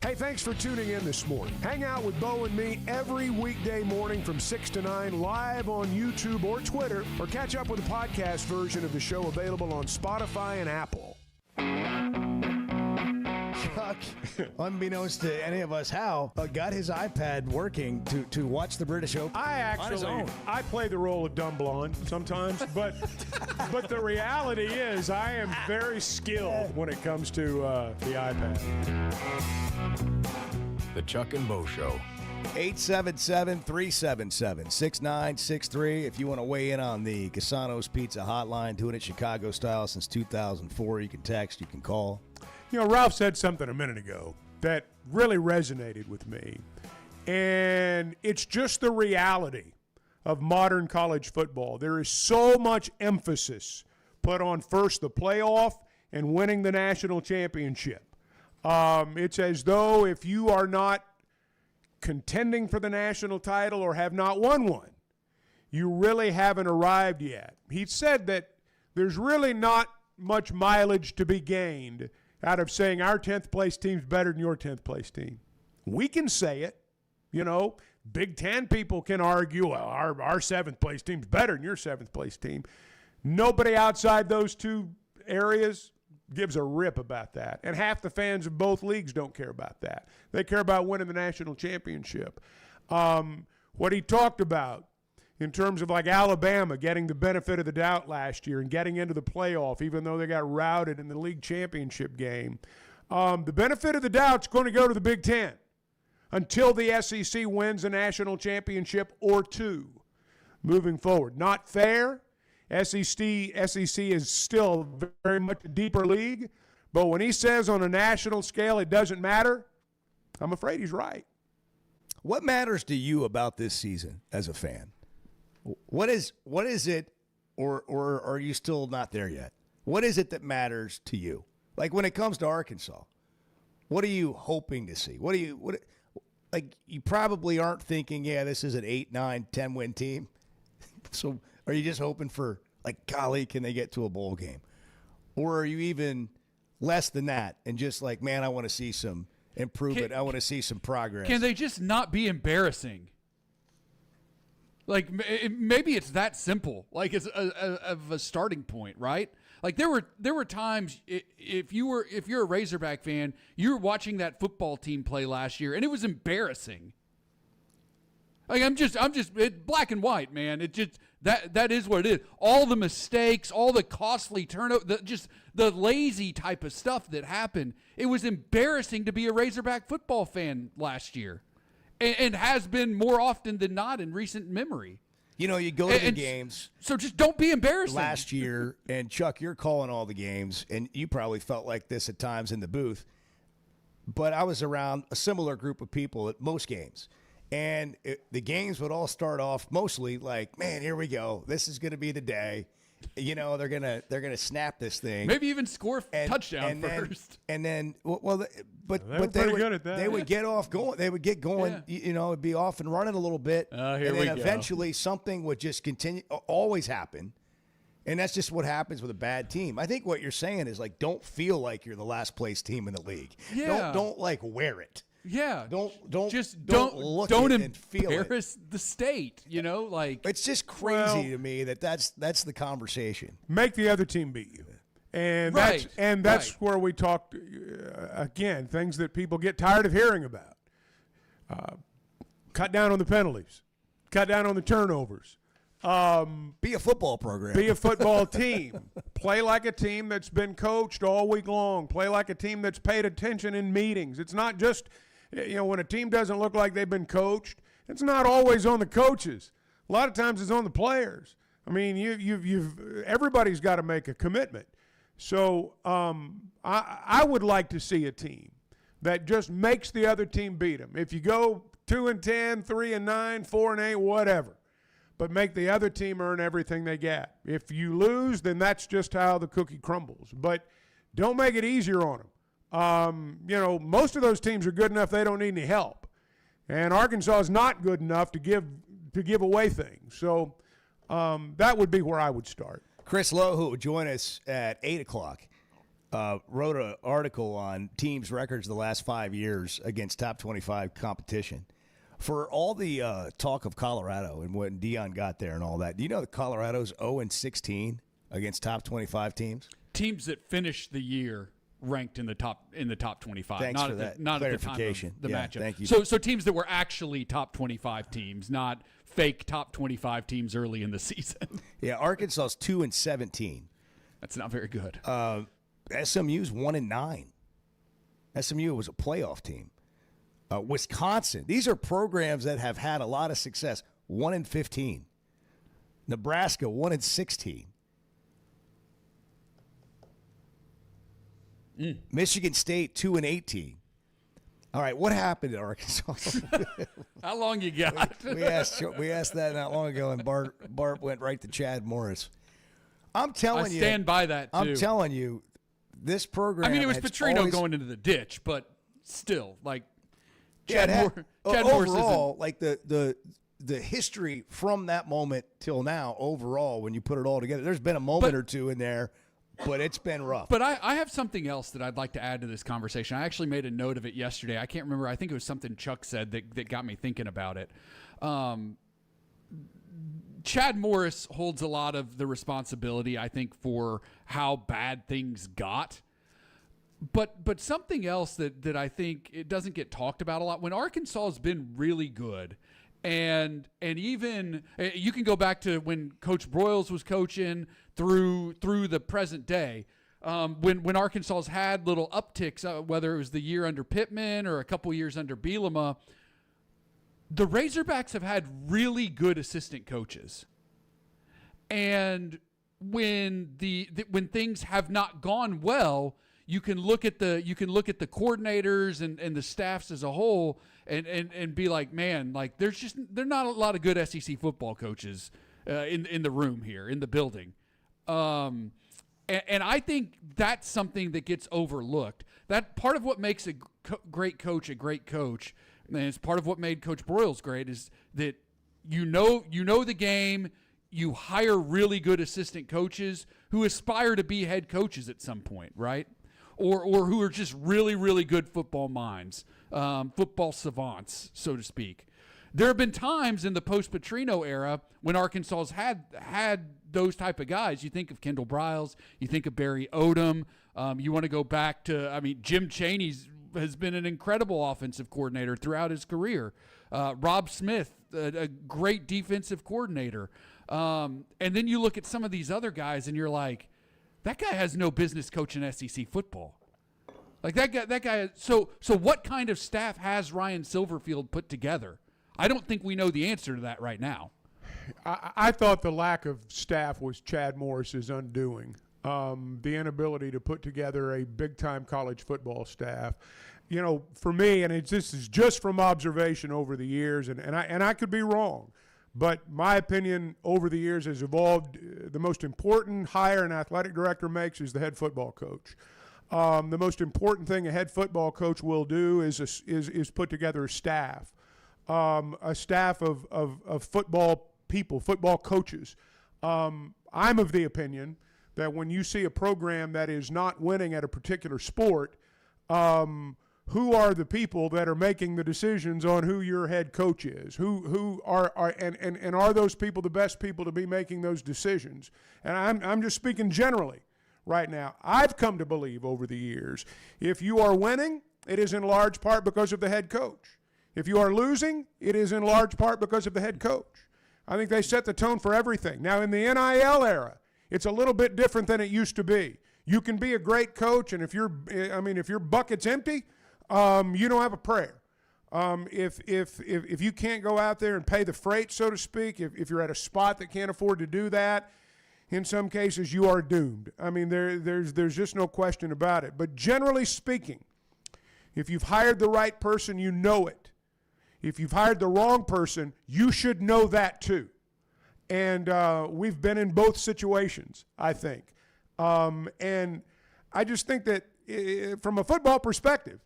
Hey, thanks for tuning in this morning. Hang out with Bo and me every weekday morning from 6 to 9 live on YouTube or Twitter, or catch up with the podcast version of the show available on Spotify and Apple. Chuck unbeknownst to any of us, Hal got his iPad working to watch the British Open. I play the role of dumb blonde sometimes, but the reality is I am very skilled when it comes to the iPad. The Chuck and Bo Show. 877-377-6963. If you want to weigh in on the Casano's Pizza Hotline, doing it Chicago style since 2004, you can text, you can call. You know, Ralph said something a minute ago that really resonated with me, and it's just the reality of modern college football. There is so much emphasis put on first the playoff and winning the national championship. It's as though if you are not contending for the national title or have not won one, you really haven't arrived yet. He said that there's really not much mileage to be gained out of saying our 10th place team's better than your 10th place team. We can say it. You know, Big Ten people can argue, well, our 7th place team's better than your 7th place team. Nobody outside those two areas gives a rip about that. And half the fans of both leagues don't care about that. They care about winning the national championship. What he talked about in terms of like Alabama getting the benefit of the doubt last year and getting into the playoff, even though they got routed in the league championship game. The benefit of the doubt's going to go to the Big Ten until the SEC wins a national championship or two moving forward. Not fair. SEC is still very much a deeper league, but when he says on a national scale it doesn't matter, I'm afraid he's right. What matters to you about this season as a fan? What is it, or are you still not there yet? What is it that matters to you? Like when it comes to Arkansas, what are you hoping to see? Like you probably aren't thinking, yeah, this is an 8, 9, 10 win team. So are you just hoping for, like, golly, can they get to a bowl game? Or are you even less than that and just like, man, I want to see some improvement. I want to see some progress. Can they just not be embarrassing? Like, maybe it's that simple. Like, it's of a starting point, right? Like, there were times if you're a Razorback fan, you were watching that football team play last year, and it was embarrassing. Like, it's black and white, man. It just that is what it is. All the mistakes, all the costly turnover, just the lazy type of stuff that happened. It was embarrassing to be a Razorback football fan last year, and has been more often than not in recent memory. You know, you go to the games. So just don't be embarrassing. Last year, and Chuck, you're calling all the games, and you probably felt like this at times in the booth, but I was around a similar group of people at most games. And the games would all start off mostly like, man, here we go. This is going to be the day. You know, they're gonna snap this thing. Maybe even score a touchdown first. But they would get off going. They would get going. Yeah. You know, it'd be off and running a little bit. And then eventually something would just continue. Always happen. And that's just what happens with a bad team. I think what you're saying is like, don't feel like you're the last place team in the league. Yeah. Don't like wear it. Yeah, don't look don't at it and feel it. Embarrass the state, you know, like it's just crazy to me that's the conversation. Make the other team beat you, and that's where we talked again. Things that people get tired of hearing about. Cut down on the penalties, cut down on the turnovers. Be a football program. Be a football team. Play like a team that's been coached all week long. Play like a team that's paid attention in meetings. It's not just. You know, when a team doesn't look like they've been coached, it's not always on the coaches. A lot of times it's on the players. I mean, everybody's got to make a commitment. So I would like to see a team that just makes the other team beat them. If you go 2-10, 3-9, 4-8, whatever, but make the other team earn everything they get. If you lose, then that's just how the cookie crumbles. But don't make it easier on them. You know, most of those teams are good enough they don't need any help. And Arkansas is not good enough to give away things. So that would be where I would start. Chris Lowe, who will join us at 8 o'clock, wrote an article on teams' records the last 5 years against top 25 competition. For all the talk of Colorado and when Deion got there and all that, do you know that Colorado's 0-16 against top 25 teams? Teams that finished the year ranked in the top 25. Thanks not for at that the, not clarification. At the time of the matchup. Thank you. So teams that were actually top 25 teams, not fake top 25 teams early in the season. Yeah, Arkansas is 2-17. That's not very good. SMU's 1-9. SMU was a playoff team. Wisconsin, these are programs that have had a lot of success. 1-15. Nebraska 1-16. Michigan State 2-18. All right, what happened at Arkansas? How long you got? we asked that not long ago, and Bart went right to Chad Morris. I'm telling you, I stand by that too. I'm telling you, this program. I mean, it was Petrino going into the ditch, but still, like Chad Morris overall, like the history from that moment till now, overall, when you put it all together, there's been a moment or two in there. But it's been rough. But I have something else that I'd like to add to this conversation. I actually made a note of it yesterday. I can't remember. I think it was something Chuck said that got me thinking about it. Chad Morris holds a lot of the responsibility, I think, for how bad things got. But something else that I think it doesn't get talked about a lot, when Arkansas has been really good, and even you can go back to when Coach Broyles was coaching through the present day, when Arkansas's had little upticks, whether it was the year under Pittman or a couple years under Bielema, the Razorbacks have had really good assistant coaches. And when when things have not gone well, you can look at the coordinators and the staffs as a whole and be like, man, like there are not a lot of good SEC football coaches in the room here, in the building. And I think that's something that gets overlooked. That part of what makes a great coach, and it's part of what made Coach Broyles great, is that you know the game. You hire really good assistant coaches who aspire to be head coaches at some point, right? Or who are just really, really good football minds, football savants, so to speak. There have been times in the post-Petrino era when Arkansas's had those type of guys. You think of Kendall Briles, you think of Barry Odom. You want to go back to, Jim Chaney has been an incredible offensive coordinator throughout his career. Rob Smith, a great defensive coordinator. And then you look at some of these other guys and you're like, that guy has no business coaching SEC football. Like that guy. So what kind of staff has Ryan Silverfield put together? I don't think we know the answer to that right now. I thought the lack of staff was Chad Morris's undoing. The inability to put together a big-time college football staff. You know, for me, and this is just from observation over the years, and I could be wrong, but my opinion over the years has evolved. The most important hire an athletic director makes is the head football coach. The most important thing a head football coach will do is put together a staff of football people, football coaches. I'm of the opinion that when you see a program that is not winning at a particular sport, who are the people that are making the decisions on who your head coach is? Who are are those people the best people to be making those decisions? And I'm just speaking generally right now. I've come to believe over the years, if you are winning, it is in large part because of the head coach. If you are losing, it is in large part because of the head coach. I think they set the tone for everything. Now, in the NIL era, it's a little bit different than it used to be. You can be a great coach, and if your bucket's empty, you don't have a prayer. If you can't go out there and pay the freight, so to speak, if you're at a spot that can't afford to do that, in some cases you are doomed. I mean, there's just no question about it. But generally speaking, if you've hired the right person, you know it. If you've hired the wrong person, you should know that too. And we've been in both situations, I think. And I just think that from a football perspective,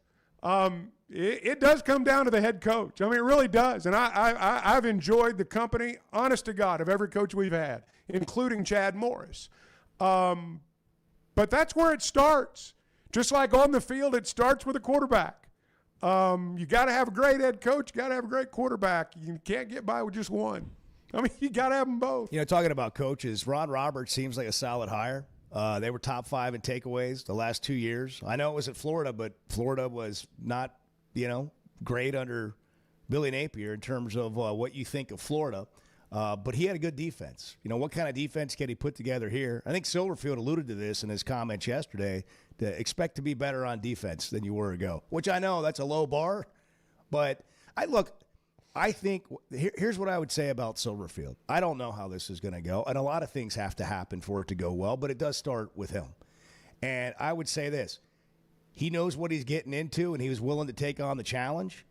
it does come down to the head coach. I mean, it really does. And I've enjoyed the company, honest to God, of every coach we've had, including Chad Morris. But that's where it starts. Just like on the field, it starts with a quarterback. You got to have a great head coach. You got to have a great quarterback. You can't get by with just one. I mean, you got to have them both. You know, talking about coaches, Ron Roberts seems like a solid hire. They were top 5 in takeaways the last 2 years. I know it was at Florida, but Florida was not, great under Billy Napier in terms of what you think of Florida. But he had a good defense. What kind of defense can he put together here? I think Silverfield alluded to this in his comments yesterday, to expect to be better on defense than you were ago, which I know that's a low bar. But I think here's what I would say about Silverfield. I don't know how this is going to go, and a lot of things have to happen for it to go well, but it does start with him. And I would say this. He knows what he's getting into, and he was willing to take on the challenge.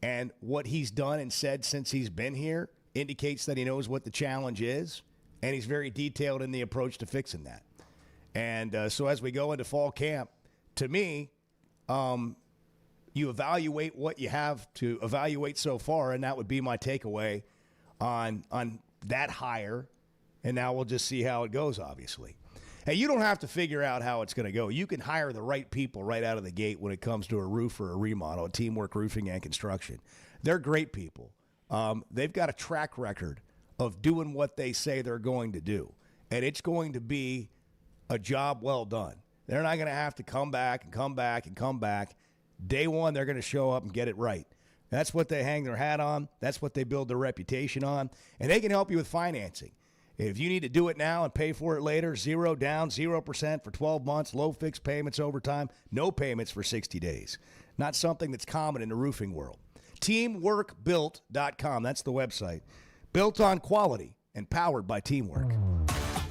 And what he's done and said since he's been here indicates that he knows what the challenge is, and he's very detailed in the approach to fixing that. And so as we go into fall camp, to me, you evaluate what you have to evaluate so far, and that would be my takeaway on that hire. And now we'll just see how it goes, obviously. Hey, you don't have to figure out how it's going to go. You can hire the right people right out of the gate when it comes to a roof or a remodel, Teamwork Roofing and Construction. They're great people. They've got a track record of doing what they say they're going to do, and it's going to be a job well done. They're not going to have to come back and come back and come back. Day one, they're going to show up and get it right. That's what they hang their hat on. That's what they build their reputation on, and they can help you with financing. If you need to do it now and pay for it later, 0 down, 0% for 12 months, low fixed payments over time, no payments for 60 days. Not something that's common in the roofing world. Teamworkbuilt.com, that's the website. Built on quality and powered by teamwork.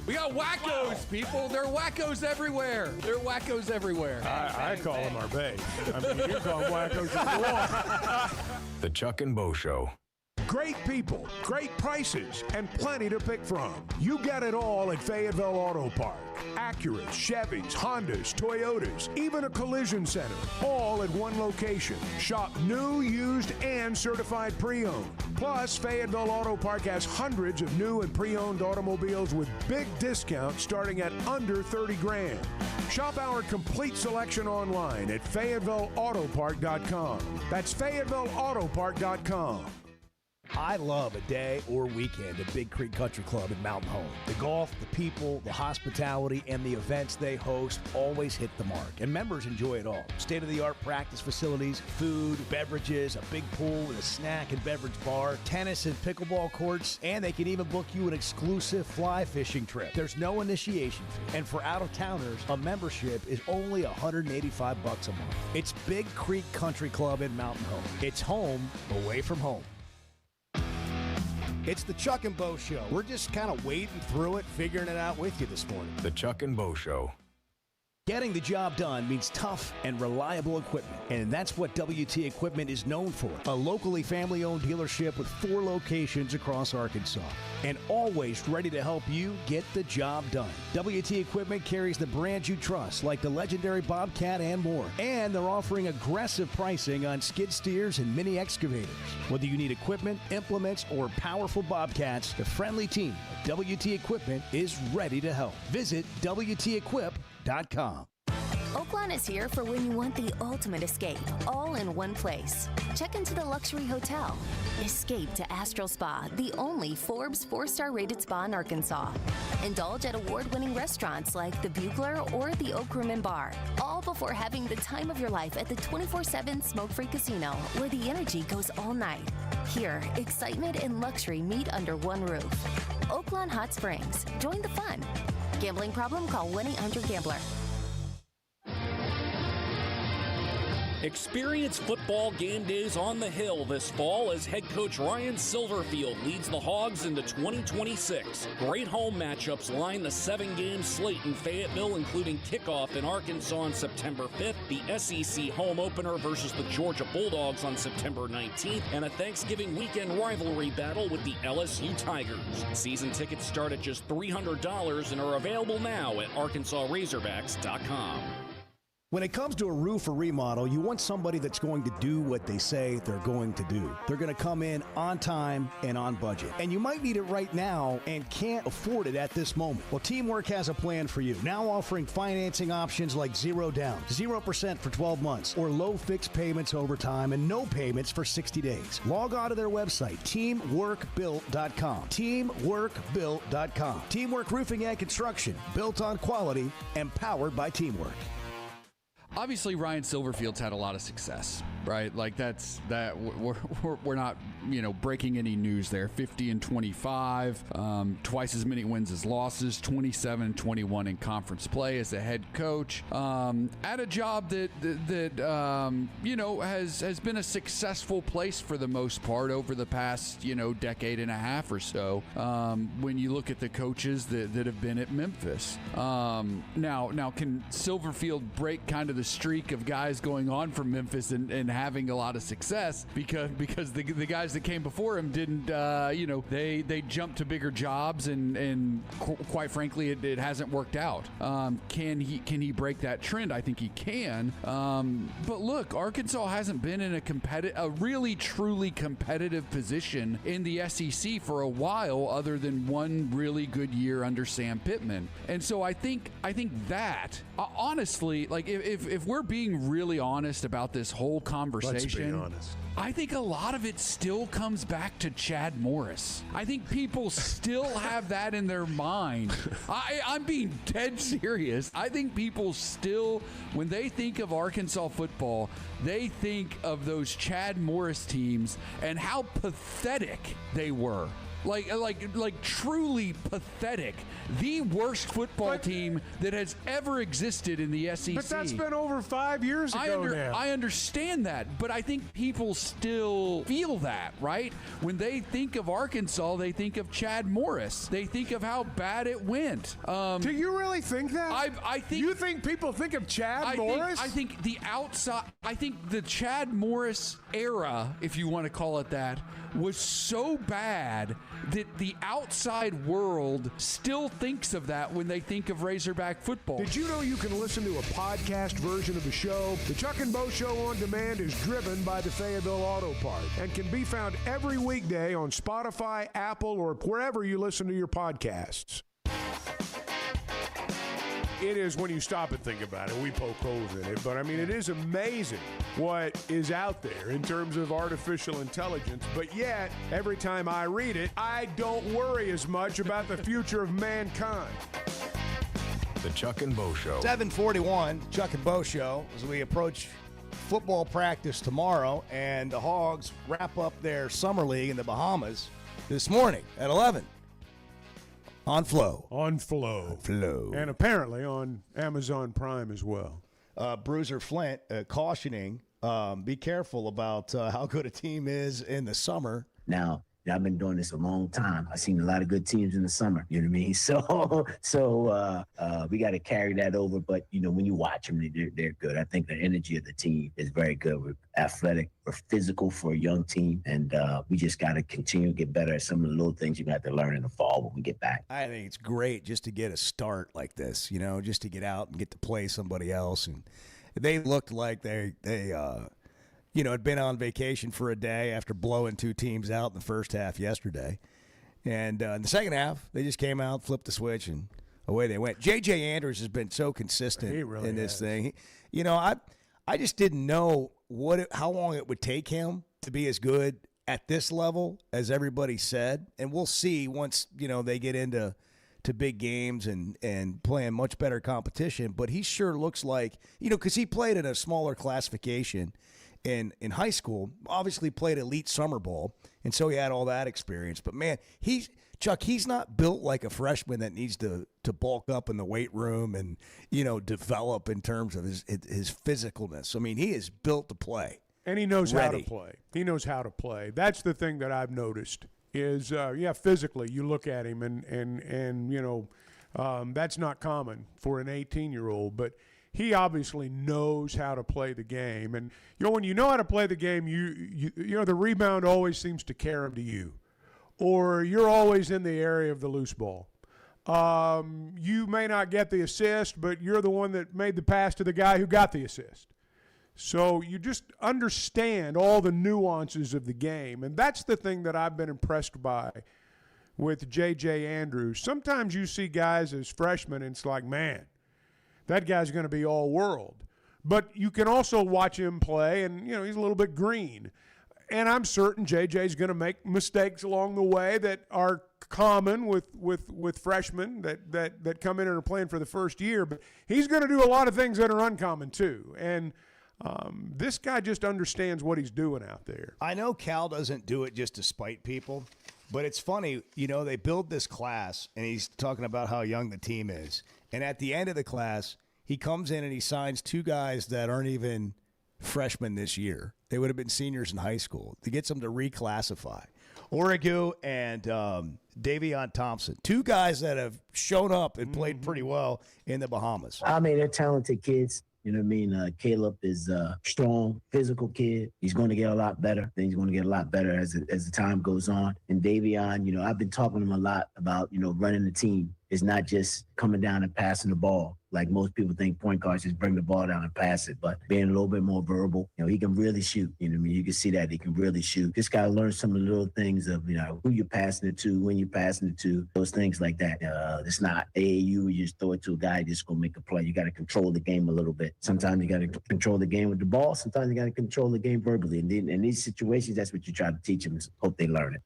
We got wackos, people. There are wackos everywhere. I call them our bays. I mean, you call them wackos if you want. The Chuck and Bo Show. Great people, great prices, and plenty to pick from. You get it all at Fayetteville Auto Park. Acuras, Chevys, Hondas, Toyotas, even a collision center, all at one location. Shop new, used, and certified pre-owned. Plus, Fayetteville Auto Park has hundreds of new and pre-owned automobiles with big discounts starting at under $30,000. Shop our complete selection online at FayettevilleAutopark.com. That's FayettevilleAutopark.com. I love a day or weekend at Big Creek Country Club in Mountain Home. The golf, the people, the hospitality, and the events they host always hit the mark, and members enjoy it all. State-of-the-art practice facilities, food, beverages, a big pool with a snack and beverage bar, tennis and pickleball courts, and they can even book you an exclusive fly fishing trip. There's no initiation fee, and for out-of-towners, a membership is only $185 a month. It's Big Creek Country Club in Mountain Home. It's home away from home. It's the Chuck and Bo Show. We're just kind of wading through it, figuring it out with you this morning. The Chuck and Bo Show. Getting the job done means tough and reliable equipment, and that's what WT Equipment is known for. A locally family-owned dealership with 4 locations across Arkansas, and always ready to help you get the job done. WT Equipment carries the brands you trust, like the legendary Bobcat and more, and they're offering aggressive pricing on skid steers and mini excavators. Whether you need equipment, implements, or powerful Bobcats, the friendly team at WT Equipment is ready to help. Visit WTEquip.com. Oaklawn is here for when you want the ultimate escape, all in one place. Check into the luxury hotel. Escape to Astral Spa, the only Forbes 4-star rated spa in Arkansas. Indulge at award-winning restaurants like the Bugler or the Oak Room and Bar, all before having the time of your life at the 24/7 smoke-free casino, where the energy goes all night. Here, excitement and luxury meet under one roof. Oaklawn Hot Springs. Join the fun. Gambling problem? Call 1-800-GAMBLER. Experience football game days on the Hill this fall as head coach Ryan Silverfield leads the Hogs into 2026. Great home matchups line the 7-game slate in Fayetteville, including kickoff in Arkansas on September 5th, the SEC home opener versus the Georgia Bulldogs on September 19th, and a Thanksgiving weekend rivalry battle with the LSU Tigers. Season tickets start at just $300 and are available now at ArkansasRazorbacks.com. When it comes to a roof or remodel, you want somebody that's going to do what they say they're going to do. They're going to come in on time and on budget. And you might need it right now and can't afford it at this moment. Well, Teamwork has a plan for you. Now offering financing options like 0 down, 0% for 12 months, or low fixed payments over time and no payments for 60 days. Log on to their website, teamworkbuilt.com. Teamworkbuilt.com. Teamwork Roofing and Construction, built on quality and powered by Teamwork. Obviously, Ryan Silverfield's had a lot of success, right? Like we're not, breaking any news there. 50-25, twice as many wins as losses, 27-21 in conference play as a head coach, at a job that has been a successful place for the most part over the past, decade and a half or so. When you look at the coaches that have been at Memphis, now can Silverfield break kind of the streak of guys going on from Memphis and having a lot of success because the guys that came before him didn't they jumped to bigger jobs and quite frankly it hasn't worked out. Can he break that trend? I think he can. But look, Arkansas hasn't been in a really truly competitive position in the SEC for a while, other than one really good year under Sam Pittman. And so I think that honestly, like if we're being really honest about this whole conversation, let's be honest. I think a lot of it still comes back to Chad Morris. I think people still have that in their mind. I'm being dead serious. I think people still, when they think of Arkansas football, they think of those Chad Morris teams and how pathetic they were. Like truly pathetic. The worst football team that has ever existed in the SEC. But that's been over 5 years ago now. I understand that, but I think people still feel that, right? When they think of Arkansas, they think of Chad Morris. They think of how bad it went. Do you really think that? I think. You think people think of Chad Morris? I think the outside. I think the Chad Morris era, if you want to call it that, was so bad that the outside world still thinks of that when they think of Razorback football. Did you know you can listen to a podcast version of the show? The Chuck and Bo Show on Demand is driven by the Fayetteville Auto Park and can be found every weekday on Spotify, Apple, or wherever you listen to your podcasts. It is, when you stop and think about it, we poke holes in it, but I mean, it is amazing what is out there in terms of artificial intelligence, but yet, every time I read it, I don't worry as much about the future of mankind. The Chuck and Bo Show. 7:41, Chuck and Bo Show, as we approach football practice tomorrow, and the Hogs wrap up their summer league in the Bahamas this morning at 11. On Flow. On Flow. And apparently on Amazon Prime as well. Bruiser Flint cautioning, be careful about how good a team is in the summer. Now, I've been doing this a long time. I've seen a lot of good teams in the summer. You know what I mean? So we got to carry that over. But, when you watch them, they're good. I think the energy of the team is very good. We're athletic. We're physical for a young team. And we just got to continue to get better at some of the little things you got to learn in the fall when we get back. I think it's great just to get a start like this, just to get out and get to play somebody else. And they looked like they had been on vacation for a day after blowing two teams out in the first half yesterday. And in the second half, they just came out, flipped the switch, and away they went. J.J. Andrews has been so consistent in this thing. I just didn't know how long it would take him to be as good at this level as everybody said. And we'll see once, they get into big games and playing much better competition. But he sure looks like, because he played in a smaller classification in high school, obviously played elite summer ball, and so he had all that experience. But, man, he's not built like a freshman that needs to bulk up in the weight room and, develop in terms of his physicalness. I mean, he is built to play. And he knows how to play. He knows how to play. That's the thing that I've noticed is, physically, you look at him and that's not common for an 18-year-old, but he obviously knows how to play the game. And, when you know how to play the game, the rebound always seems to carry him to you. Or you're always in the area of the loose ball. You may not get the assist, but you're the one that made the pass to the guy who got the assist. So you just understand all the nuances of the game. And that's the thing that I've been impressed by with J.J. Andrews. Sometimes you see guys as freshmen, and it's like, man, that guy's going to be all world. But you can also watch him play, and, he's a little bit green. And I'm certain J.J.'s going to make mistakes along the way that are common with freshmen that come in and are playing for the first year. But he's going to do a lot of things that are uncommon too. And this guy just understands what he's doing out there. I know Cal doesn't do it just to spite people, but it's funny, they build this class, and he's talking about how young the team is. And at the end of the class, he comes in and he signs 2 guys that aren't even freshmen this year. They would have been seniors in high school. He gets them to reclassify. Origu and Davion Thompson, 2 guys that have shown up and played pretty well in the Bahamas. I mean, they're talented kids. You know what I mean? Caleb is a strong, physical kid. He's going to get a lot better. Then he's going to get a lot better as the time goes on. And Davion, I've been talking to him a lot about, running the team. It's not just coming down and passing the ball. Like most people think point guards just bring the ball down and pass it, but being a little bit more verbal, he can really shoot. You know what I mean? You can see that he can really shoot. Just got to learn some of the little things of, who you're passing it to, when you're passing it to, those things like that. It's not AAU, you just throw it to a guy just go make a play. You got to control the game a little bit. Sometimes you got to control the game with the ball. Sometimes you got to control the game verbally. And then in these situations, that's what you try to teach them. Hope they learn it.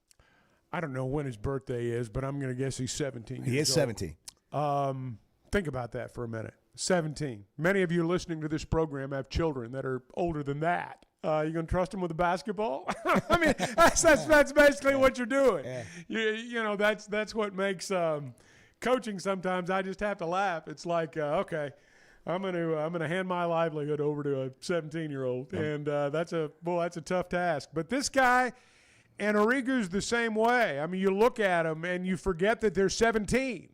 I don't know when his birthday is, but I'm going to guess he's 17 years old. He is 17. Think about that for a minute. 17. Many of you listening to this program have children that are older than that. You going to trust them with a basketball? I mean, that's basically what you're doing. Yeah. That's what makes coaching sometimes. I just have to laugh. It's like, okay, I'm gonna hand my livelihood over to a 17-year-old, and that's a tough task. But this guy and Origu's the same way. I mean, you look at them and you forget that they're 17.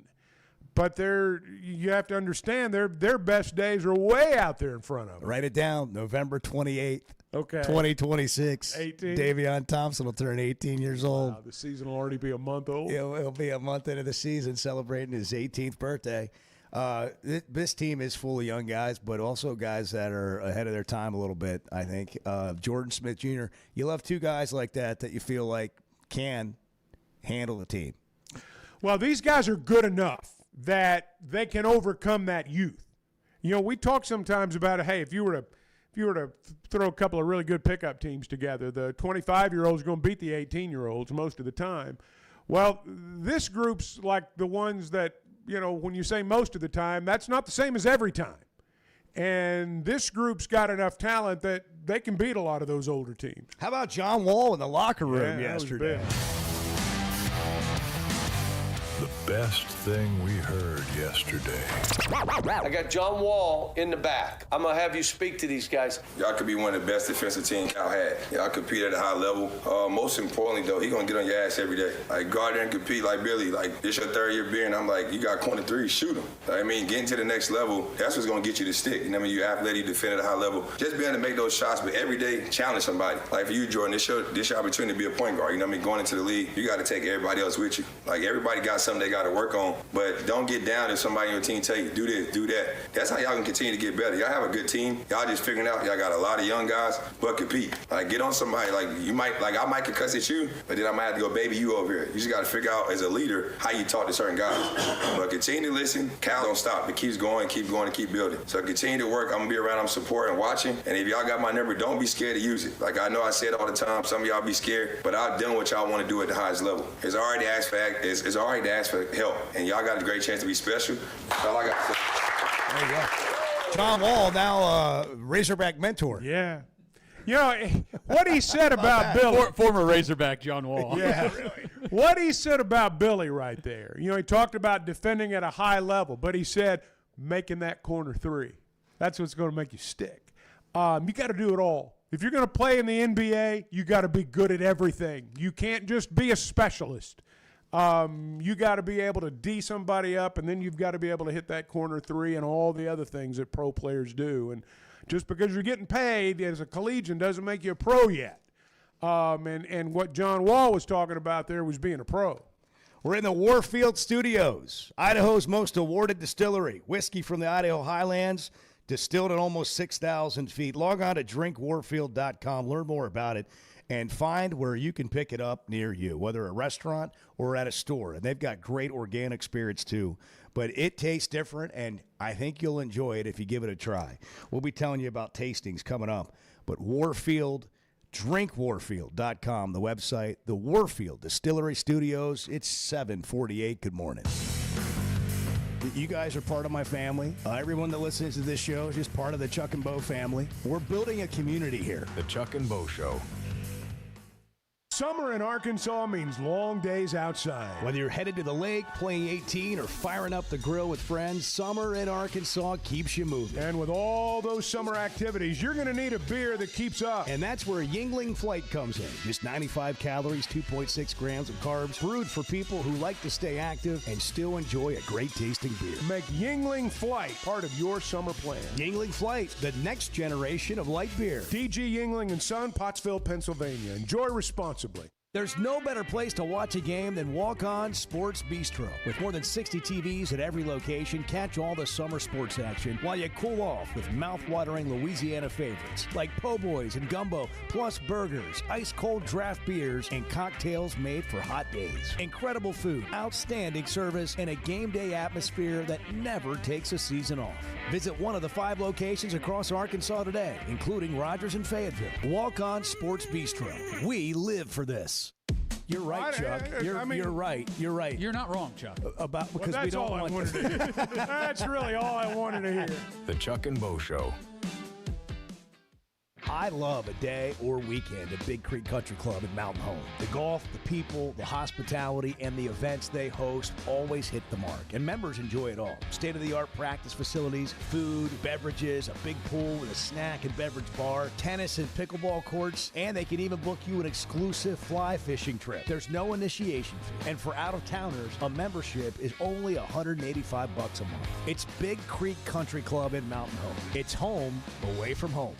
But you have to understand their best days are way out there in front of them. Write it down. November 28th, okay, 2026. 18. Davion Thompson will turn 18 years old. Wow, the season will already be a month old. It'll be a month into the season, celebrating his 18th birthday. This team is full of young guys, but also guys that are ahead of their time a little bit, I think. Jordan Smith Jr., you love 2 guys like that you feel like can handle the team. Well, these guys are good enough that they can overcome that youth. We talk sometimes about, hey, if you were to throw a couple of really good pickup teams together, the 25-year-olds are going to beat the 18-year-olds most of the time. Well, this group's like the ones that, when you say most of the time, that's not the same as every time. And this group's got enough talent that they can beat a lot of those older teams. How about John Wall in the locker room yesterday? The best thing we heard yesterday. I got John Wall in the back. I'm going to have you speak to these guys. Y'all could be one of the best defensive teams Cal had. Y'all compete at a high level. Most importantly, though, he going to get on your ass every day. Like, go out there and compete like Billy. Like, this your 3rd year being. I'm like, you got corner 3, shoot him. I mean, getting to the next level, that's what's going to get you the stick. You you athletic, you defend at a high level. Just being able to make those shots, but every day, challenge somebody. Like, for you, Jordan, this your opportunity to be a point guard. Going into the league, you got to take everybody else with you. Like, everybody got something they got to work on, but don't get down if somebody on your team tell you, do this, do that. That's how y'all can continue to get better. Y'all have a good team. Y'all just figuring out y'all got a lot of young guys, but compete. Like, get on somebody. Like, I might could cuss at you, but then I might have to go baby you over here. You just got to figure out as a leader how you talk to certain guys. But continue to listen. Cal don't stop. It keeps going, and keep building. So continue to work. I'm going to be around. I'm supporting, watching. And if y'all got my number, don't be scared to use it. Like, I know I say it all the time. Some of y'all be scared, but I've done what y'all want to do at the highest level. It's all right to ask for help. And y'all got a great chance to be special. That's all I got to say. There you go. John Wall, now Razorback mentor. Yeah. What he said about Billy. Former Razorback John Wall. Yeah. What he said about Billy right there. He talked about defending at a high level, but he said making that corner 3. That's what's going to make you stick. You got to do it all. If you're going to play in the NBA, you got to be good at everything. You can't just be a specialist. You got to be able to D somebody up, and then you've got to be able to hit that corner 3 and all the other things that pro players do. And just because you're getting paid as a collegian doesn't make you a pro yet. And what John Wall was talking about there was being a pro. We're in the Warfield Studios, Idaho's most awarded distillery. Whiskey from the Idaho Highlands, distilled at almost 6,000 feet. Log on to drinkwarfield.com, learn more about it, and find where you can pick it up near you, whether a restaurant or at a store. And they've got great organic spirits, too. But it tastes different, and I think you'll enjoy it if you give it a try. We'll be telling you about tastings coming up. But Warfield, drinkwarfield.com, the website, the Warfield Distillery Studios. It's 7:48. Good morning. You guys are part of my family. Everyone that listens to this show is just part of the Chuck and Bo family. We're building a community here. The Chuck and Bo Show. Summer in Arkansas means long days outside. Whether you're headed to the lake, playing 18, or firing up the grill with friends, summer in Arkansas keeps you moving. And with all those summer activities, you're going to need a beer that keeps up. And that's where Yingling Flight comes in. Just 95 calories, 2.6 grams of carbs, brewed for people who like to stay active and still enjoy a great tasting beer. Make Yingling Flight part of your summer plan. Yingling Flight, the next generation of light beer. DG Yingling & Son, Pottsville, Pennsylvania. Enjoy responsibly. There's no better place to watch a game than Walk On Sports Bistro. With more than 60 TVs at every location, catch all the summer sports action while you cool off with mouth-watering Louisiana favorites like po' boys and gumbo, plus burgers, ice-cold draft beers, and cocktails made for hot days. Incredible food, outstanding service, and a game day atmosphere that never takes a season off. Visit one of the 5 locations across Arkansas today, including Rogers and Fayetteville. Walk On Sports Bistro. We live for this. You're right, Chuck. You're right. You're right. You're not wrong, Chuck. Because we don't want to hear. That's really all I wanted to hear. The Chuck and Bo Show. I love a day or weekend at Big Creek Country Club in Mountain Home. The golf, the people, the hospitality, and the events they host always hit the mark, and members enjoy it all. State-of-the-art practice facilities, food, beverages, a big pool with a snack and beverage bar, tennis and pickleball courts, and they can even book you an exclusive fly fishing trip. There's no initiation fee, and for out-of-towners, a membership is only $185 a month. It's Big Creek Country Club in Mountain Home. It's home away from home.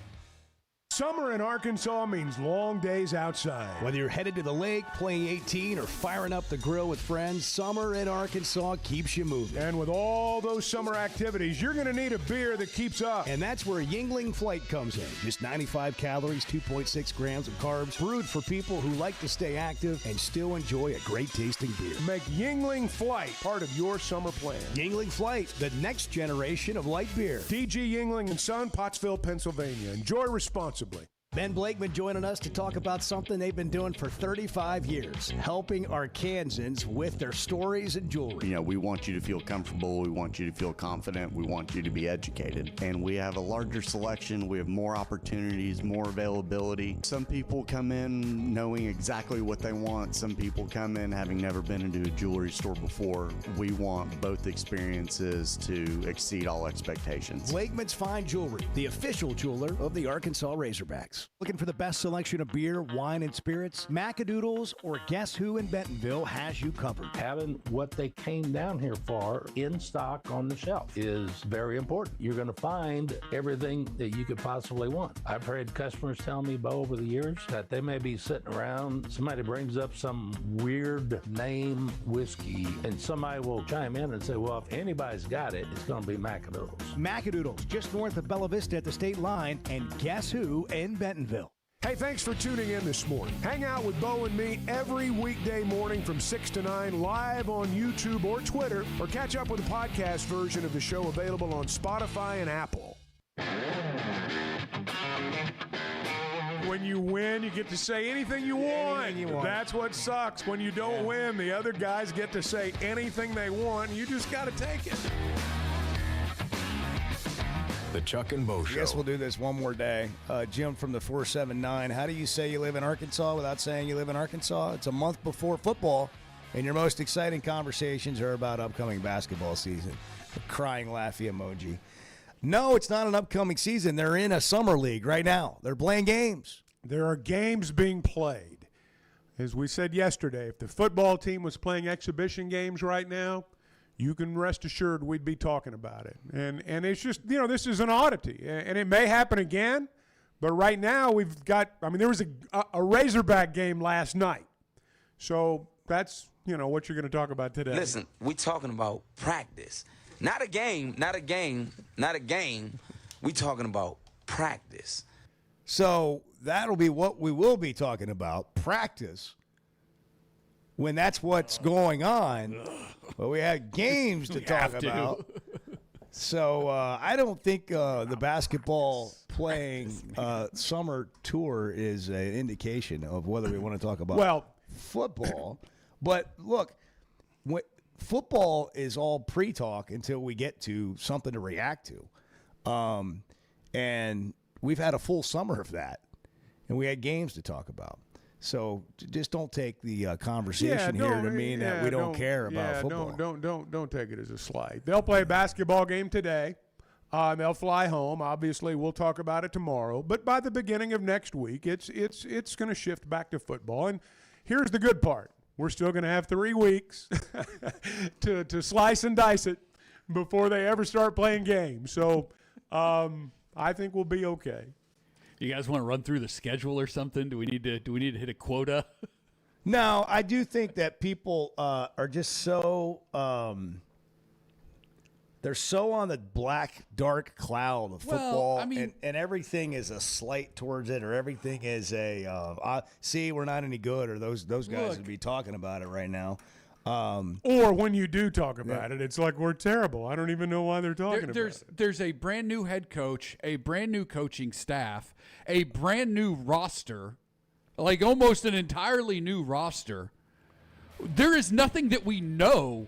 Summer in Arkansas means long days outside. Whether you're headed to the lake, playing 18, or firing up the grill with friends, summer in Arkansas keeps you moving. And with all those summer activities, you're going to need a beer that keeps up. And that's where Yingling Flight comes in. Just 95 calories, 2.6 grams of carbs, brewed for people who like to stay active and still enjoy a great tasting beer. Make Yingling Flight part of your summer plan. Yingling Flight, the next generation of light beer. DG Yingling & Son, Pottsville, Pennsylvania. Enjoy responsibly. Ben Blakeman joining us to talk about something they've been doing for 35 years, helping Arkansans with their stories and jewelry. You know, we want you to feel comfortable. We want you to feel confident. We want you to be educated. And we have a larger selection. We have more opportunities, more availability. Some people come in knowing exactly what they want. Some people come in having never been into a jewelry store before. We want both experiences to exceed all expectations. Blakeman's Fine Jewelry, the official jeweler of the Arkansas Razorbacks. Looking for the best selection of beer, wine, and spirits? Macadoodles or Guess Who in Bentonville has you covered. Having what they came down here for in stock on the shelf is very important. You're going to find everything that you could possibly want. I've heard customers tell me, Bo, over the years that they may be sitting around, somebody brings up some weird name whiskey, and somebody will chime in and say, well, if anybody's got it, it's going to be Macadoodles. Macadoodles, just north of Bella Vista at the state line, and Guess Who in Bentonville. Hey, thanks for tuning in this morning. Hang out with Bo and me every weekday morning from 6 to 9 live on YouTube or Twitter, or catch up with the podcast version of the show available on Spotify and Apple. When you win, you get to say anything you want. That's what sucks. When you don't win, the other guys get to say anything they want, and you just got to take it. The Chuck and Bo Show. I guess we'll do this one more day. Jim from the 479. How do you say you live in Arkansas without saying you live in Arkansas? It's a month before football, and your most exciting conversations are about upcoming basketball season. The crying, laughy emoji. No, it's not an upcoming season. They're in a summer league right now. They're playing games. There are games being played. As we said yesterday, if the football team was playing exhibition games right now, you can rest assured we'd be talking about it. And it's just, this is an oddity. And it may happen again, but right now we've got, there was a Razorback game last night. So that's, what you're going to talk about today. Listen, we talking about practice. Not a game. We talking about practice. So that'll be what we will be talking about, practice. When that's what's going on, but we have games to talk about. So I don't think the basketball playing summer tour is an indication of whether we want to talk about football. But look, football is all pre-talk until we get to something to react to. And we've had a full summer of that, and we had games to talk about. So just don't take the conversation here to mean that we don't care about football. Don't take it as a slight. They'll play a basketball game today. They'll fly home. Obviously, we'll talk about it tomorrow. But by the beginning of next week, it's going to shift back to football. And here's the good part: we're still going to have 3 weeks to slice and dice it before they ever start playing games. So I think we'll be okay. You guys want to run through the schedule or something? Do we need to hit a quota? No, I do think that people are just so they're so on the black, dark cloud of football, and everything is a slight towards it, or everything is a see, we're not any good, or those guys would be talking about it right now. Or when you do talk about it, it's like we're terrible. I don't even know why they're talking about it. There's a brand new head coach, a brand new coaching staff, a brand new roster, like almost an entirely new roster. There is nothing that we know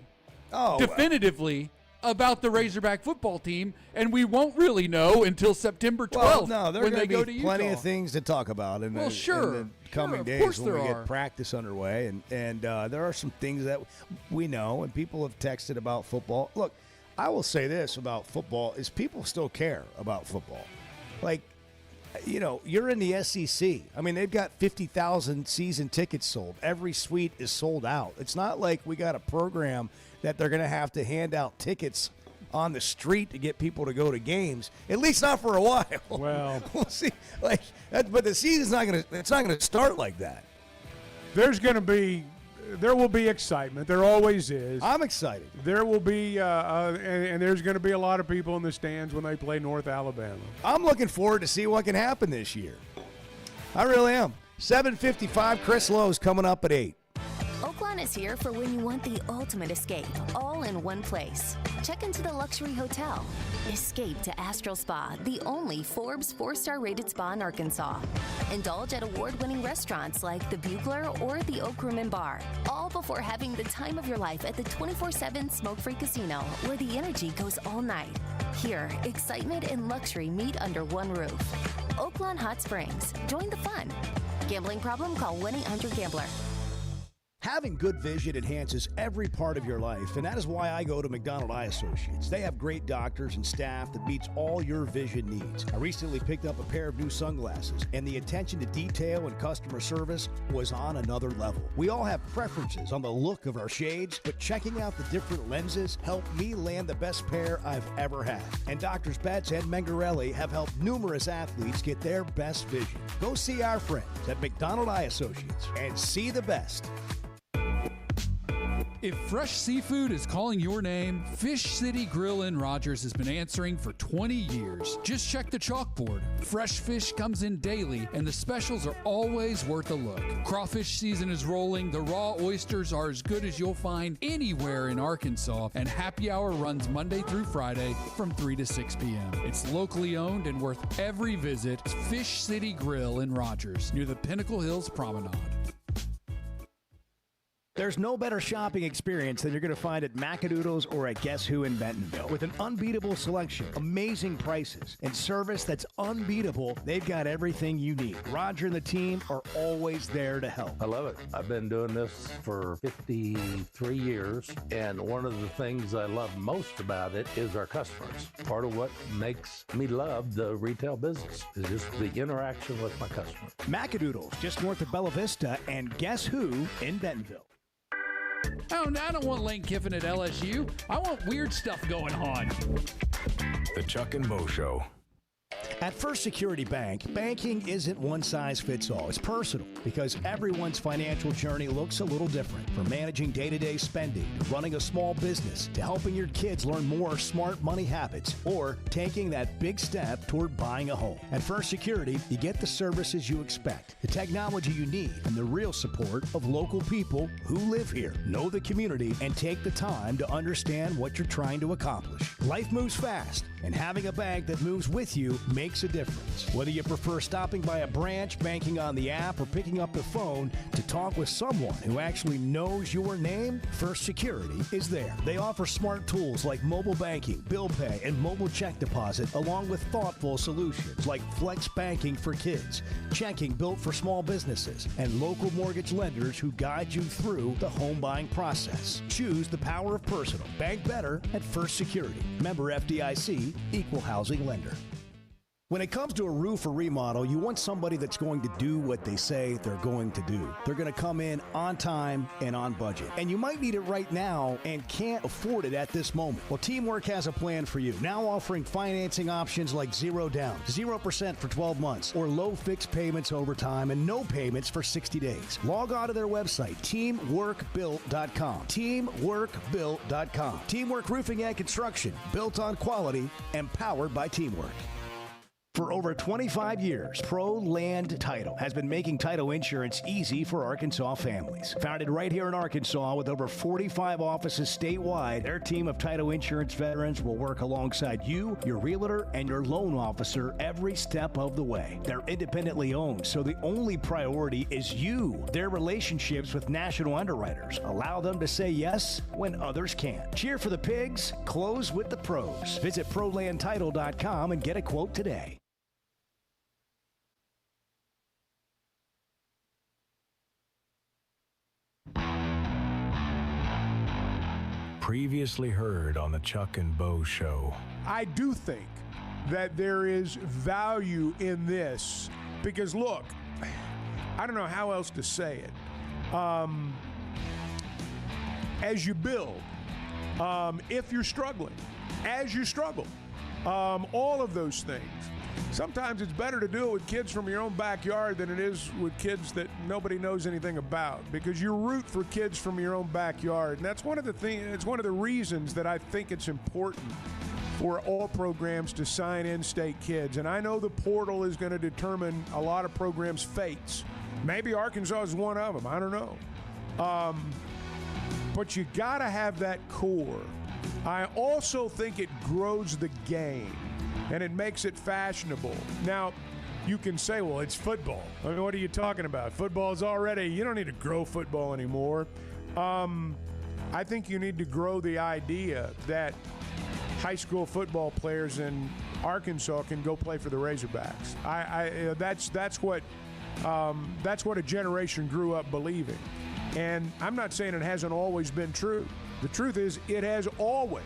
definitively about the Razorback football team, and we won't really know until September 12th. Well, no, there are when they go to be plenty Utah. of things to talk about in the coming days when we get practice underway, and there are some things that we know, and people have texted about football. Look, I will say this about football is people still care about football. Like, you're in the SEC. I mean, they've got 50,000 season tickets sold. Every suite is sold out. It's not like we got a program that they're going to have to hand out tickets on the street to get people to go to games, at least not for a while. Well, we'll see. But the season's not going to start like that. There will be excitement. There always is. I'm excited. There will be, and there's going to be a lot of people in the stands when they play North Alabama. I'm looking forward to see what can happen this year. I really am. 7:55. Chris Lowe's coming up at 8. Oaklawn is here for when you want the ultimate escape, all in one place. Check into the luxury hotel. Escape to Astral Spa, the only Forbes 4-star rated spa in Arkansas. Indulge at award-winning restaurants like the Bugler or the Oak Room and Bar, all before having the time of your life at the 24/7 smoke-free casino, where the energy goes all night. Here, excitement and luxury meet under one roof. Oaklawn Hot Springs. Join the fun. Gambling problem? Call 1-800-GAMBLER. Having good vision enhances every part of your life, and that is why I go to McDonald Eye Associates. They have great doctors and staff that meets all your vision needs. I recently picked up a pair of new sunglasses, and the attention to detail and customer service was on another level. We all have preferences on the look of our shades, but checking out the different lenses helped me land the best pair I've ever had. And Drs. Betts and Mengarelli have helped numerous athletes get their best vision. Go see our friends at McDonald Eye Associates and see the best. If fresh seafood is calling your name, Fish City Grill in Rogers has been answering for 20 years. Just check the chalkboard. Fresh fish comes in daily, and the specials are always worth a look. Crawfish season is rolling, the raw oysters are as good as you'll find anywhere in Arkansas, and happy hour runs Monday through Friday from 3 to 6 p.m. It's locally owned and worth every visit. It's Fish City Grill in Rogers, near the Pinnacle Hills Promenade. There's no better shopping experience than you're going to find at Macadoodles or at Guess Who in Bentonville. With an unbeatable selection, amazing prices, and service that's unbeatable, they've got everything you need. Roger and the team are always there to help. I love it. I've been doing this for 53 years, and one of the things I love most about it is our customers. Part of what makes me love the retail business is just the interaction with my customers. Macadoodles, just north of Bella Vista, and Guess Who in Bentonville. Oh, I don't want Lane Kiffin at LSU. I want weird stuff going on. The Chuck and Bo Show. At First Security Bank, banking isn't one size fits all. It's personal because everyone's financial journey looks a little different. From managing day-to-day spending to running a small business to helping your kids learn more smart money habits or taking that big step toward buying a home. At First Security, you get the services you expect, the technology you need, and the real support of local people who live here, know the community, and take the time to understand what you're trying to accomplish. Life moves fast, and having a bank that moves with you makes a difference. Whether you prefer stopping by a branch, banking on the app, or picking up the phone to talk with someone who actually knows your name, First Security is there. They offer smart tools like mobile banking, bill pay, and mobile check deposit, along with thoughtful solutions like flex banking for kids, checking built for small businesses, and local mortgage lenders who guide you through the home buying process. Choose the power of personal. Bank better at First Security. Member FDIC, equal housing lender. When it comes to a roof or remodel, you want somebody that's going to do what they say they're going to do. They're going to come in on time and on budget. And you might need it right now and can't afford it at this moment. Well, Teamwork has a plan for you, now offering financing options like 0 down, 0% for 12 months, or low fixed payments over time and no payments for 60 days. Log on to their website, teamworkbuilt.com. Teamworkbuilt.com. Teamwork Roofing and Construction, built on quality and powered by Teamwork. For over 25 years, Pro Land Title has been making title insurance easy for Arkansas families. Founded right here in Arkansas with over 45 offices statewide, their team of title insurance veterans will work alongside you, your realtor, and your loan officer every step of the way. They're independently owned, so the only priority is you. Their relationships with national underwriters allow them to say yes when others can't. Cheer for the pigs, close with the pros. Visit ProLandTitle.com and get a quote today. Previously heard on the Chuck and Bo Show. I do think that there is value in this because, look, I don't know how else to say it. As you build, if you're struggling, as you struggle, all of those things. Sometimes it's better to do it with kids from your own backyard than it is with kids that nobody knows anything about, because you root for kids from your own backyard. And that's one of the things, it's one of the reasons that I think it's important for all programs to sign in-state kids. And I know the portal is going to determine a lot of programs' fates. Maybe Arkansas is one of them. I don't know. But you got to have that core. I also think it grows the game. And it makes it fashionable. Now, you can say, well, it's football. I mean, what are you talking about? Football's already, you don't need to grow football anymore. I think you need to grow the idea that high school football players in Arkansas can go play for the Razorbacks. That's what a generation grew up believing. And I'm not saying it hasn't always been true. The truth is, it has always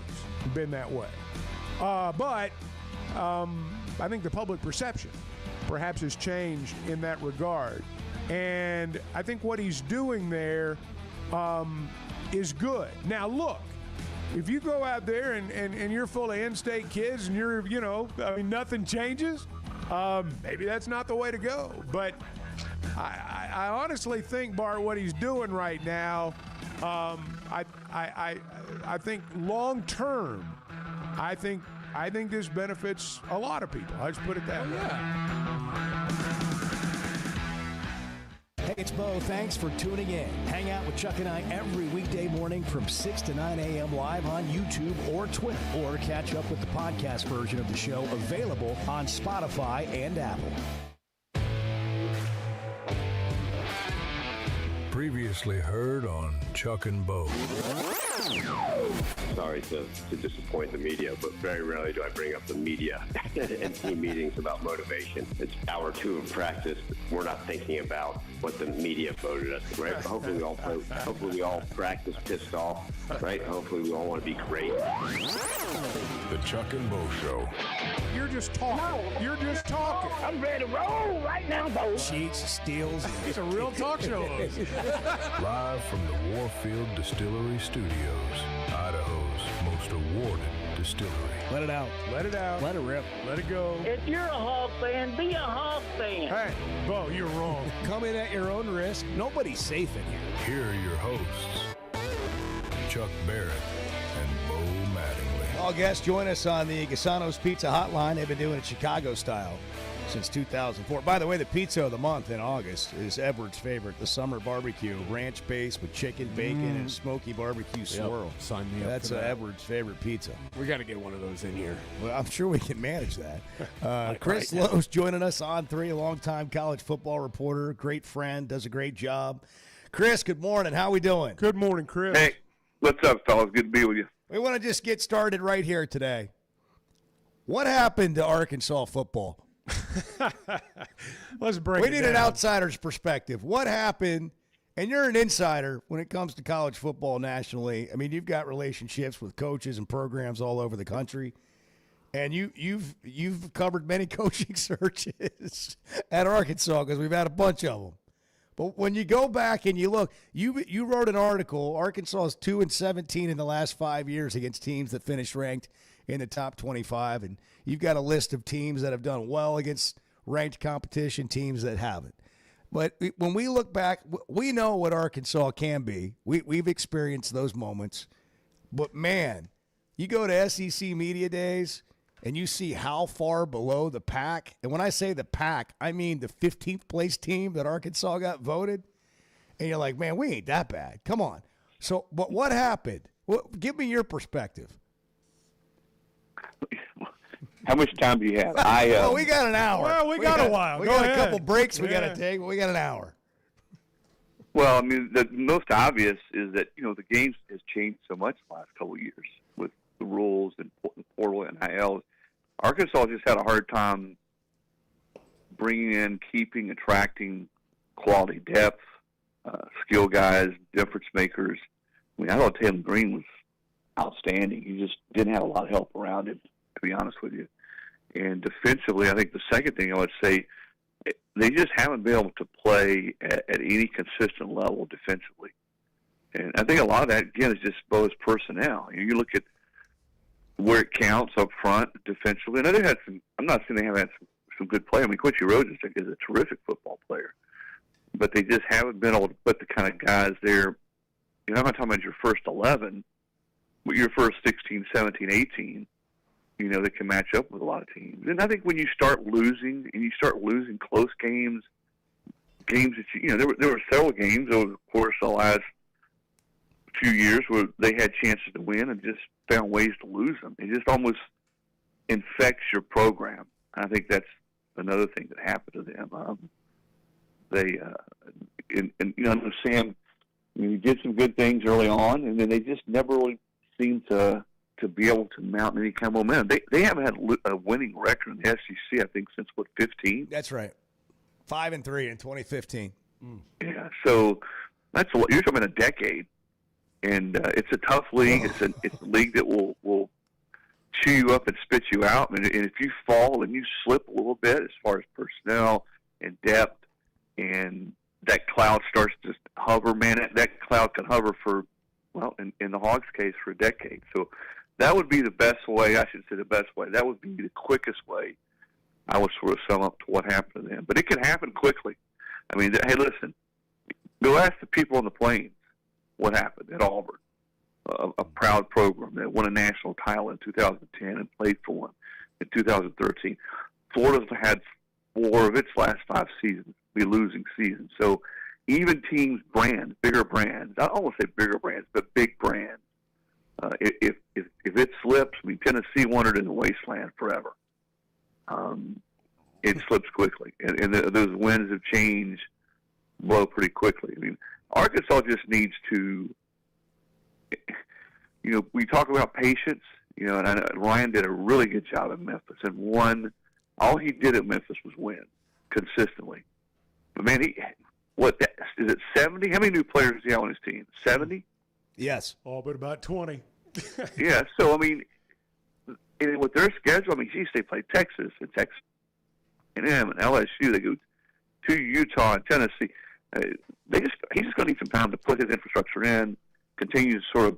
been that way. But I think the public perception perhaps has changed in that regard. And I think what he's doing there is good. Now, look, if you go out there and you're full of in-state kids and you're, nothing changes, maybe that's not the way to go. But I honestly think, Bart, what he's doing right now, I think long term, I think this benefits a lot of people. I just put it that way. Yeah. Hey, it's Bo. Thanks for tuning in. Hang out with Chuck and I every weekday morning from 6 to 9 a.m. live on YouTube or Twitter. Or catch up with the podcast version of the show available on Spotify and Apple. Previously heard on Chuck and Bo. Sorry to disappoint the media, but very rarely do I bring up the media in team meetings about motivation. It's hour 2 of practice. We're not thinking about what the media voted us, right? Hopefully we all practice pissed off, right? Hopefully we all want to be great. The Chuck and Bo Show. You're just talking. No. You're just talking. I'm ready to roll right now, Bo. Cheats, steals. It's a real talk show. Live from the Warfield Distillery Studios. Studios, Idaho's most awarded distillery. Let it out. Let it out. Let it rip. Let it go. If you're a Hawk fan, be a Hawk fan. Hey, Bo, you're wrong. Come in at your own risk. Nobody's safe in here. Here are your hosts, Chuck Barrett and Bo Mattingly. All guests join us on the Gasano's Pizza Hotline. They've been doing it Chicago style since 2004. By the way, the pizza of the month in August is Edward's favorite, the summer barbecue, ranch base with chicken, bacon, and smoky barbecue swirl. Sign me up. That's for that. Edward's favorite pizza. We got to get one of those in here. Well, I'm sure we can manage that. Chris Lowe's joining us on 3, a longtime college football reporter, great friend, does a great job. Chris, good morning. How we doing? Good morning, Chris. Hey, what's up, fellas? Good to be with you. We want to just get started right here today. What happened to Arkansas football? Let's break We it need down. an outsider's perspective. What happened? And you're an insider when it comes to college football nationally. I mean, you've got relationships with coaches and programs all over the country, and you've covered many coaching searches at Arkansas because we've had a bunch of them. But when you go back and you look, you wrote an article. Arkansas is 2-17 in the last 5 years against teams that finished ranked in the top 25, and you've got a list of teams that have done well against ranked competition, teams that haven't. But when we look back, we know what Arkansas can be. We've experienced those moments. But, man, you go to SEC Media Days and you see how far below the pack. And when I say the pack, I mean the 15th place team that Arkansas got voted. And you're like, man, we ain't that bad. Come on. So, but what happened? Give me your perspective. How much time do you have? Well, we got an hour. Well, we got a while. We Go got ahead. a couple breaks we got Yeah. to take, but we got an hour. Well, I mean, the most obvious is that, the game has changed so much the last couple of years with the rules and the portal and NIL. Arkansas just had a hard time bringing in, keeping, attracting quality depth, skill guys, difference makers. I mean, I thought Taylor Green was outstanding. He just didn't have a lot of help around him, to be honest with you. And defensively, I think the second thing I would say, they just haven't been able to play at any consistent level defensively. And I think a lot of that, again, is just Bo's personnel. You look at where it counts up front defensively. And they had some, I'm not saying they haven't had some good play. I mean, Quincy Rhodes is a terrific football player. But they just haven't been able to put the kind of guys there. I'm not talking about your first 11, but your first 16, 17, 18. That can match up with a lot of teams. And I think when you start losing, and you start losing close games that there were several games over the course of the last few years where they had chances to win and just found ways to lose them. It just almost infects your program. And I think that's another thing that happened to them. I know Sam, he did some good things early on, and then they just never really seemed to be able to mount any kind of momentum. They haven't had a winning record in the SEC, I think, since, 15? That's right. 5-3 in 2015. Yeah, so that's you're talking about a decade. And it's a tough league. It's a league that will chew you up and spit you out. And if you fall and you slip a little bit as far as personnel and depth, and that cloud starts to hover, man, that cloud can hover for, in the Hogs' case, for a decade. So that would be the best way, I should say the best way. That would be the quickest way I would sort of sum up to what happened to them. But it can happen quickly. I mean, hey, listen, go ask the people on the Plains what happened at Auburn, a proud program that won a national title in 2010 and played for one in 2013. Florida's had 4 of its last 5 seasons be losing seasons. So even teams, brands, bigger brands, I don't want to say bigger brands, but big brands, if it slips, I mean, Tennessee wandered in the wasteland forever. It slips quickly, and those winds of change blow pretty quickly. I mean, Arkansas just needs to, we talk about patience, and Ryan did a really good job at Memphis, and all he did at Memphis was win consistently. But man, is it 70? How many new players does he have on his team? 70? Yes. All but about 20. Yeah, so, I mean, and with their schedule, I mean, geez, they play Texas and Texas A&M and LSU. They go to Utah and Tennessee. He's just going to need some time to put his infrastructure in, continue to sort of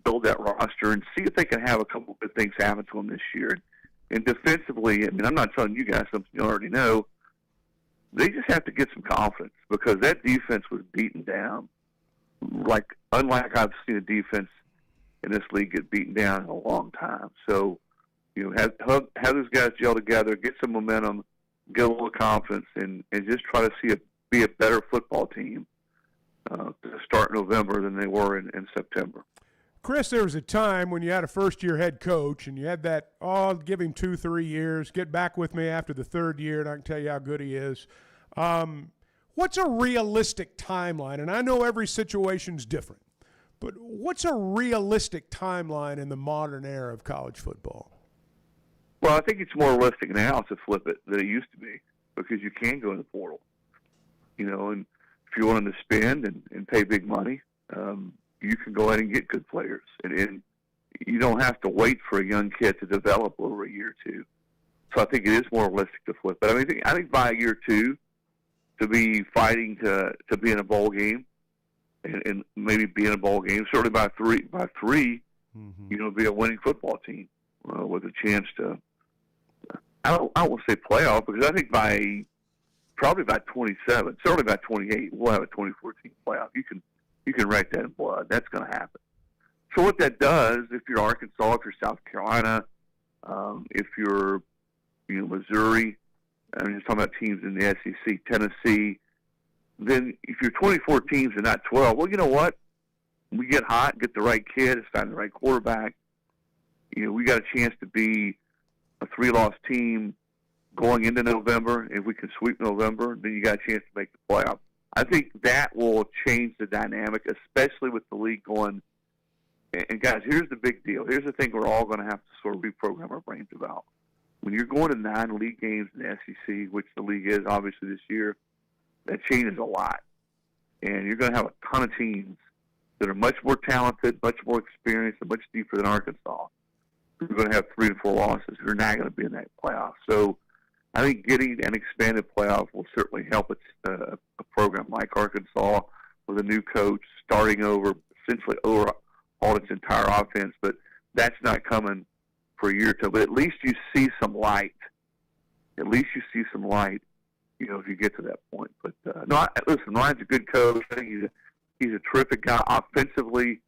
build that roster and see if they can have a couple of good things happen to them this year. And defensively, I mean, I'm not telling you guys something you already know. They just have to get some confidence because that defense was beaten down. Unlike I've seen a defense in this league get beaten down in a long time. So, have those guys gel together, get some momentum, get a little confidence, and just try to be a better football team to start November than they were in September. Chris, there was a time when you had a first-year head coach and you had that, give him 2-3 years, get back with me after the third year, and I can tell you how good he is. What's a realistic timeline? And I know every situation's different, but what's a realistic timeline in the modern era of college football? Well, I think it's more realistic now to flip it than it used to be because you can go in the portal. And if you're willing to spend and pay big money, you can go ahead and get good players. And you don't have to wait for a young kid to develop over a year or two. So I think it is more realistic to flip. But I think by year two, to be fighting to be in a bowl game and maybe be in a bowl game, certainly by three, be a winning football team with a chance to, I don't want to say playoff because I think probably by 27, certainly by 28, we'll have a 2014 playoff. You can write that in blood. That's going to happen. So what that does, if you're Arkansas, if you're South Carolina, if you're Missouri, I'm just talking about teams in the SEC, Tennessee, then if you're 24 teams and not 12, well, you know what? We get hot, get the right kid, find the right quarterback. We got a chance to be a 3-loss team going into November. If we can sweep November, then you got a chance to make the playoff. I think that will change the dynamic, especially with the league going. And guys, here's the big deal. Here's the thing we're all going to have to sort of reprogram our brains about. When you're going to 9 league games in the SEC, which the league is obviously this year, that changes a lot. And you're going to have a ton of teams that are much more talented, much more experienced, and much deeper than Arkansas. We're going to have 3 and 4 losses. We're not going to be in that playoff. So I think getting an expanded playoff will certainly help a program like Arkansas with a new coach starting over, essentially over all its entire offense. But that's not coming for a year or two. But at least you see some light. At least you see some light, if you get to that point. But listen, Ryan's a good coach. I think he's a terrific guy. Offensively,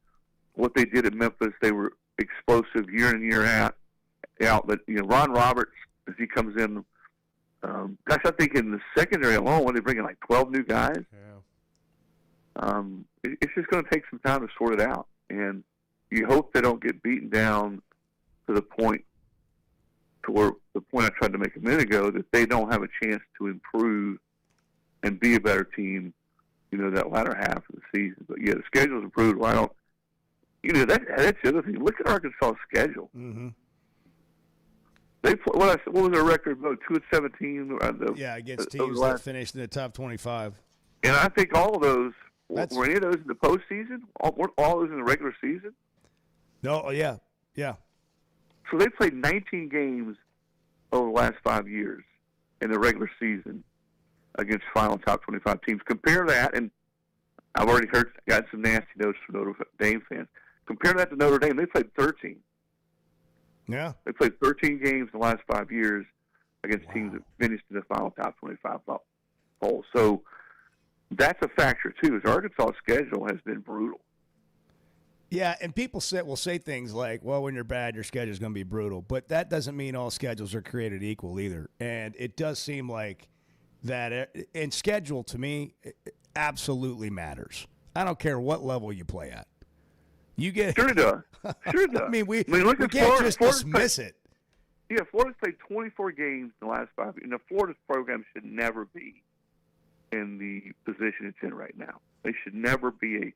what they did at Memphis, they were explosive year in and year out. But Ron Roberts, as he comes in, I think in the secondary alone, when they bring in like 12 new guys, it's just going to take some time to sort it out. And you hope they don't get beaten down to the point I tried to make a minute ago, that they don't have a chance to improve and be a better team, that latter half of the season. But yeah, the schedule's improved. That's the other thing. Look at Arkansas' schedule. Mm-hmm. They what was their record? 2-17. Against teams that finished in the top 25. And I think all of those were any of those in the postseason. Weren't all those in the regular season? No. Yeah. So they played 19 games over the last 5 years in the regular season against final top 25 teams. Compare that, and I've already got some nasty notes from Notre Dame fans. Compare that to Notre Dame. They played 13. Yeah. They played 13 games in the last 5 years against teams that finished in the final top 25 poll. So that's a factor, too, is Arkansas' schedule has been brutal. Yeah, and people will say things like, well, when you're bad, your schedule is going to be brutal. But that doesn't mean all schedules are created equal either. And it does seem like that in schedule, to me, absolutely matters. I don't care what level you play at. You get Sure it does. Sure it does. I mean, we look at can't Florida. just dismiss it. Yeah, Florida's played 24 games in the last 5 years. Florida's program should never be in the position it's in right now. They should never be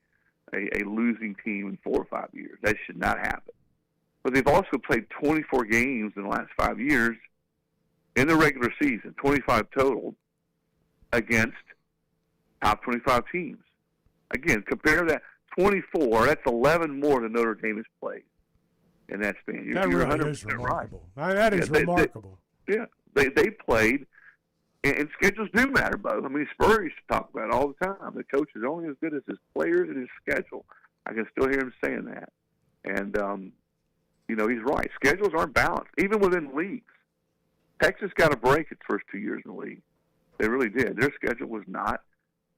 a losing team in 4 or 5 years. That should not happen. But they've also played 24 games in the last 5 years in the regular season, 25 total, against top 25 teams. Again, compare that. 24, that's 11 more than Notre Dame has played in that span. That you're really 100% is remarkable. Right. That is remarkable. They played, and schedules do matter, Bo. I mean, Spurs used to talk about it all the time. The coach is only as good as his players and his schedule. I can still hear him saying that. And, he's right. Schedules aren't balanced, even within leagues. Texas got a break its first 2 years in the league. They really did. Their schedule was not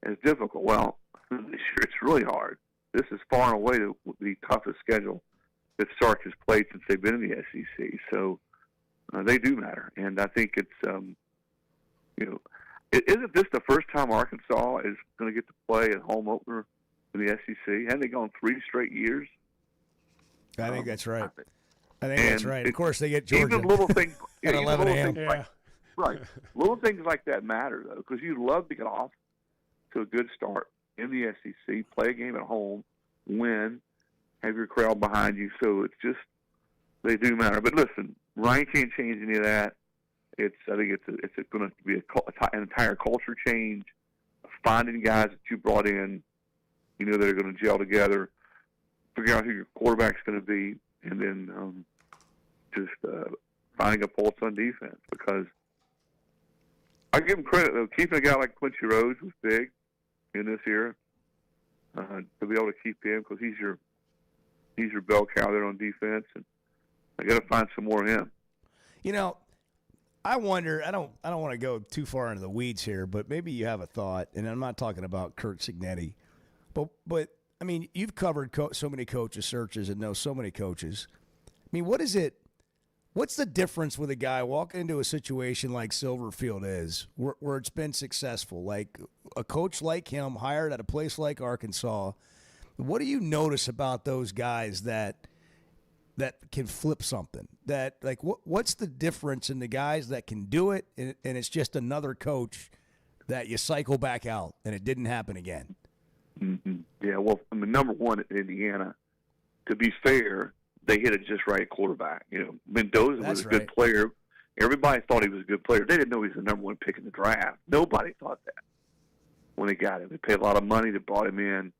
as difficult. Well, this year it's really hard. This is far and away the toughest schedule that Sark has played since they've been in the SEC. So they do matter. And I think it's, isn't this the first time Arkansas is going to get to play a home opener in the SEC? Haven't they gone 3 straight years? I think that's right. I think that's right. Of course, they get Georgia. Even little things, at 11 a.m. Right. Little things like that matter, though, because you'd love to get off to a good start in the SEC, play a game at home, win, have your crowd behind you. So it's just, they do matter. But listen, Ryan can't change any of that. I think it's going to be an entire culture change, finding guys that you brought in, that are going to gel together, figure out who your quarterback's going to be, and then just finding a pulse on defense. Because I give him credit, though. Keeping a guy like Quincy Rhodes was big in this era, to be able to keep him, because he's your bell cow there on defense, and I got to find some more of him. I wonder. I don't want to go too far into the weeds here, but maybe you have a thought. And I'm not talking about Kurt Cignetti, but I mean, you've covered so many coaches searches and know so many coaches. I mean, what is it? What's the difference with a guy walking into a situation like Silverfield is, where it's been successful, like a coach like him hired at a place like Arkansas? What do you notice about those guys that can flip something? That, like, what's the difference in the guys that can do it, and it's just another coach that you cycle back out and it didn't happen again? Mm-hmm. Yeah, well, I mean, number one at Indiana, to be fair, they hit it just right at quarterback. Mendoza was a good player. Everybody thought he was a good player. They didn't know he was the number one pick in the draft. Nobody thought that when they got him. They paid a lot of money. They brought him in,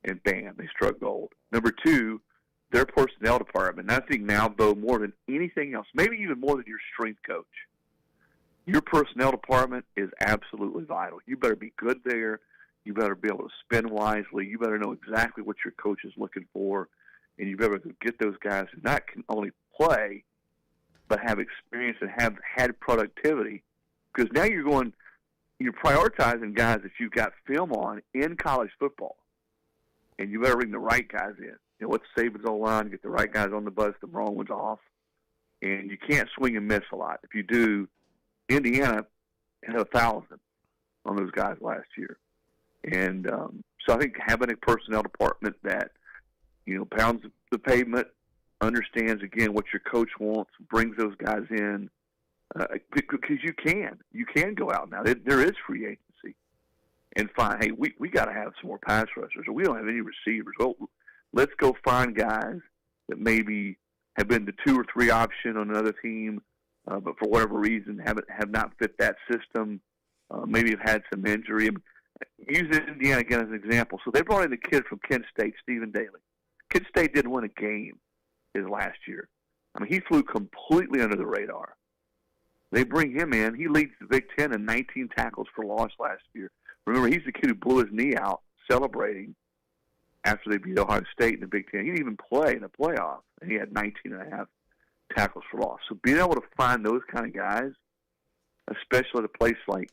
and bam, they struck gold. Number two, their personnel department. And I think now, though, more than anything else, maybe even more than your strength coach, your personnel department is absolutely vital. You better be good there. You better be able to spend wisely. You better know exactly what your coach is looking for. And you better get those guys who not can only play, but have experience and have had productivity. Because now you're prioritizing guys that you've got film on in college football. And you better bring the right guys in. Let's Saban's O-line, get the right guys on the bus, the wrong ones off. And you can't swing and miss a lot. If you do, Indiana had 1,000 on those guys last year. And so I think having a personnel department that, pounds the pavement, understands, again, what your coach wants, brings those guys in, because you can go out now. There is free agency and find, hey, we got to have some more pass rushers, or we don't have any receivers. Well, let's go find guys that maybe have been the 2 or 3 option on another team, but for whatever reason have not fit that system, maybe have had some injury. Use Indiana again as an example. So they brought in the kid from Kent State, Stephen Daly. Kent State didn't win a game his last year. I mean, he flew completely under the radar. They bring him in. He leads the Big Ten in 19 tackles for loss last year. Remember, he's the kid who blew his knee out celebrating after they beat Ohio State in the Big Ten. He didn't even play in the playoff, and he had 19.5 tackles for loss. So being able to find those kind of guys, especially at a place like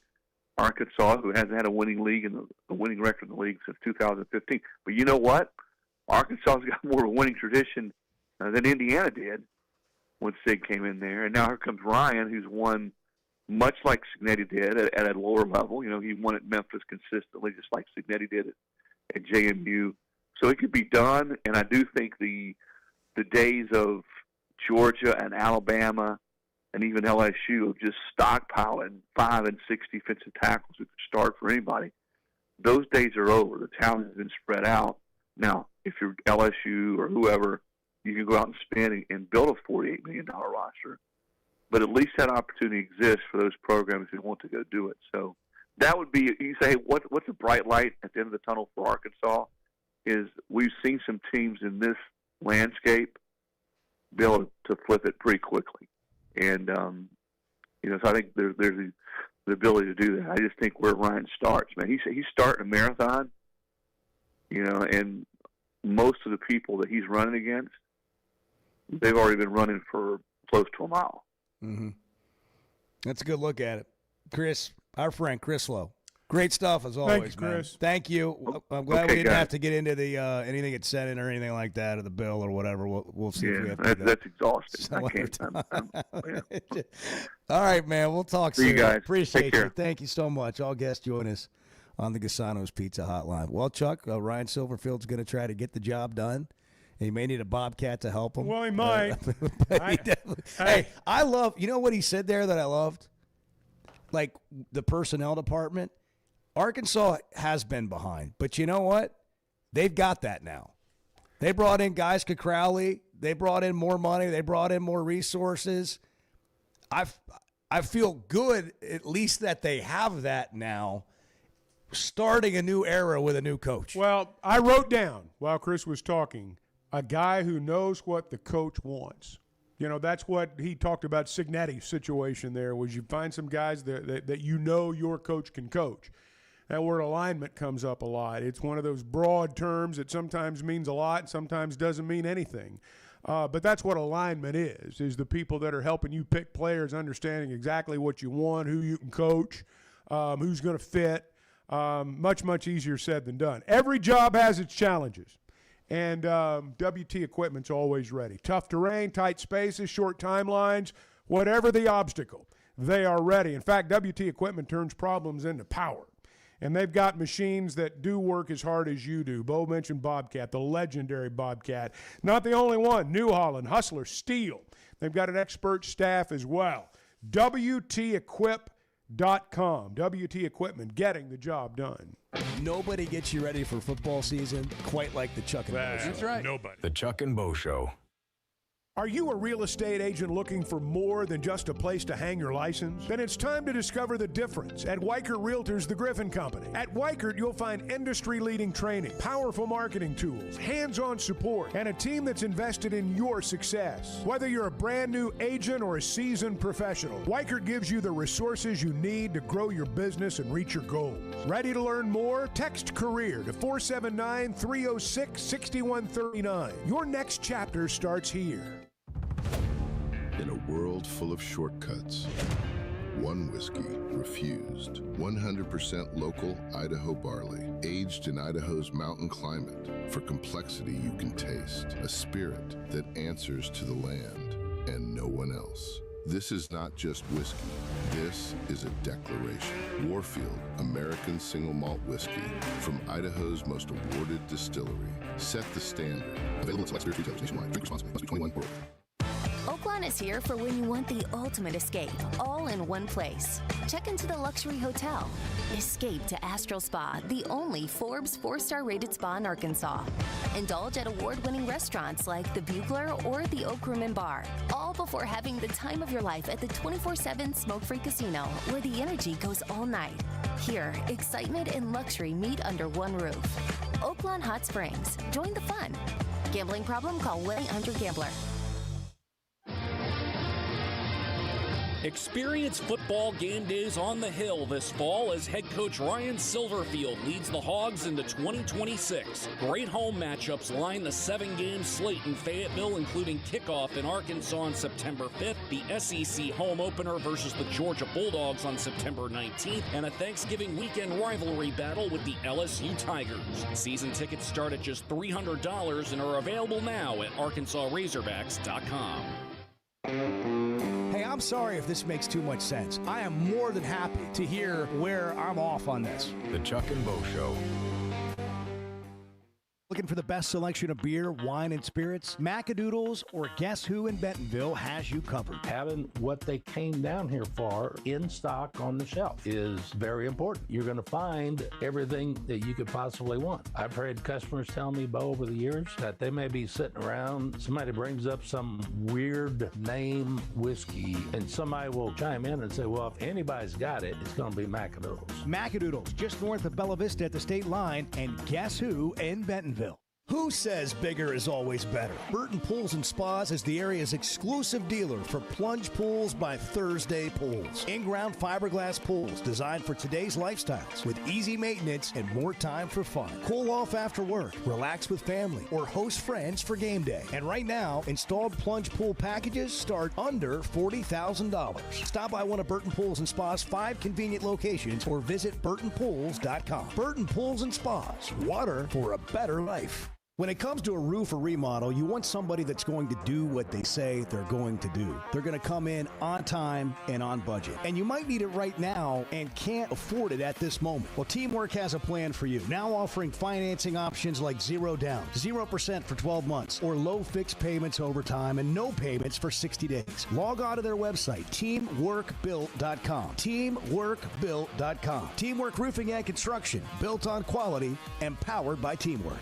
Arkansas, who hasn't had a winning record in the league since 2015. But you know what? Arkansas's got more of a winning tradition than Indiana did when Sig came in there. And now here comes Ryan, who's won much like Cignetti did at a lower level. He won at Memphis consistently, just like Cignetti did at JMU. So it could be done, and I do think the days of Georgia and Alabama and even LSU of just stockpiling 5 and 6 defensive tackles who could start for anybody, those days are over. The talent has been spread out. Now, if you're LSU or whoever, you can go out and spend and build a $48 million roster. But at least that opportunity exists for those programs who want to go do it. So that would be, you say, what's a bright light at the end of the tunnel for Arkansas is we've seen some teams in this landscape be able to flip it pretty quickly. And, so I think there's the ability to do that. I just think where Ryan starts, man, he's starting a marathon, and most of the people that he's running against they've already been running for close to a mile. Mm-hmm. That's a good look at it. Chris, our friend Chris Lowe. Great stuff as always, Thank you, man. Chris. Thank you. I'm glad we didn't have to get into the anything it said in or anything like that, or the bill or whatever. We'll see if we have to do that. That's exhausting. I can't. All right, man. We'll talk See soon. you guys. Appreciate Take care. you. Thank you so much. All guests join us on the Gasano's Pizza Hotline. Well, Chuck, Ryan Silverfield's going to try to get the job done. He may need a Bobcat to help him. Well, he might. Hey, I love, you know what he said there that I loved? Like the personnel department. Arkansas has been behind, but you know what? They've got that now. They brought in guys, Crowley. They brought in more money. They brought in more resources. I feel good, at least that they have that now, starting a new era with a new coach. Well, I wrote down while Chris was talking, a guy who knows what the coach wants. You know, that's what he talked about Signetti's situation there, was you find some guys that you know your coach can coach. That word alignment comes up a lot. It's one of those broad terms that sometimes means a lot and sometimes doesn't mean anything. But that's what alignment is the people that are helping you pick players, understanding exactly what you want, who you can coach, who's going to fit. Much, much easier said than done. Every job has its challenges, and WT Equipment's always ready. Tough terrain, tight spaces, short timelines, whatever the obstacle, they are ready. In fact, WT Equipment turns problems into power. And they've got machines that do work as hard as you do. Bo mentioned Bobcat, the legendary Bobcat. Not the only one. New Holland, Hustler, Steel. They've got an expert staff as well. WTEquip.com. WT Equipment, getting the job done. Nobody gets you ready for football season quite like the Chuck and Bo Show. That's right. Nobody. The Chuck and Bo Show. Are you a real estate agent looking for more than just a place to hang your license? Then it's time to discover the difference at Weichert Realtors, the Griffin Company. At Weichert, you'll find industry-leading training, powerful marketing tools, hands-on support, and a team that's invested in your success. Whether you're a brand new agent or a seasoned professional, Weichert gives you the resources you need to grow your business and reach your goals. Ready to learn more? Text CAREER to 479-306-6139. Your next chapter starts here. In a world full of shortcuts, one whiskey refused. 100% local Idaho barley, aged in Idaho's mountain climate. For complexity you can taste, a spirit that answers to the land and no one else. This is not just whiskey. This is a declaration. Warfield, American single malt whiskey from Idaho's most awarded distillery. Set the standard. Available at select retailers nationwide. Drink responsibly. Must be 21 or older. Oaklawn is here for when you want the ultimate escape, all in one place. Check into the luxury hotel. Escape to Astral Spa, the only Forbes 4-star rated spa in Arkansas. Indulge at award-winning restaurants like the Bugler or the Oak Room and Bar, all before having the time of your life at the 24/7 smoke-free casino, where the energy goes all night. Here, excitement and luxury meet under one roof. Oaklawn Hot Springs. Join the fun. Gambling problem? Call 1-800-GAMBLER. Experience football game days on the Hill this fall as head coach Ryan Silverfield leads the Hogs into 2026. Great home matchups line the 7-game slate in Fayetteville, including kickoff in Arkansas on September 5th, the SEC home opener versus the Georgia Bulldogs on September 19th, and a Thanksgiving weekend rivalry battle with the LSU Tigers. Season tickets start at just $300 and are available now at ArkansasRazorbacks.com. Hey, I'm sorry if this makes too much sense. I am more than happy to hear where I'm off on this. The Chuck and Bo Show. Looking for the best selection of beer, wine, and spirits? Macadoodles or Guess Who in Bentonville has you covered. Having what they came down here for in stock on the shelf is very important. You're going to find everything that you could possibly want. I've heard customers tell me, Bo, over the years that they may be sitting around, somebody brings up some weird name whiskey, and somebody will chime in and say, well, if anybody's got it, it's going to be Macadoodles. Macadoodles, just north of Bella Vista at the state line, and Guess Who in Bentonville. Who says bigger is always better? Burton Pools and Spas is the area's exclusive dealer for plunge pools by Thursday Pools. In-ground fiberglass pools designed for today's lifestyles with easy maintenance and more time for fun. Cool off after work, relax with family, or host friends for game day. And right now, installed plunge pool packages start under $40,000. Stop by one of Burton Pools and Spas' 5 convenient locations or visit burtonpools.com. Burton Pools and Spas, water for a better life. When it comes to a roof or remodel, you want somebody that's going to do what they say they're going to do. They're going to come in on time and on budget. And you might need it right now and can't afford it at this moment. Well, Teamwork has a plan for you. Now offering financing options like 0 down, 0% for 12 months, or low fixed payments over time and no payments for 60 days. Log on to their website, teamworkbuilt.com. Teamworkbuilt.com. Teamwork Roofing and Construction, built on quality and powered by Teamwork.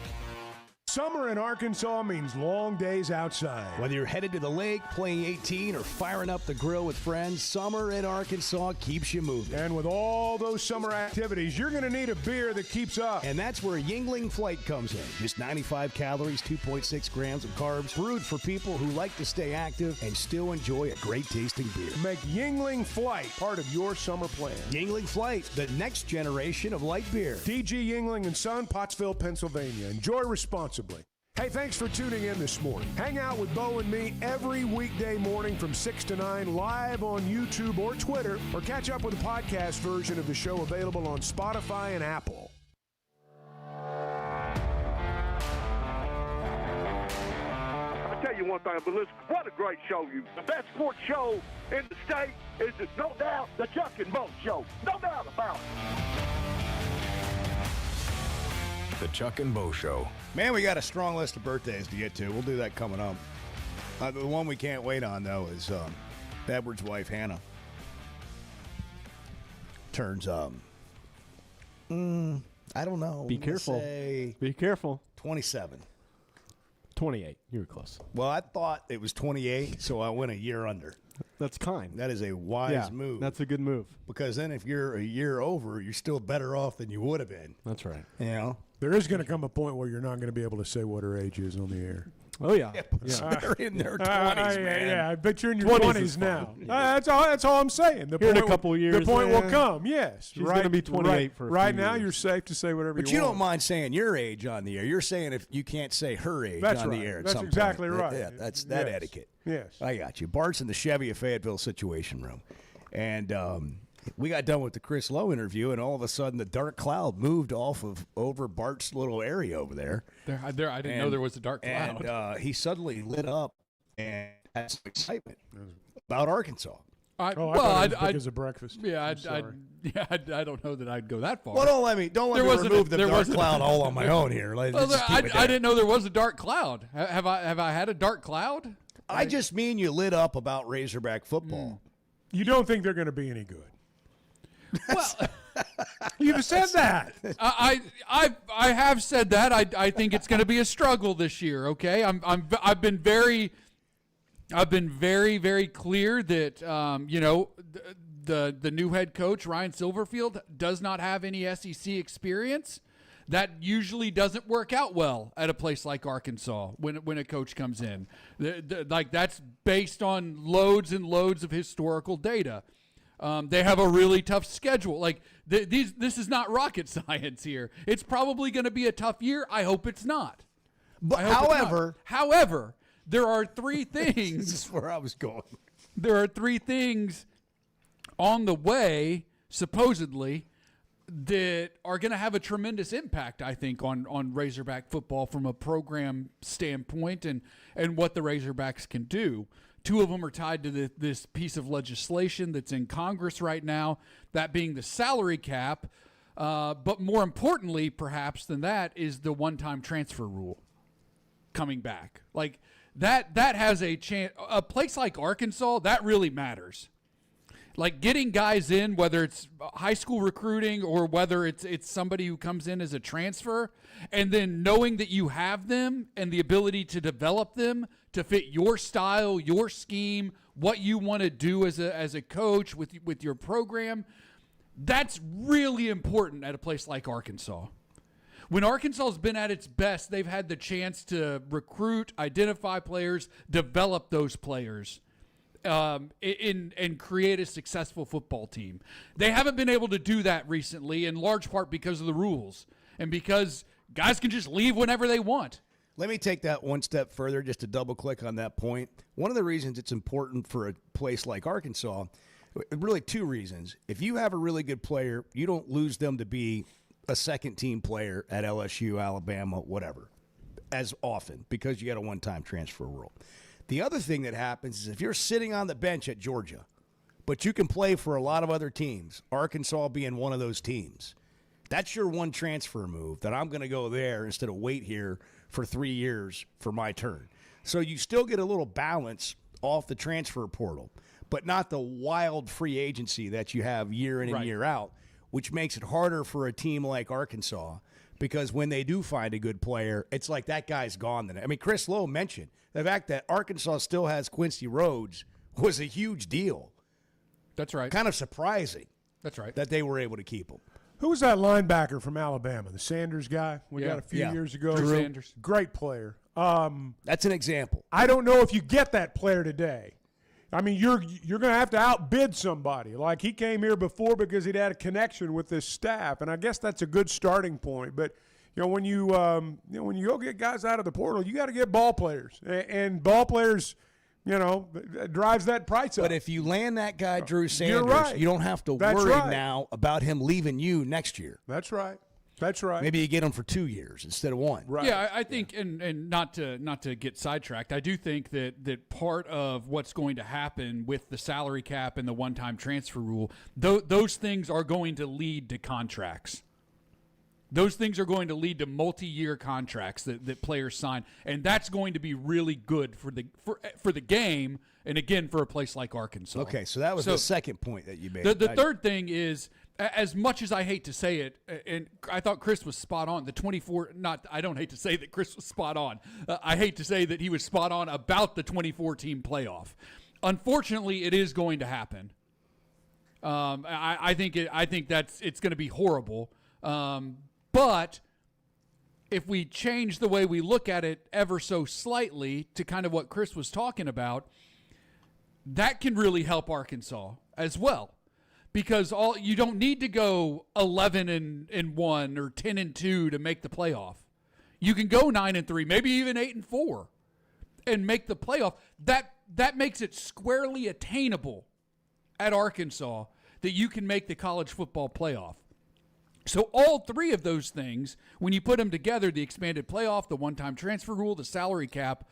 Summer in Arkansas means long days outside. Whether you're headed to the lake, playing 18, or firing up the grill with friends, summer in Arkansas keeps you moving. And with all those summer activities, you're going to need a beer that keeps up. And that's where Yingling Flight comes in. Just 95 calories, 2.6 grams of carbs, brewed for people who like to stay active and still enjoy a great tasting beer. Make Yingling Flight part of your summer plan. Yingling Flight, the next generation of light beer. DG Yingling & Son, Pottsville, Pennsylvania. Enjoy responsibly. Hey, thanks for tuning in this morning. Hang out with Bo and me every weekday morning from 6 to 9 live on YouTube or Twitter, or catch up with the podcast version of the show available on Spotify and Apple. I'll tell you one thing, but listen, what a great show you. The best sports show in the state is, no doubt, the Chuck and Bo Show. No doubt about it. The Chuck and Bo Show. Man, we got a strong list of birthdays to get to. We'll do that coming up. The one we can't wait on, though, is Edward's wife, Hannah. Turns, I don't know. Be careful. Be careful. 27. 28. You were close. Well, I thought it was 28, so I went a year under. That's kind. That is a wise move. That's a good move. Because then if you're a year over, you're still better off than you would have been. That's right. You know? There is going to come a point where you're not going to be able to say what her age is on the air. Oh, yeah. They're in their 20s, man. Yeah, I bet you're in your 20s now. That's all I'm saying. Here in a couple of years. The point will come, yes. She's going to be 28 for a few Right now, years. you're safe to say whatever But you want. you don't mind saying your age on the air. You're saying if you can't say her age on the air at That's some exactly point. right. Yeah, that's that etiquette. Yes. I got you. Bart's in the Chevy of Fayetteville Situation Room. And we got done with the Chris Lowe interview, and all of a sudden the dark cloud moved over Bart's little area over there. I didn't know there was a dark cloud. And he suddenly lit up and had some excitement about Arkansas. Because of breakfast. Yeah, I don't know that I'd go that far. Well, don't let me remove the dark cloud all on my own here. I didn't know there was a dark cloud. Have I had a dark cloud? I just mean you lit up about Razorback football. You don't think they're going to be any good? Well, you've said that. I have said that. I think it's going to be a struggle this year. Okay, I've been very very clear that the new head coach Ryan Silverfield does not have any SEC experience. That usually doesn't work out well at a place like Arkansas when a coach comes in. Like that's based on loads and loads of historical data. They have a really tough schedule. Like this is not rocket science here. It's probably going to be a tough year. I hope it's not. But however, there are three things. This is where I was going. There are three things on the way, supposedly, that are going to have a tremendous impact, I think, on Razorback football from a program standpoint and what the Razorbacks can do. Two of them are tied to this piece of legislation that's in Congress right now, that being the salary cap. But more importantly, perhaps than that, is the one-time transfer rule coming back. Like that has a chance. A place like Arkansas, that really matters. Like getting guys in, whether it's high school recruiting or whether it's somebody who comes in as a transfer, and then knowing that you have them and the ability to develop them to fit your style, your scheme, what you want to do as a coach with your program, that's really important at a place like Arkansas. When Arkansas's been at its best, they've had the chance to recruit, identify players, develop those players, and create a successful football team. They haven't been able to do that recently, in large part because of the rules and because guys can just leave whenever they want. Let me take that one step further just to double click on that point. One of the reasons it's important for a place like Arkansas, really two reasons. If you have a really good player, you don't lose them to be a second-team player at LSU, Alabama, whatever, as often because you got a one-time transfer rule. The other thing that happens is if you're sitting on the bench at Georgia, but you can play for a lot of other teams, Arkansas being one of those teams, that's your one transfer move, that I'm going to go there instead of wait here for 3 years for my turn. So you still get a little balance off the transfer portal, but not the wild free agency that you have year in and year out, which makes it harder for a team like Arkansas because when they do find a good player, it's like that guy's gone. I mean, Chris Lowe mentioned the fact that Arkansas still has Quincy Rhodes was a huge deal. That's right. Kind of surprising. That's right. That they were able to keep him. Who was that linebacker from Alabama? The Sanders guy we got a few years ago. Drew Sanders. Great player. That's an example. I don't know if you get that player today. I mean, you're going to have to outbid somebody. Like he came here before because he'd had a connection with this staff, and I guess that's a good starting point. But when you go get guys out of the portal, you got to get ball players, and ball players, drives that price up. But if you land that guy, Drew Sanders, You're right. you don't have to worry now about him leaving you next year. That's right. That's right. Maybe you get him for 2 years instead of one. Right. Yeah, I think, and not to get sidetracked, I do think that part of what's going to happen with the salary cap and the one-time transfer rule, those things are going to lead to contracts. Those things are going to lead to multi-year contracts that players sign, and that's going to be really good for the game, and again for a place like Arkansas. Okay, so that was the second point that you made. The third thing is, as much as I hate to say it, and I thought Chris was spot on, I don't hate to say that Chris was spot on. I hate to say that he was spot on about the 24-team playoff. Unfortunately, it is going to happen. I think it's going to be horrible. But if we change the way we look at it ever so slightly to kind of what Chris was talking about, that can really help Arkansas as well. Because you don't need to go 11-1 or 10-2 to make the playoff. You can go 9-3, maybe even 8-4, and make the playoff. That makes it squarely attainable at Arkansas that you can make the college football playoff. So all three of those things, when you put them together, the expanded playoff, the one-time transfer rule, the salary cap,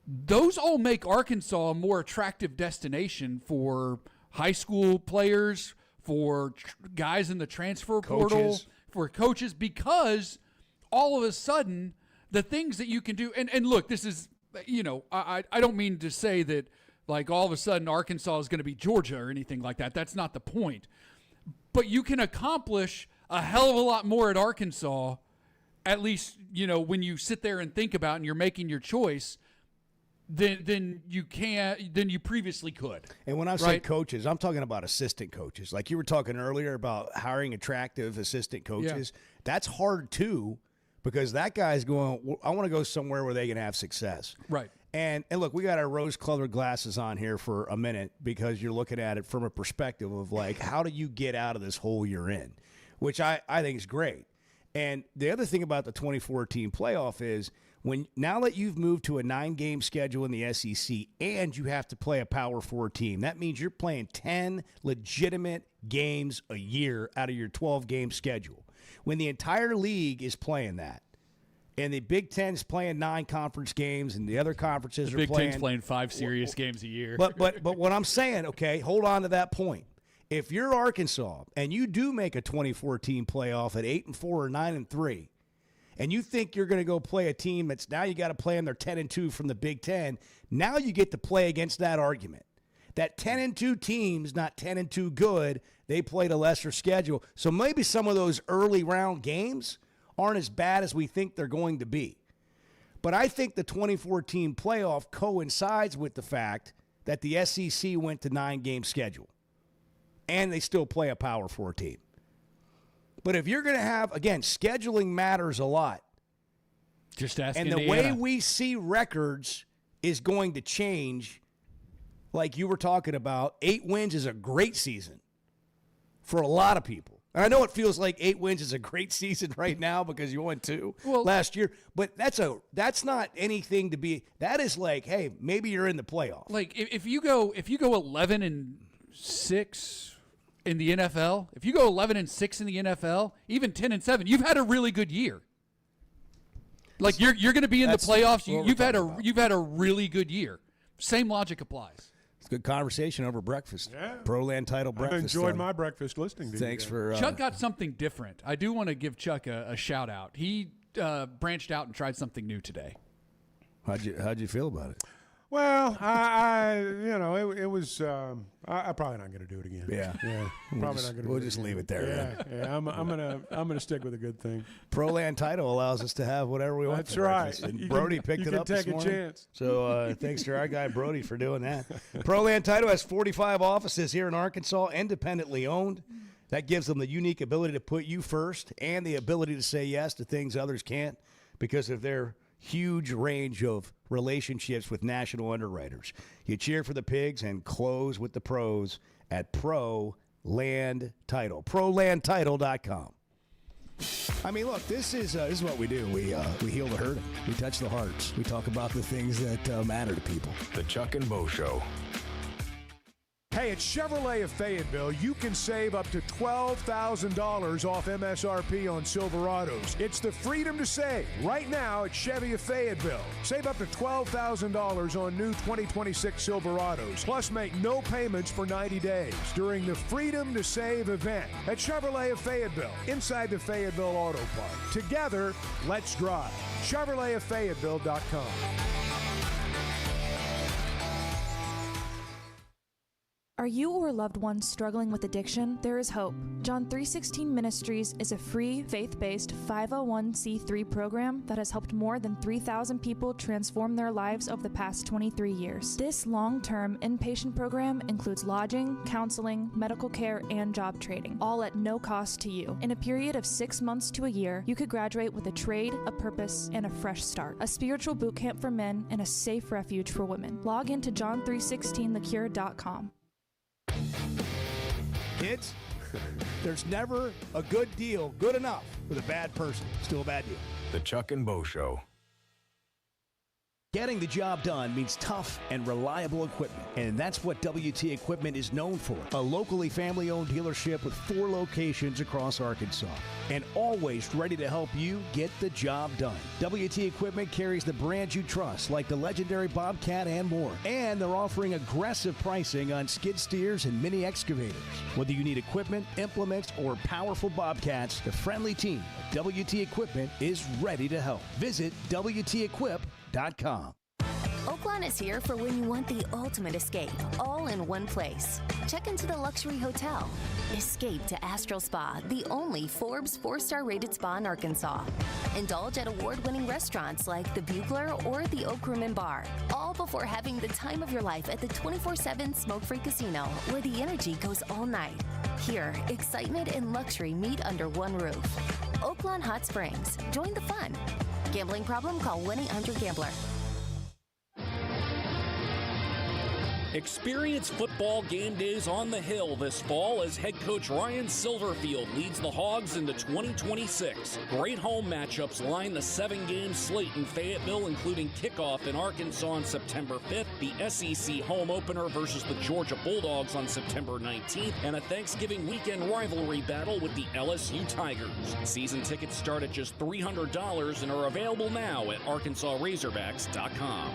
those all make Arkansas a more attractive destination for high school players, for guys in the transfer portal, for coaches, because all of a sudden the things that you can do, and look, this is, I don't mean to say that like all of a sudden Arkansas is going to be Georgia or anything like that. That's not the point. But you can accomplish a hell of a lot more at Arkansas, at least, when you sit there and think about it and you're making your choice, than you previously could. And when I say coaches, I'm talking about assistant coaches. Like you were talking earlier about hiring attractive assistant coaches. Yeah. That's hard too, because that guy's going, I want to go somewhere where they can have success. Right. And look, we got our rose-colored glasses on here for a minute because you're looking at it from a perspective of like, how do you get out of this hole you're in, which I think is great. And the other thing about the 24-team playoff is now that you've moved to a 9-game schedule in the SEC and you have to play a Power 4 team, that means you're playing 10 legitimate games a year out of your 12-game schedule. When the entire league is playing that, and the Big Ten is playing 9 conference games, and the other conferences are playing. Big Ten's playing 5 serious games a year. But what I'm saying, okay, hold on to that point. If you're Arkansas and you do make a 24-team playoff at 8-4 or 9-3, and you think you're going to go play a team that's now you got to play in their 10-2 from the Big Ten, now you get to play against that argument. That 10-2 team's not 10-2 good. They played a lesser schedule. So maybe some of those early round games aren't as bad as we think they're going to be. But I think the 24-team playoff coincides with the fact that the SEC went to 9-game schedule. And they still play a Power 4 team. But if you're going to have, again, scheduling matters a lot. Just ask And Indiana. the way we see records is going to change. Like you were talking about, 8 wins is a great season for a lot of people. And I know it feels like 8 wins is a great season right now because you won 2 last year. But that's not anything to be. That is like, hey, maybe you're in the playoff. Like if you go 11-6 in the NFL, if you go 11-6 in the NFL, even 10-7, you've had a really good year. Like you're going to be in the playoffs. You've had a really good year. Same logic applies. It's a good conversation over breakfast. Yeah. Pro-Land title breakfast. I've enjoyed my breakfast listening to you. Thanks for Chuck got something different. I do want to give Chuck a shout out. He branched out and tried something new today. How'd you feel about it? Well, it was. I'm probably not going to do it again. Yeah. Probably not going to. We'll just leave it there. Yeah. I'm gonna stick with a good thing. Pro-Land title allows us to have whatever we want. That's right. And Brody picked it up this morning. You can take a chance. So thanks to our guy Brody for doing that. Pro-Land title has 45 offices here in Arkansas, independently owned. That gives them the unique ability to put you first and the ability to say yes to things others can't because of their huge range of relationships with national underwriters. You cheer for the pigs and close with the pros at Pro-Land Title. ProLandTitle.com. I mean, look, this is what we do. We heal the hurting. We touch the hearts. We talk about the things that matter to people. The Chuck and Bo Show. Hey, at Chevrolet of Fayetteville, you can save up to $12,000 off MSRP on Silverados. It's the freedom to save right now at Chevy of Fayetteville. Save up to $12,000 on new 2026 Silverados, plus make no payments for 90 days during the Freedom to Save event at Chevrolet of Fayetteville, inside the Fayetteville Auto Park. Together, let's drive. ChevroletofFayetteville.com. Are you or a loved one struggling with addiction? There is hope. John 3:16 Ministries is a free, faith-based 501c3 program that has helped more than 3,000 people transform their lives over the past 23 years. This long-term inpatient program includes lodging, counseling, medical care, and job training, all at no cost to you. In a period of 6 months to a year, you could graduate with a trade, a purpose, and a fresh start. A spiritual boot camp for men and a safe refuge for women. Log into john316thecure.com. Kids, there's never a good deal good enough with a bad person. Still a bad deal. The Chuck and Bo Show. Getting the job done means tough and reliable equipment, and that's what WT Equipment is known for. A locally family-owned dealership with 4 locations across Arkansas, and always ready to help you get the job done. WT Equipment carries the brands you trust, like the legendary Bobcat and more, and they're offering aggressive pricing on skid steers and mini excavators. Whether you need equipment, implements, or powerful Bobcats, the friendly team at WT Equipment is ready to help. Visit WTEquip.com. Oaklawn is here for when you want the ultimate escape, all in one place. Check into the luxury hotel. Escape to Astral Spa, the only Forbes 4-star rated spa in Arkansas. Indulge at award-winning restaurants like the Bugler or the Oak Room and Bar, all before having the time of your life at the 24/7 smoke-free casino, where the energy goes all night. Here, excitement and luxury meet under one roof. Oaklawn Hot Springs. Join the fun. Gambling problem? Call 1-800-GAMBLER. Experience football game days on the Hill this fall as head coach Ryan Silverfield leads the Hogs into 2026. Great home matchups line the 7-game slate in Fayetteville, including kickoff in Arkansas on September 5th, the SEC home opener versus the Georgia Bulldogs on September 19th, and a Thanksgiving weekend rivalry battle with the LSU Tigers. Season tickets start at just $300 and are available now at ArkansasRazorbacks.com.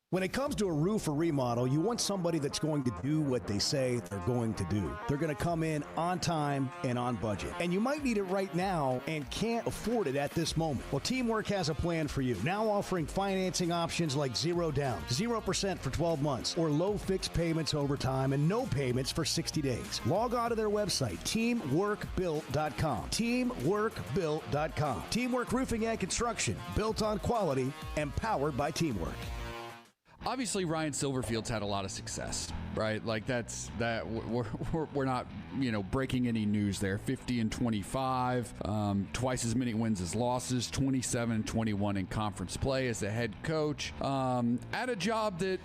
When it comes to a roof or remodel, you want somebody that's going to do what they say they're going to do. They're going to come in on time and on budget. And you might need it right now and can't afford it at this moment. Well, Teamwork has a plan for you. Now offering financing options like 0 down, 0% for 12 months, or low fixed payments over time and no payments for 60 days. Log on to their website, teamworkbuilt.com. Teamworkbuilt.com. Teamwork Roofing and Construction, built on quality and powered by Teamwork. Obviously, Ryan Silverfield's had a lot of success, right? Like we're not breaking any news there. 50-25, twice as many wins as losses, 27-21 in conference play as a head coach, at a job that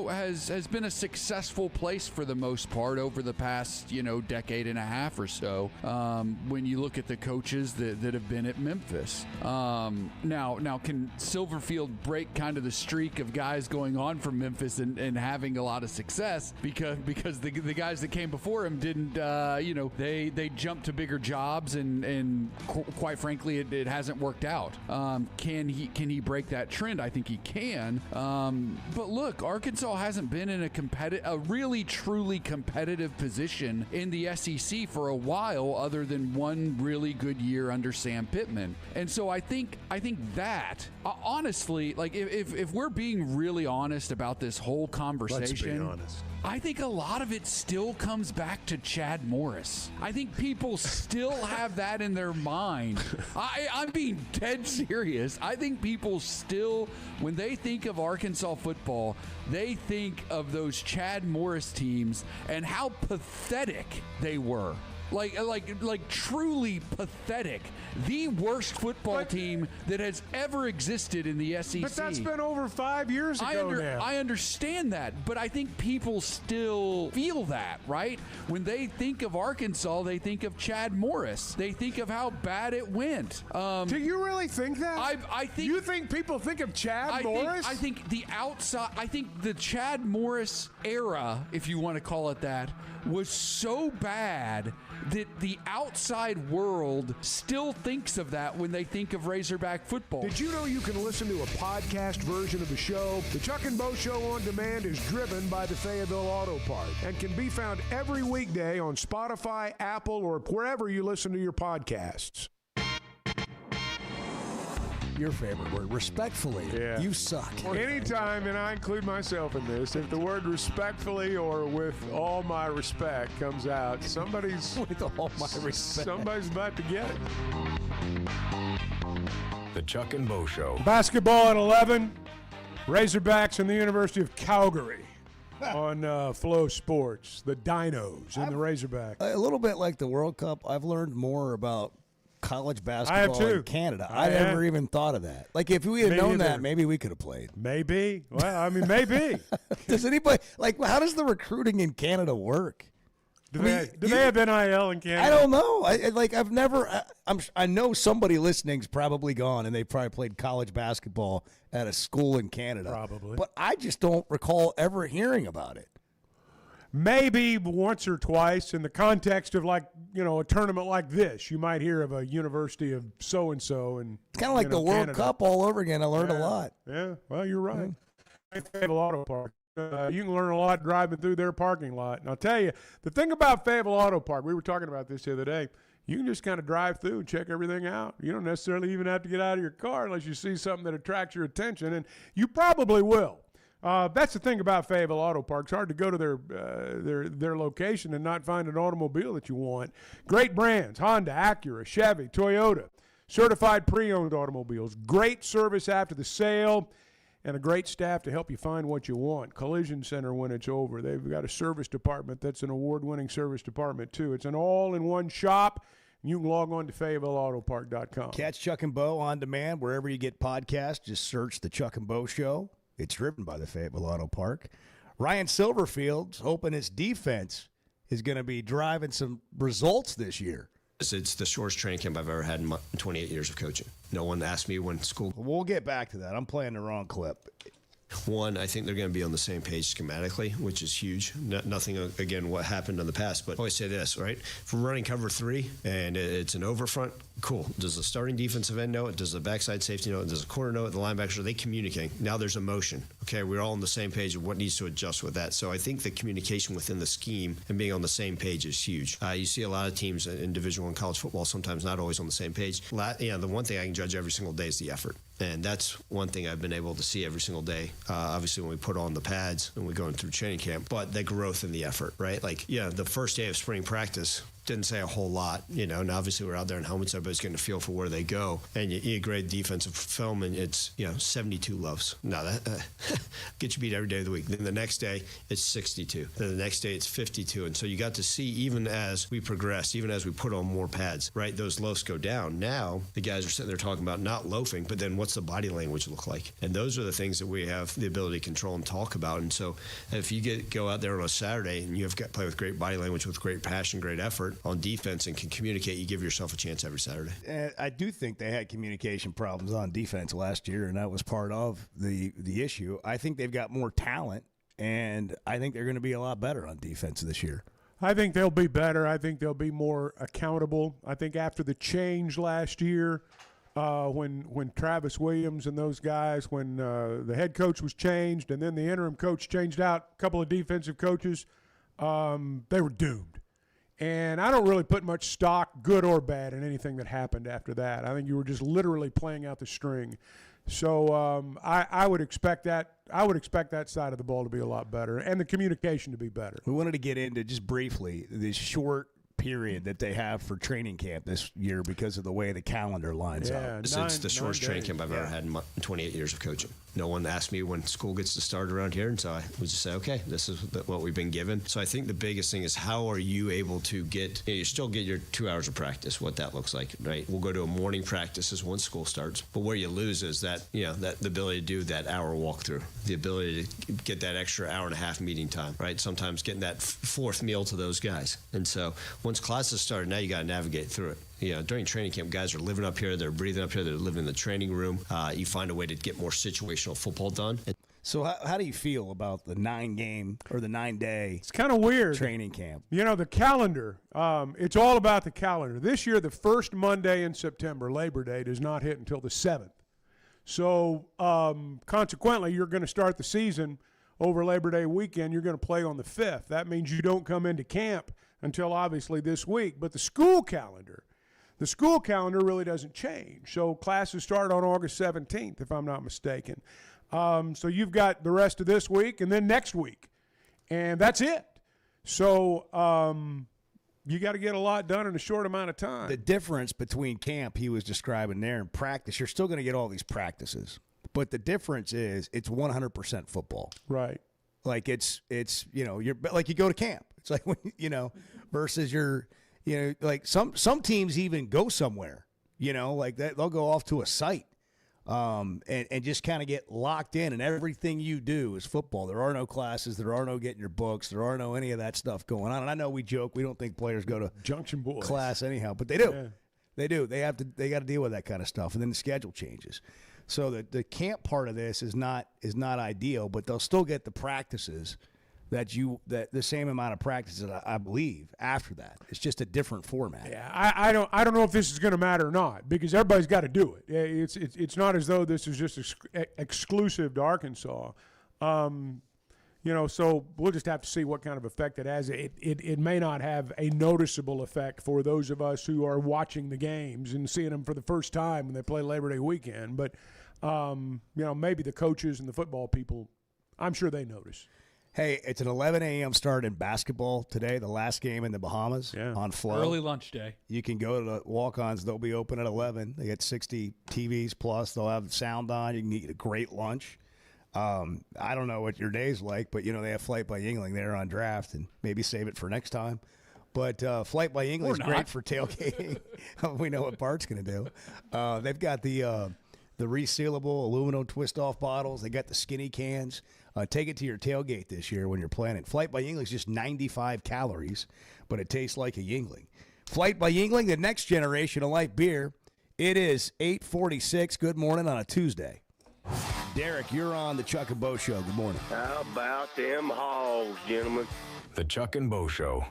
has been a successful place for the most part over the past decade and a half or so. When you look at the coaches that have been at Memphis, now can Silverfield break kind of the streak of guys going on from Memphis and having a lot of success because the guys that came before him didn't, they jumped to bigger jobs and quite frankly it hasn't worked out. Can he break that trend? I think he can. But look, Arkansas hasn't been in a really truly competitive position in the SEC for a while, other than one really good year under Sam Pittman. And so I think that honestly, like if we're being really honest about this whole conversation, Let's be honest. I think a lot of it still comes back to Chad Morris. I think people still have that in their mind. I'm being dead serious. I think people still, when they think of Arkansas football, they think of those Chad Morris teams and how pathetic they were. Like truly pathetic. The worst football team that has ever existed in the SEC. But that's been over 5 years ago now. I understand that, but I think people still feel that, right? When they think of Arkansas, they think of Chad Morris. They think of how bad it went. Do you really think that? I think. You think people think of Chad Morris? I think the outside. I think the Chad Morris era, if you want to call it that, was so bad that the outside world still thinks of that when they think of Razorback football. Did you know you can listen to a podcast version of the show? The Chuck and Bo Show on Demand is driven by the Fayetteville Auto Park and can be found every weekday on Spotify, Apple, or wherever you listen to your podcasts. Your favorite word, respectfully. Yeah. You suck. Anytime, and I include myself in this, if the word respectfully or with all my respect comes out, somebody's with all my respect. Somebody's about to get it. The Chuck and Bo Show. Basketball at 11. Razorbacks and the University of Calgary on Flow Sports. The Dinos and the Razorbacks. A little bit like the World Cup, I've learned more about college basketball in Canada. I never even thought of that. Like, if we had known that, maybe we could have played. Maybe. Well, I mean, maybe. Does anybody, how does the recruiting in Canada work? Do they have NIL in Canada? I don't know. I know somebody listening's probably gone, and they probably played college basketball at a school in Canada. Probably. But I just don't recall ever hearing about it. Maybe once or twice in the context of a tournament like this, you might hear of a university of so-and-so. And it's kind of like the World Canada. Cup all over again. I learned a lot. Yeah, well, you're right. Fayetteville Auto Park. You can learn a lot driving through their parking lot. And I'll tell you, the thing about Fayetteville Auto Park, we were talking about this the other day, you can just kind of drive through and check everything out. You don't necessarily even have to get out of your car unless you see something that attracts your attention, and you probably will. That's the thing about Fayetteville Auto Park. It's hard to go to their location and not find an automobile that you want. Great brands, Honda, Acura, Chevy, Toyota, certified pre-owned automobiles, great service after the sale, and a great staff to help you find what you want. Collision Center when it's over. They've got a service department that's an award-winning service department, too. It's an all-in-one shop. You can log on to FayettevilleAutopark.com. Catch Chuck and Bo on demand wherever you get podcasts. Just search The Chuck and Bo Show. It's driven by the Fayetteville Auto Park. Ryan Silverfield's hoping his defense is going to be driving some results this year. It's the shortest training camp I've ever had in my 28 years of coaching. No one asked me when school. We'll get back to that. I'm playing the wrong clip. One, I think they're going to be on the same page schematically, which is huge. Nothing, again, what happened in the past, but I always say this, right? If we're running cover 3 and it's an overfront, cool. Does the starting defensive end know it? Does the backside safety know it? Does the corner know it? The linebackers, are they communicating? Now there's a motion. Okay, we're all on the same page of what needs to adjust with that. So I think the communication within the scheme and being on the same page is huge. You see a lot of teams in Division I college football sometimes not always on the same page. The one thing I can judge every single day is the effort. And that's one thing I've been able to see every single day. Obviously, when we put on the pads and we're going through training camp, but the growth in the effort, right? The first day of spring practice, didn't say a whole lot, and obviously we're out there in helmets, everybody's getting a feel for where they go, and you grade defensive film, and it's 72 loves. Now that gets you beat every day of the week. Then the next day it's 62. Then the next day it's 52. And so you got to see, even as we progress, even as we put on more pads, right, those loafs go down. Now the guys are sitting there talking about not loafing, but then what's the body language look like? And those are the things that we have the ability to control and talk about. And so if you go out there on a Saturday and you have got to play with great body language, with great passion, great effort on defense, and can communicate, you give yourself a chance every Saturday. And I do think they had communication problems on defense last year, and that was part of the issue. I think they've got more talent, and I think they're going to be a lot better on defense this year. I think they'll be better. I think they'll be more accountable. I think after the change last year, when Travis Williams and those guys, when the head coach was changed and then the interim coach changed out a couple of defensive coaches, they were doomed. And I don't really put much stock, good or bad, in anything that happened after that. I think you were just literally playing out the string. So I would expect that. I would expect that side of the ball to be a lot better and the communication to be better. We wanted to get into just briefly this short period that they have for training camp this year because of the way the calendar lines up. It's the shortest training camp I've ever had in 28 years of coaching. No one asked me when school gets to start around here, and so I would just say, okay, this is what we've been given. So I think the biggest thing is, how are you able to get, you still get your 2 hours of practice, what that looks like, right? We'll go to a morning practice once school starts, but where you lose is that, that the ability to do that hour walkthrough, the ability to get that extra hour and a half meeting time, right? Sometimes getting that fourth meal to those guys. And so once classes start, now you got to navigate through it. During training camp, guys are living up here, they're breathing up here, they're living in the training room. You find a way to get more situational football done. So how do you feel about the 9-game or the 9-day? It's kind of weird. Training camp. The calendar. It's all about the calendar. This year, the first Monday in September, Labor Day, does not hit until the 7th. So consequently, you're going to start the season over Labor Day weekend. You're going to play on the 5th. That means you don't come into camp until obviously this week. But the school calendar really doesn't change. So classes start on August 17th, if I'm not mistaken. So you've got the rest of this week and then next week, and that's it. So you got to get a lot done in a short amount of time. The difference between camp he was describing there and practice, you're still going to get all these practices, but the difference is it's 100% football. Right. Like it's you're like you go to camp. It's like when versus your like some teams even go somewhere, like that they'll go off to a site and just kind of get locked in, and everything you do is football. There are no classes, there are no getting your books, there are no any of that stuff going on. And I know we joke, we don't think players go to Junction Boys class anyhow, but they do. Yeah. They do. They got to deal with that kind of stuff, and then the schedule changes. So the camp part of this is not ideal, but they'll still get the practices that the same amount of practices, I believe, after that. It's just a different format. Yeah, I don't know if this is going to matter or not, because everybody's got to do it. It's not as though this is just exclusive to Arkansas. So we'll just have to see what kind of effect it has. It may not have a noticeable effect for those of us who are watching the games and seeing them for the first time when they play Labor Day weekend. But maybe the coaches and the football people, I'm sure they notice. Hey, it's an 11 a.m. start in basketball today, the last game in the Bahamas on Flow. Early lunch day. You can go to the walk-ons. They'll be open at 11. They got 60 TVs plus. They'll have sound on. You can eat a great lunch. I don't know what your day's like, but, they have Flight by Yingling there on draft, and maybe save it for next time. But Flight by Yingling is great for tailgating. We know what Bart's going to do. They've got the resealable aluminum twist-off bottles. They got the skinny cans. Take it to your tailgate this year when you're planning. Flight by Yingling is just 95 calories, but it tastes like a Yingling. Flight by Yingling, the next generation of light beer. It is 8:46. Good morning on a Tuesday. Derek, you're on the Chuck and Bo Show. Good morning. How about them hogs, gentlemen? The Chuck and Bo Show.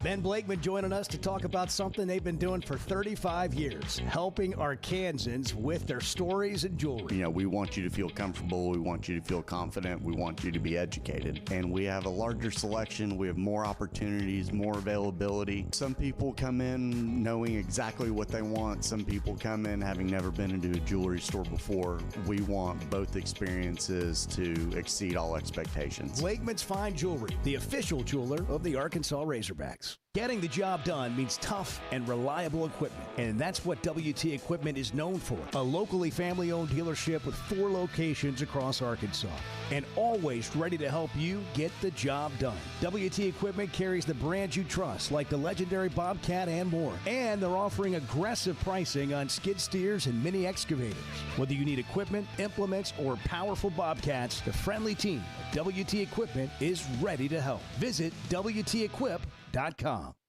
Ben Blakeman joining us to talk about something they've been doing for 35 years, helping Arkansans with their stories and jewelry. We want you to feel comfortable. We want you to feel confident. We want you to be educated. And we have a larger selection. We have more opportunities, more availability. Some people come in knowing exactly what they want. Some people come in having never been into a jewelry store before. We want both experiences to exceed all expectations. Blakeman's Fine Jewelry, the official jeweler of the Arkansas Razorbacks. Racerbacks. Getting the job done means tough and reliable equipment, and that's what WT Equipment is known for. A locally family-owned dealership with 4 locations across Arkansas, and always ready to help you get the job done. WT Equipment carries the brands you trust, like the legendary Bobcat and more, and they're offering aggressive pricing on skid steers and mini excavators. Whether you need equipment, implements, or powerful Bobcats, the friendly team at WT Equipment is ready to help. Visit WTEquip.com.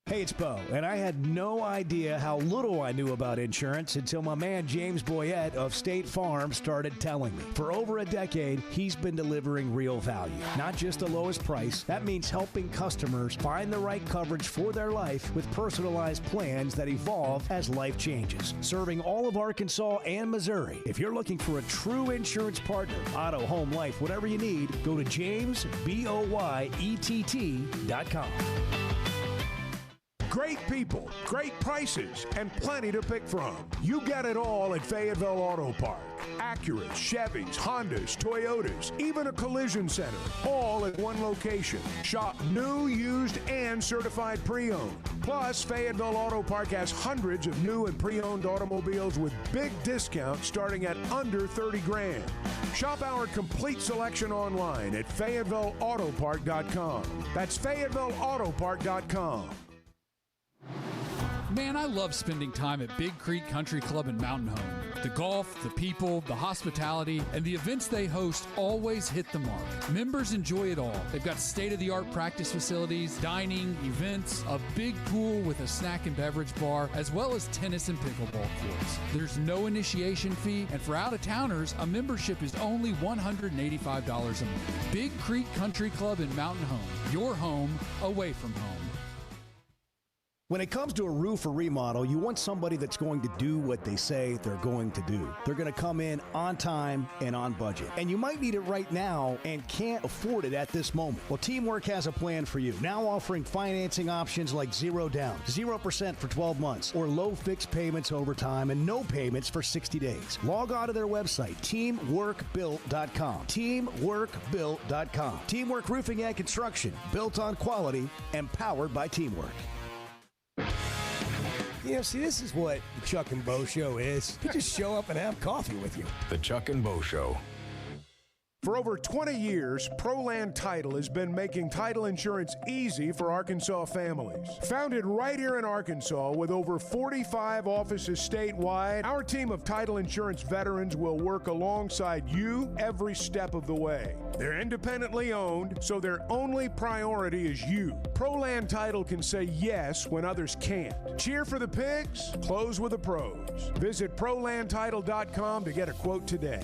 Hey, it's Bo, and I had no idea how little I knew about insurance until my man James Boyette of State Farm started telling me. For over a decade, he's been delivering real value. Not just the lowest price, that means helping customers find the right coverage for their life with personalized plans that evolve as life changes. Serving all of Arkansas and Missouri. If you're looking for a true insurance partner, auto, home, life, whatever you need, go to JamesBoyett.com. Great people, great prices, and plenty to pick from. You get it all at Fayetteville Auto Park. Acuras, Chevys, Hondas, Toyotas, even a collision center, all at one location. Shop new, used, and certified pre-owned. Plus, Fayetteville Auto Park has hundreds of new and pre-owned automobiles with big discounts starting at under $30,000. Shop our complete selection online at FayettevilleAutopark.com. That's FayettevilleAutopark.com. Man, I love spending time at Big Creek Country Club in Mountain Home. The golf, the people, the hospitality, and the events they host always hit the mark. Members enjoy it all. They've got state-of-the-art practice facilities, dining, events, a big pool with a snack and beverage bar, as well as tennis and pickleball courts. There's no initiation fee, and for out-of-towners, a membership is only $185 a month. Big Creek Country Club in Mountain Home. Your home away from home. When it comes to a roof or remodel, you want somebody that's going to do what they say they're going to do. They're going to come in on time and on budget. And you might need it right now and can't afford it at this moment. Well, Teamwork has a plan for you. Now offering financing options like 0 down, 0% for 12 months, or low fixed payments over time and no payments for 60 days. Log on to their website, teamworkbuilt.com. Teamworkbuilt.com. Teamwork Roofing and Construction, built on quality and powered by Teamwork. You know, see, this is what the Chuck and Bo Show is. You just show up and have coffee with you. The Chuck and Bo Show. For over 20 years, ProLand Title has been making title insurance easy for Arkansas families. Founded right here in Arkansas with over 45 offices statewide, our team of title insurance veterans will work alongside you every step of the way. They're independently owned, so their only priority is you. ProLand Title can say yes when others can't. Cheer for the pigs, close with the pros. Visit ProLandTitle.com to get a quote today.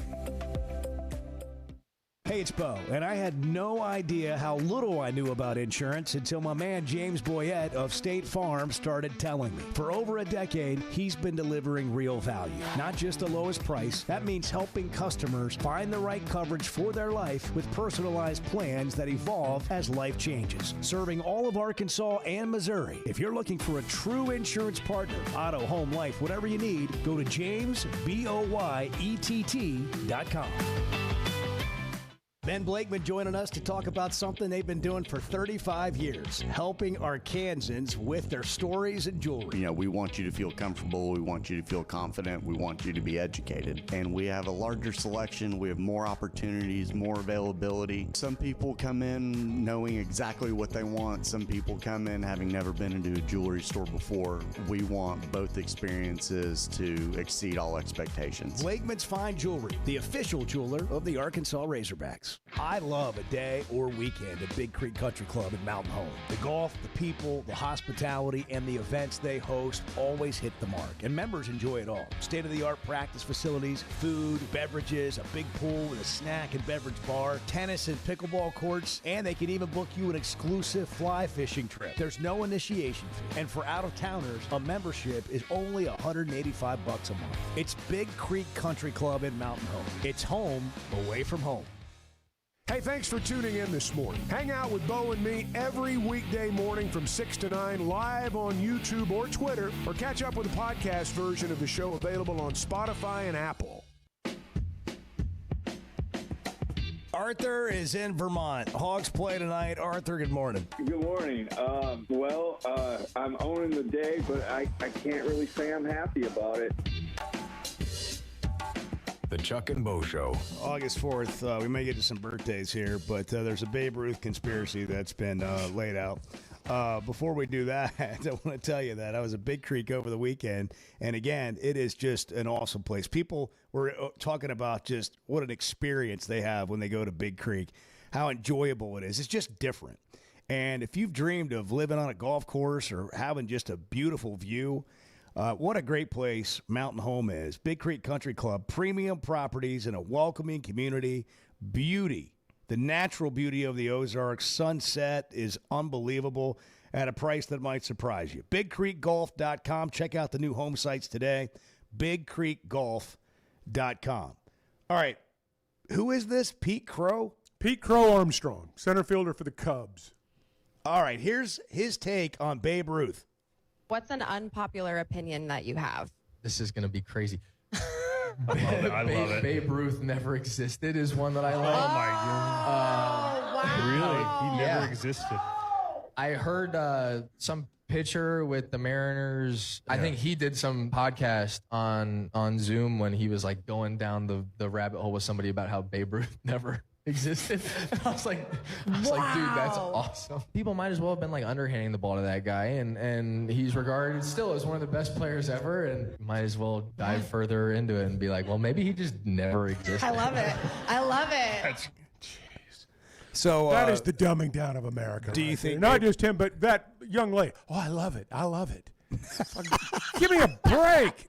Hey, it's Bo, and I had no idea how little I knew about insurance until my man James Boyette of State Farm started telling me. For over a decade, he's been delivering real value. Not just the lowest price, that means helping customers find the right coverage for their life with personalized plans that evolve as life changes. Serving all of Arkansas and Missouri. If you're looking for a true insurance partner, auto, home, life, whatever you need, go to JamesBoyett.com. Ben Blakeman joining us to talk about something they've been doing for 35 years, helping Arkansans with their stories and jewelry. You know, we want you to feel comfortable. We want you to feel confident. We want you to be educated. And we have a larger selection. We have more opportunities, more availability. Some people come in knowing exactly what they want. Some people come in having never been into a jewelry store before. We want both experiences to exceed all expectations. Blakeman's Fine Jewelry, the official jeweler of the Arkansas Razorbacks. I love a day or weekend at Big Creek Country Club in Mountain Home. The golf, the people, the hospitality, and the events they host always hit the mark, and members enjoy it all. State-of-the-art practice facilities, food, beverages, a big pool with a snack and beverage bar, tennis and pickleball courts, and they can even book you an exclusive fly fishing trip. There's no initiation fee, and for out-of-towners, a membership is only $185 a month. It's Big Creek Country Club in Mountain Home. It's home away from home. Hey, thanks for tuning in this morning. Hang out with Bo and me every weekday morning from 6 to 9 live on YouTube or Twitter, or catch up with the podcast version of the show available on Spotify and Apple. Arthur is in Vermont. Hogs play tonight. Arthur, good morning. Good morning. I'm owning the day, but I can't really say I'm happy about it. The Chuck and Bo Show. August 4th, we may get to some birthdays here, but there's a Babe Ruth conspiracy that's been laid out. Before we do that, I want to tell you that I was at Big Creek over the weekend, and again, it is just an awesome place. People were talking about just what an experience they have when they go to Big Creek, how enjoyable it is. It's just different. And if you've dreamed of living on a golf course or having just a beautiful view, what a great place Mountain Home is. Big Creek Country Club, premium properties in a welcoming community, beauty. The natural beauty of the Ozarks. Sunset is unbelievable at a price that might surprise you. BigCreekGolf.com. Check out the new home sites today. BigCreekGolf.com. All right. Who is this? Pete Crow? Pete Crow Armstrong, center fielder for the Cubs. All right. Here's his take on Babe Ruth. What's an unpopular opinion that you have? This is going to be crazy. I love it. Babe Ruth never existed is one that I like. Oh, my God. Wow. Really? He never existed. I heard some pitcher with the Mariners. I think he did some podcast on Zoom when he was like going down the rabbit hole with somebody about how Babe Ruth never existed. And I was like, dude, that's awesome. People might as well have been like underhanding the ball to that guy, and he's regarded still as one of the best players ever, and might as well dive further into it and be like, well, maybe he just never existed. I love it. I love it. Jeez. So that is the dumbing down of America. Do you think not just him, but that young lady? Oh, I love it. I love it. Give me a break.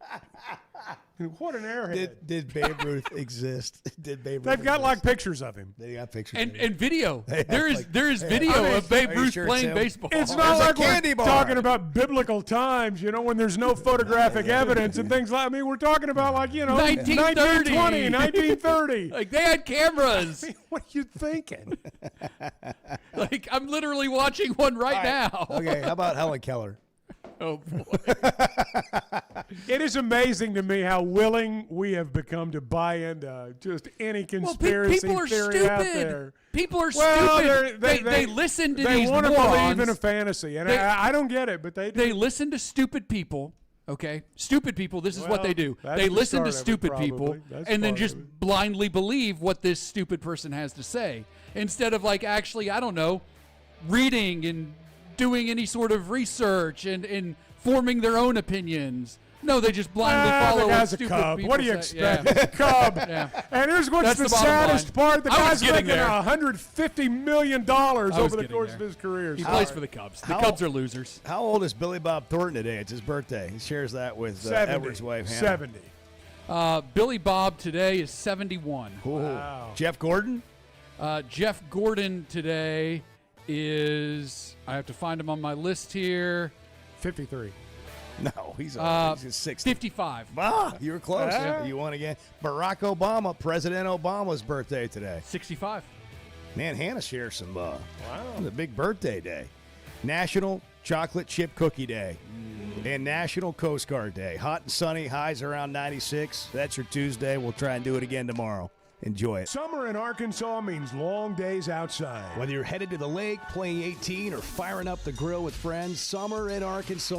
What an airhead. Did Babe Ruth exist? Did Babe Ruth They've got exist? like pictures of him. They got pictures and video. There is Hey, video of Babe Ruth playing baseball. It's not like we're talking about biblical times, when there's no photographic evidence and things like. I mean, we're talking about 1930, 1930. Like they had cameras. What are you thinking? Like I'm literally watching one right now. Okay, how about Helen Keller? Oh boy! It is amazing to me how willing we have become to buy into just any conspiracy people are theory stupid. out there. People are stupid. They listen to these want to morons. believe in a fantasy, and I don't get it, but they do. They listen to stupid people. Okay, stupid people. This is what they do. They listen to stupid people and then just blindly believe what this stupid person has to say, instead of actually, I don't know, reading and doing any sort of research and forming their own opinions. No, they just blindly follow the what guy's stupid a Cub. people What do you say. expect? Yeah. He's a Cub. Yeah. And here's what's That's the the bottom saddest line. part. The I was guy's getting making there. $150 million over the course of his career. He plays for the Cubs. The Cubs are losers. How old is Billy Bob Thornton today? It's his birthday. He shares that with 70. Edward's wife, Hannah. 70. Billy Bob today is 71. Wow. Jeff Gordon? Jeff Gordon today is, I have to find him on my list here. 53. No, he's 60. 55. Ah, you were close. Yeah. You won again. Barack Obama, President Obama's birthday today. 65. Man, Hannah shares some. Wow. It's a big birthday day. National Chocolate Chip Cookie Day. And National Coast Guard Day. Hot and sunny, highs around 96. That's your Tuesday. We'll try and do it again tomorrow. Enjoy it. Summer in Arkansas means long days outside. Whether you're headed to the lake, playing 18, or firing up the grill with friends, summer in Arkansas